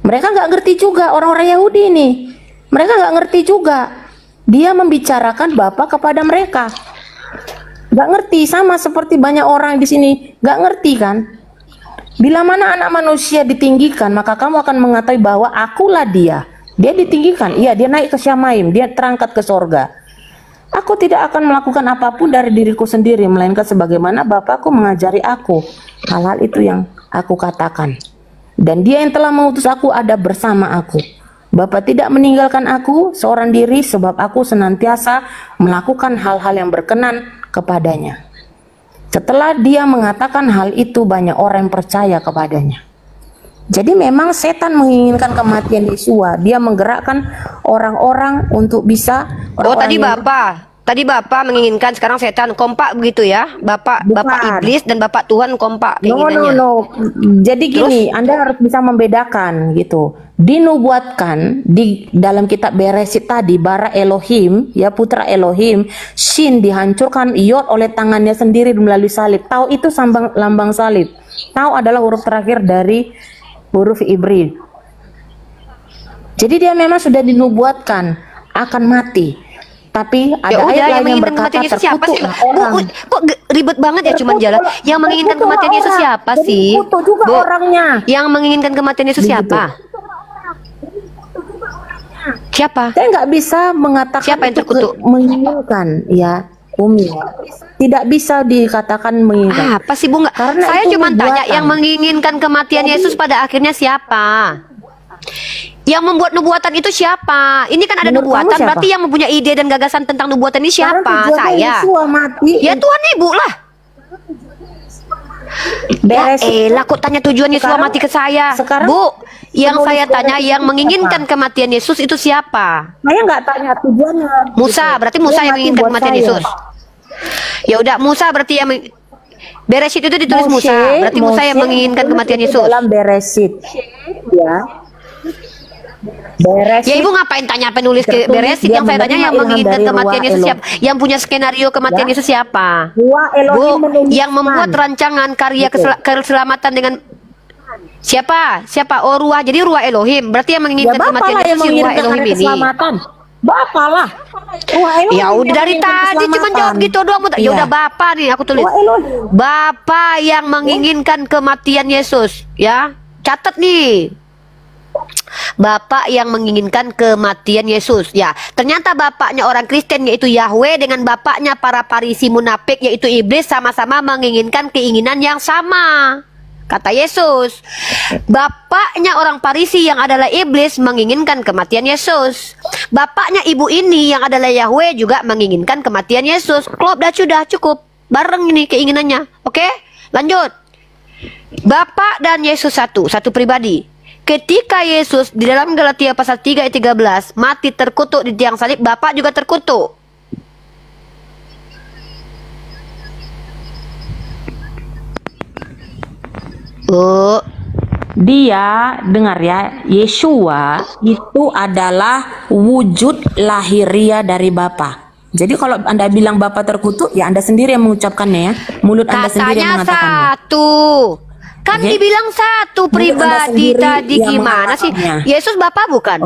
Mereka nggak ngerti juga, orang-orang Yahudi ini. Mereka nggak ngerti juga. Dia membicarakan Bapa kepada mereka. Nggak ngerti, sama seperti banyak orang di sini. Nggak ngerti kan? Bila mana anak manusia ditinggikan, maka kamu akan mengetahui bahwa akulah dia. Dia ditinggikan, iya, dia naik ke Syamaim, dia terangkat ke sorga. Aku tidak akan melakukan apapun dari diriku sendiri, melainkan sebagaimana Bapakku mengajari aku. Hal-hal itu yang aku katakan. Dan dia yang telah mengutus aku ada bersama aku. Bapa tidak meninggalkan aku seorang diri, sebab aku senantiasa melakukan hal-hal yang berkenan kepadanya. Setelah dia mengatakan hal itu, banyak orang yang percaya kepadanya. Jadi memang setan menginginkan kematian Yeshua. Dia menggerakkan orang-orang untuk bisa. Tadi Bapak menginginkan, sekarang setan kompak begitu ya? Bapak iblis dan Bapak Tuhan kompak keinginannya. No. Jadi gini, Anda harus bisa membedakan gitu. Dinubuatkan di dalam kitab Beresit tadi, bara Elohim, ya putra Elohim, Shin dihancurkan, Yod oleh tangannya sendiri melalui salib. Tau itu lambang salib. Tau adalah huruf terakhir dari huruf Ibri. Jadi dia memang sudah dinubuatkan akan mati. Tapi ada ayat lain yang berkata terkutuk orang. Kok ribet banget ya cuman jalan. Yang menginginkan kematian Yesus siapa sih? Juga orangnya. Yang menginginkan kematian Yesus siapa? Siapa? Saya nggak bisa mengatakan siapa yang terkutuk. Menginginkan, ya, Umi. Tidak bisa dikatakan menginginkan. Apa sih Bu? Karena saya cuma tanya, yang menginginkan kematian Yesus pada akhirnya siapa? Yang membuat nubuatan itu siapa? Ini kan ada nubuatan, berarti yang mempunyai ide dan gagasan tentang nubuatan ini siapa? Saya. Ya Tuhan Ibu lah. Ya kok tanya tujuan Yesus mati ke saya? Bu, yang saya tanya yang menginginkan kematian Yesus itu siapa? Saya nggak tanya tujuannya. Musa, berarti Musa yang menginginkan kematian Yesus. Ya udah, Musa berarti yang Beresit itu ditulis Musa, berarti Musa yang menginginkan kematian Yesus. Dalam Beresit, ya. Ya Ibu ngapain tanya penulis ke Beresit? Yang saya tanya yang menginginkan kematian Yesus siapa? Yang punya skenario kematian Yesus siapa? Bu, yang membuat rancangan karya keselamatan dengan siapa? Oh, Ruah. Jadi Ruah Elohim. Berarti yang menginginkan kematian Yesus si Ruah Elohim ini. Bapak lah. Ya udah dari tadi cuma jawab gitu doang. Ya udah Bapak nih aku tulis. Bapak yang menginginkan kematian Yesus, ya. Catat nih. Bapak yang menginginkan kematian Yesus. Ya, ternyata bapaknya orang Kristen yaitu Yahweh dengan bapaknya para Farisi munafik yaitu iblis sama-sama menginginkan keinginan yang sama. Kata Yesus, bapaknya orang Farisi yang adalah iblis menginginkan kematian Yesus. Bapaknya ibu ini yang adalah Yahweh juga menginginkan kematian Yesus. Klop dah sudah cukup. Bareng ini keinginannya. Oke? Lanjut. Bapak dan Yesus satu pribadi. Ketika Yesus di dalam Galatia pasal 3 ayat 13 mati terkutuk di tiang salib, Bapak juga terkutuk. Dia dengar ya, Yeshua itu adalah wujud lahiria dari Bapa. Jadi kalau Anda bilang Bapa terkutuk, ya Anda sendiri yang mengucapkannya ya. Mulut Anda sendiri yang mengatakannya. Satu. Kan dibilang satu pribadi tadi, gimana sih? Yesus Bapak bukan?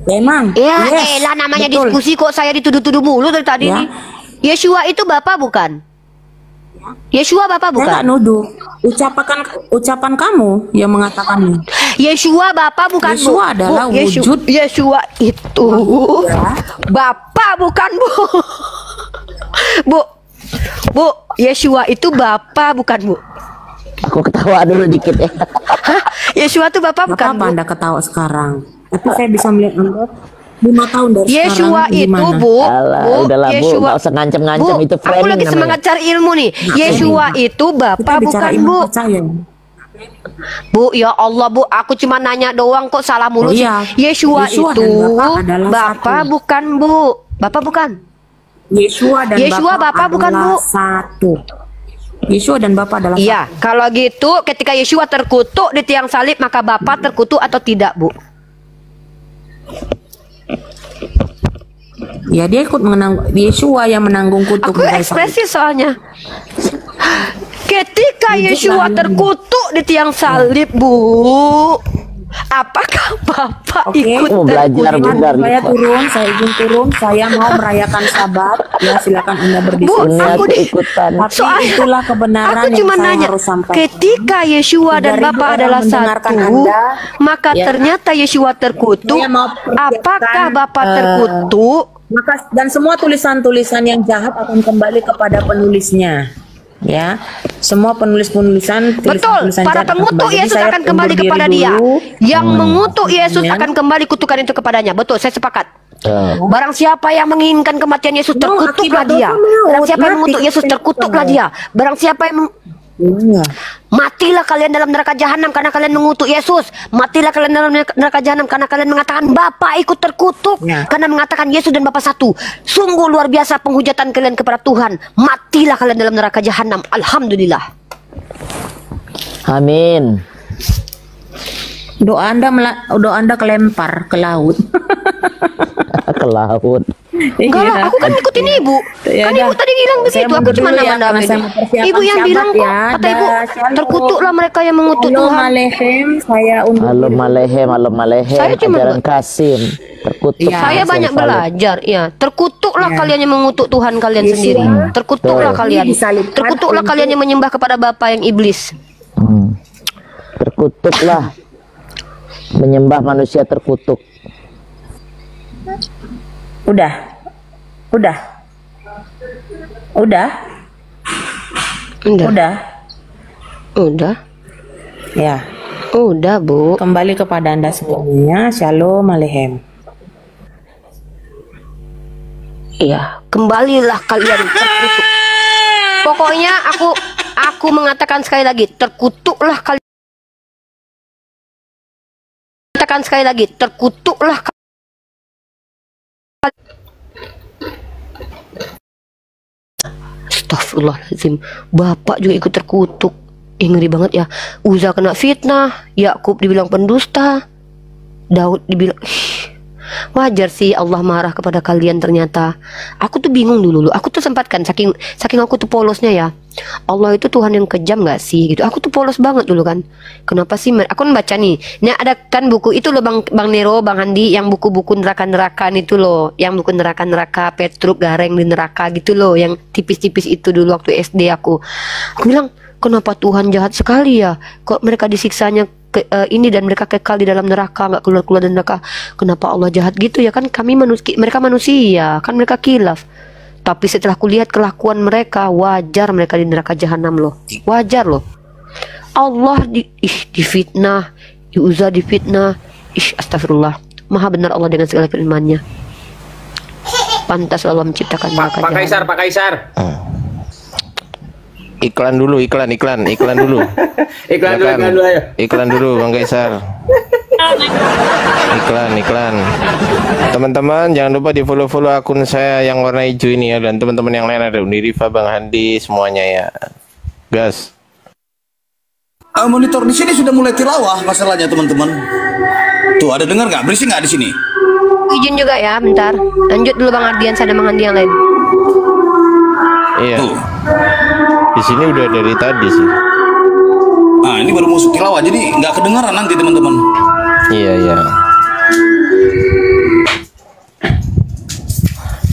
Memang. Ya elah namanya betul. Diskusi kok saya dituduh-tuduh mulu dari tadi nih. Yeshua itu Bapak bukan? Yeshua Bapak bukan? Saya nggak nuduh. Ucapan kamu yang mengatakannya. Yeshua Bapak bukan? Yeshua adalah wujud. Yeshua itu Bapak bukan Bu? Bu, Bu, Yeshua itu Bapak bukan, Bu? Aku ketawa dulu dikit ya. Yeshua itu Bapak bukan, Bu? Anda ketawa sekarang? Tapi saya bisa melihat Anda 5 tahun dari Yeshua sekarang itu, gimana? Bu. Alah, Bu, udahlah Bu, Yeshua. nggak usah ngancem-ngancem, Bu, itu aku framing lagi namanya. semangat cari ilmu nih. Yeshua itu Bapak bukan, Bu? Bu, ya Allah, Bu, aku cuma nanya doang kok salah mulu sih. Yeshua Yeshua itu dan Bapak adalah Bapak satu. bukan, Bu? Bapak bukan? Yeshua dan Bapak bukan, Bu? satu. Yeshua dan Bapak adalah Iya, kalau gitu ketika Yeshua terkutuk di tiang salib, maka Bapak terkutuk atau tidak, Bu? Ya, dia ikut menanggung, Yeshua yang menanggung kutuk. Aku ekspresif soalnya. Ketika Yeshua terkutuk di tiang salib, Bu, apakah Bapak ikut belajar, terkutuk? Saya turun, saya izin turun, saya mau merayakan Sabat. Ya, silakan Anda berdiskusi. Bu, aku ikutan. Tapi itulah kebenaran aku yang cuma saya nanya, harus sampaikan. ketika Yeshua dan 3.000 Bapak orang adalah mendengarkan satu, Anda, maka ya. ternyata Yeshua terkutuk. Apakah Bapak terkutuk? Maka dan semua tulisan-tulisan yang jahat akan kembali kepada penulisnya. Ya, semua penulis-penulisan Betul, para pengutuk Yesus akan kembali kepada dia. Yang mengutuk Yesus akan kembali kutukan itu kepadanya. Betul, saya sepakat. Barang siapa yang menginginkan kematian Yesus, terkutuklah dia. Barang siapa yang mengutuk Yesus, terkutuklah dia. Barang siapa yang matilah kalian dalam neraka jahanam karena kalian mengutuk Yesus. Matilah kalian dalam neraka jahanam karena kalian mengatakan Bapa ikut terkutuk, karena mengatakan Yesus dan Bapa satu. Sungguh luar biasa penghujatan kalian kepada Tuhan. Matilah kalian dalam neraka jahanam. Alhamdulillah. Amin. Doa Anda kelempar ke laut. Ke laut. Enggak lah, aku kan ikutin Ibu. Kan Ibu tadi bilang begitu, aku cuma nama-nama Ibu yang bilang kok, kata Ibu, terkutuklah mereka yang mengutuk Tuhan. Halo Malehem, Saya cuma ajaran Kasim. Terkutuk. Saya banyak belajar, ya. Terkutuklah kalian yang mengutuk Tuhan kalian sendiri. Terkutuklah kalian. Terkutuklah kalian yang menyembah kepada Bapa yang iblis. Terkutuklah menyembah manusia terkutuk. Udah. Ya. Udah, Bu. Kembali kepada Anda semuanya. Shalom Alehem. Iya, kembalilah kalian terkutuk. Pokoknya aku mengatakan sekali lagi, terkutuklah kalian. Katakan sekali lagi, terkutuklah kalian. Astagfirullahaladzim, Bapak juga ikut terkutuk. Ngeri banget ya. Uza kena fitnah, Yakub dibilang pendusta, Daud dibilang wajar sih Allah marah kepada kalian ternyata. Aku tuh bingung dulu. Aku tuh sempat kan saking aku tuh polosnya ya. Allah itu Tuhan yang kejam gak sih gitu. Aku tuh polos banget dulu kan. Kenapa sih aku baca nih. Ini ada kan buku itu loh Bang Nero, Bang Andi, yang buku-buku neraka-nerakaan itu loh, yang buku neraka-neraka Petruk Gareng di neraka gitu loh, yang tipis-tipis itu dulu waktu SD aku. Aku bilang, kenapa Tuhan jahat sekali ya? Kok mereka disiksanya ini dan mereka kekal di dalam neraka, nggak keluar dari neraka. Kenapa Allah jahat gitu ya? Kan mereka manusia, kan mereka khilaf. Tapi setelah kulihat kelakuan mereka, wajar mereka di neraka jahanam loh. Wajar loh. Allah difitnah, Uza difitnah. Astagfirullah. Maha benar Allah dengan segala firman-Nya. Pantas Allah menciptakan neraka jahanam. Pak Kaisar. Iklan dulu, iklan dulu. Iklan dulu, Bang Kaisar. Iklan. Teman-teman jangan lupa di follow akun saya yang warna hijau ini ya, dan teman-teman yang lain ada Unirifa, Bang Handi, semuanya ya. Gas. Monitor di sini sudah mulai tilawah masalahnya teman-teman. Tuh ada dengar nggak? Berisik nggak di sini? Izin juga ya, bentar. Lanjut dulu Bang Ardian, ada Bang Andi yang lain. Iya. Di sini udah dari tadi sih. Nah ini baru masuk tilawah, jadi nggak kedengaran nanti teman-teman. Iya.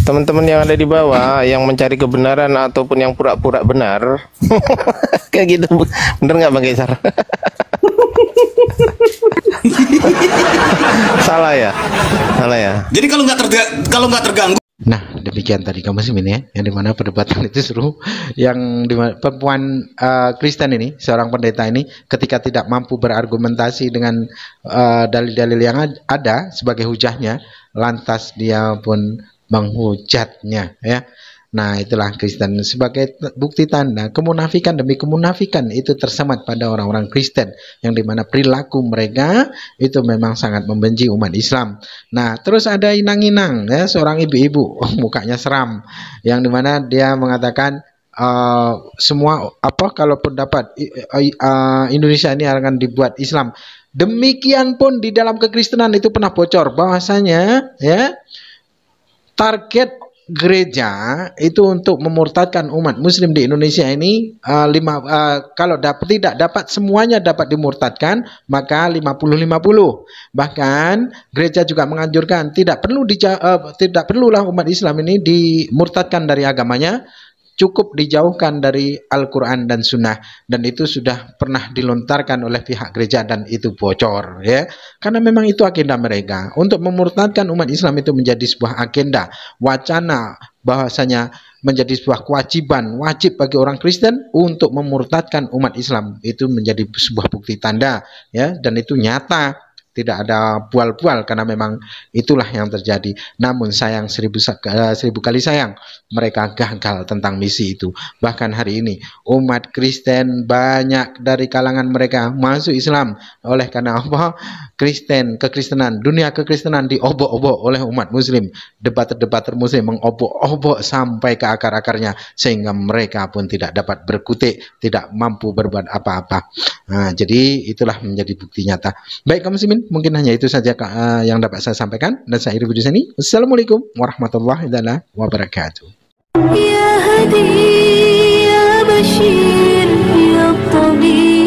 Teman-teman yang ada di bawah yang mencari kebenaran ataupun yang pura-pura benar, kayak gitu, bener nggak Bang Kaisar? Salah ya. Jadi kalau nggak terganggu Nah, demikian tadi kamu muslimin ya, yang dimana perdebatan itu seru, yang dimana perempuan Kristen ini, seorang pendeta ini, ketika tidak mampu berargumentasi dengan dalil-dalil yang ada sebagai hujahnya, lantas dia pun menghujatnya, ya. Nah, itulah Kristen sebagai bukti tanda kemunafikan demi kemunafikan itu tersemat pada orang-orang Kristen, yang dimana perilaku mereka itu memang sangat membenci umat Islam. Nah, terus ada inang-inang ya, seorang ibu-ibu mukanya seram, yang dimana dia mengatakan semua apa kalaupun dapat Indonesia ini akan dibuat Islam. Demikian pun di dalam kekristenan itu pernah bocor bahwasanya ya target gereja itu untuk memurtadkan umat muslim di Indonesia ini kalau tidak dapat semuanya dapat dimurtadkan, maka 50-50. Bahkan gereja juga menganjurkan tidak perlulah umat Islam ini dimurtadkan dari agamanya, cukup dijauhkan dari Al-Quran dan Sunnah, dan itu sudah pernah dilontarkan oleh pihak gereja dan itu bocor ya, karena memang itu agenda mereka untuk memurtadkan umat Islam. Itu menjadi sebuah agenda, wacana bahwasanya menjadi sebuah kewajiban wajib bagi orang Kristen untuk memurtadkan umat Islam. Itu menjadi sebuah bukti tanda ya, dan itu nyata, tidak ada bual-bual, karena memang itulah yang terjadi. Namun sayang, seribu kali sayang, mereka gagal tentang misi itu. Bahkan hari ini umat Kristen banyak dari kalangan mereka masuk Islam. Oleh karena apa? Kekristenan, dunia kekristenan diobok-obok oleh umat muslim. Debater-debater muslim mengobok-obok sampai ke akar-akarnya, sehingga mereka pun tidak dapat berkutik, tidak mampu berbuat apa-apa. Nah, jadi itulah menjadi bukti nyata. Baik kaum muslimin, mungkin hanya itu saja yang dapat saya sampaikan, dan saya akhiri video ini. Wassalamualaikum warahmatullahi wabarakatuh. Ya Hadi, ya Bashir, ya Tabib.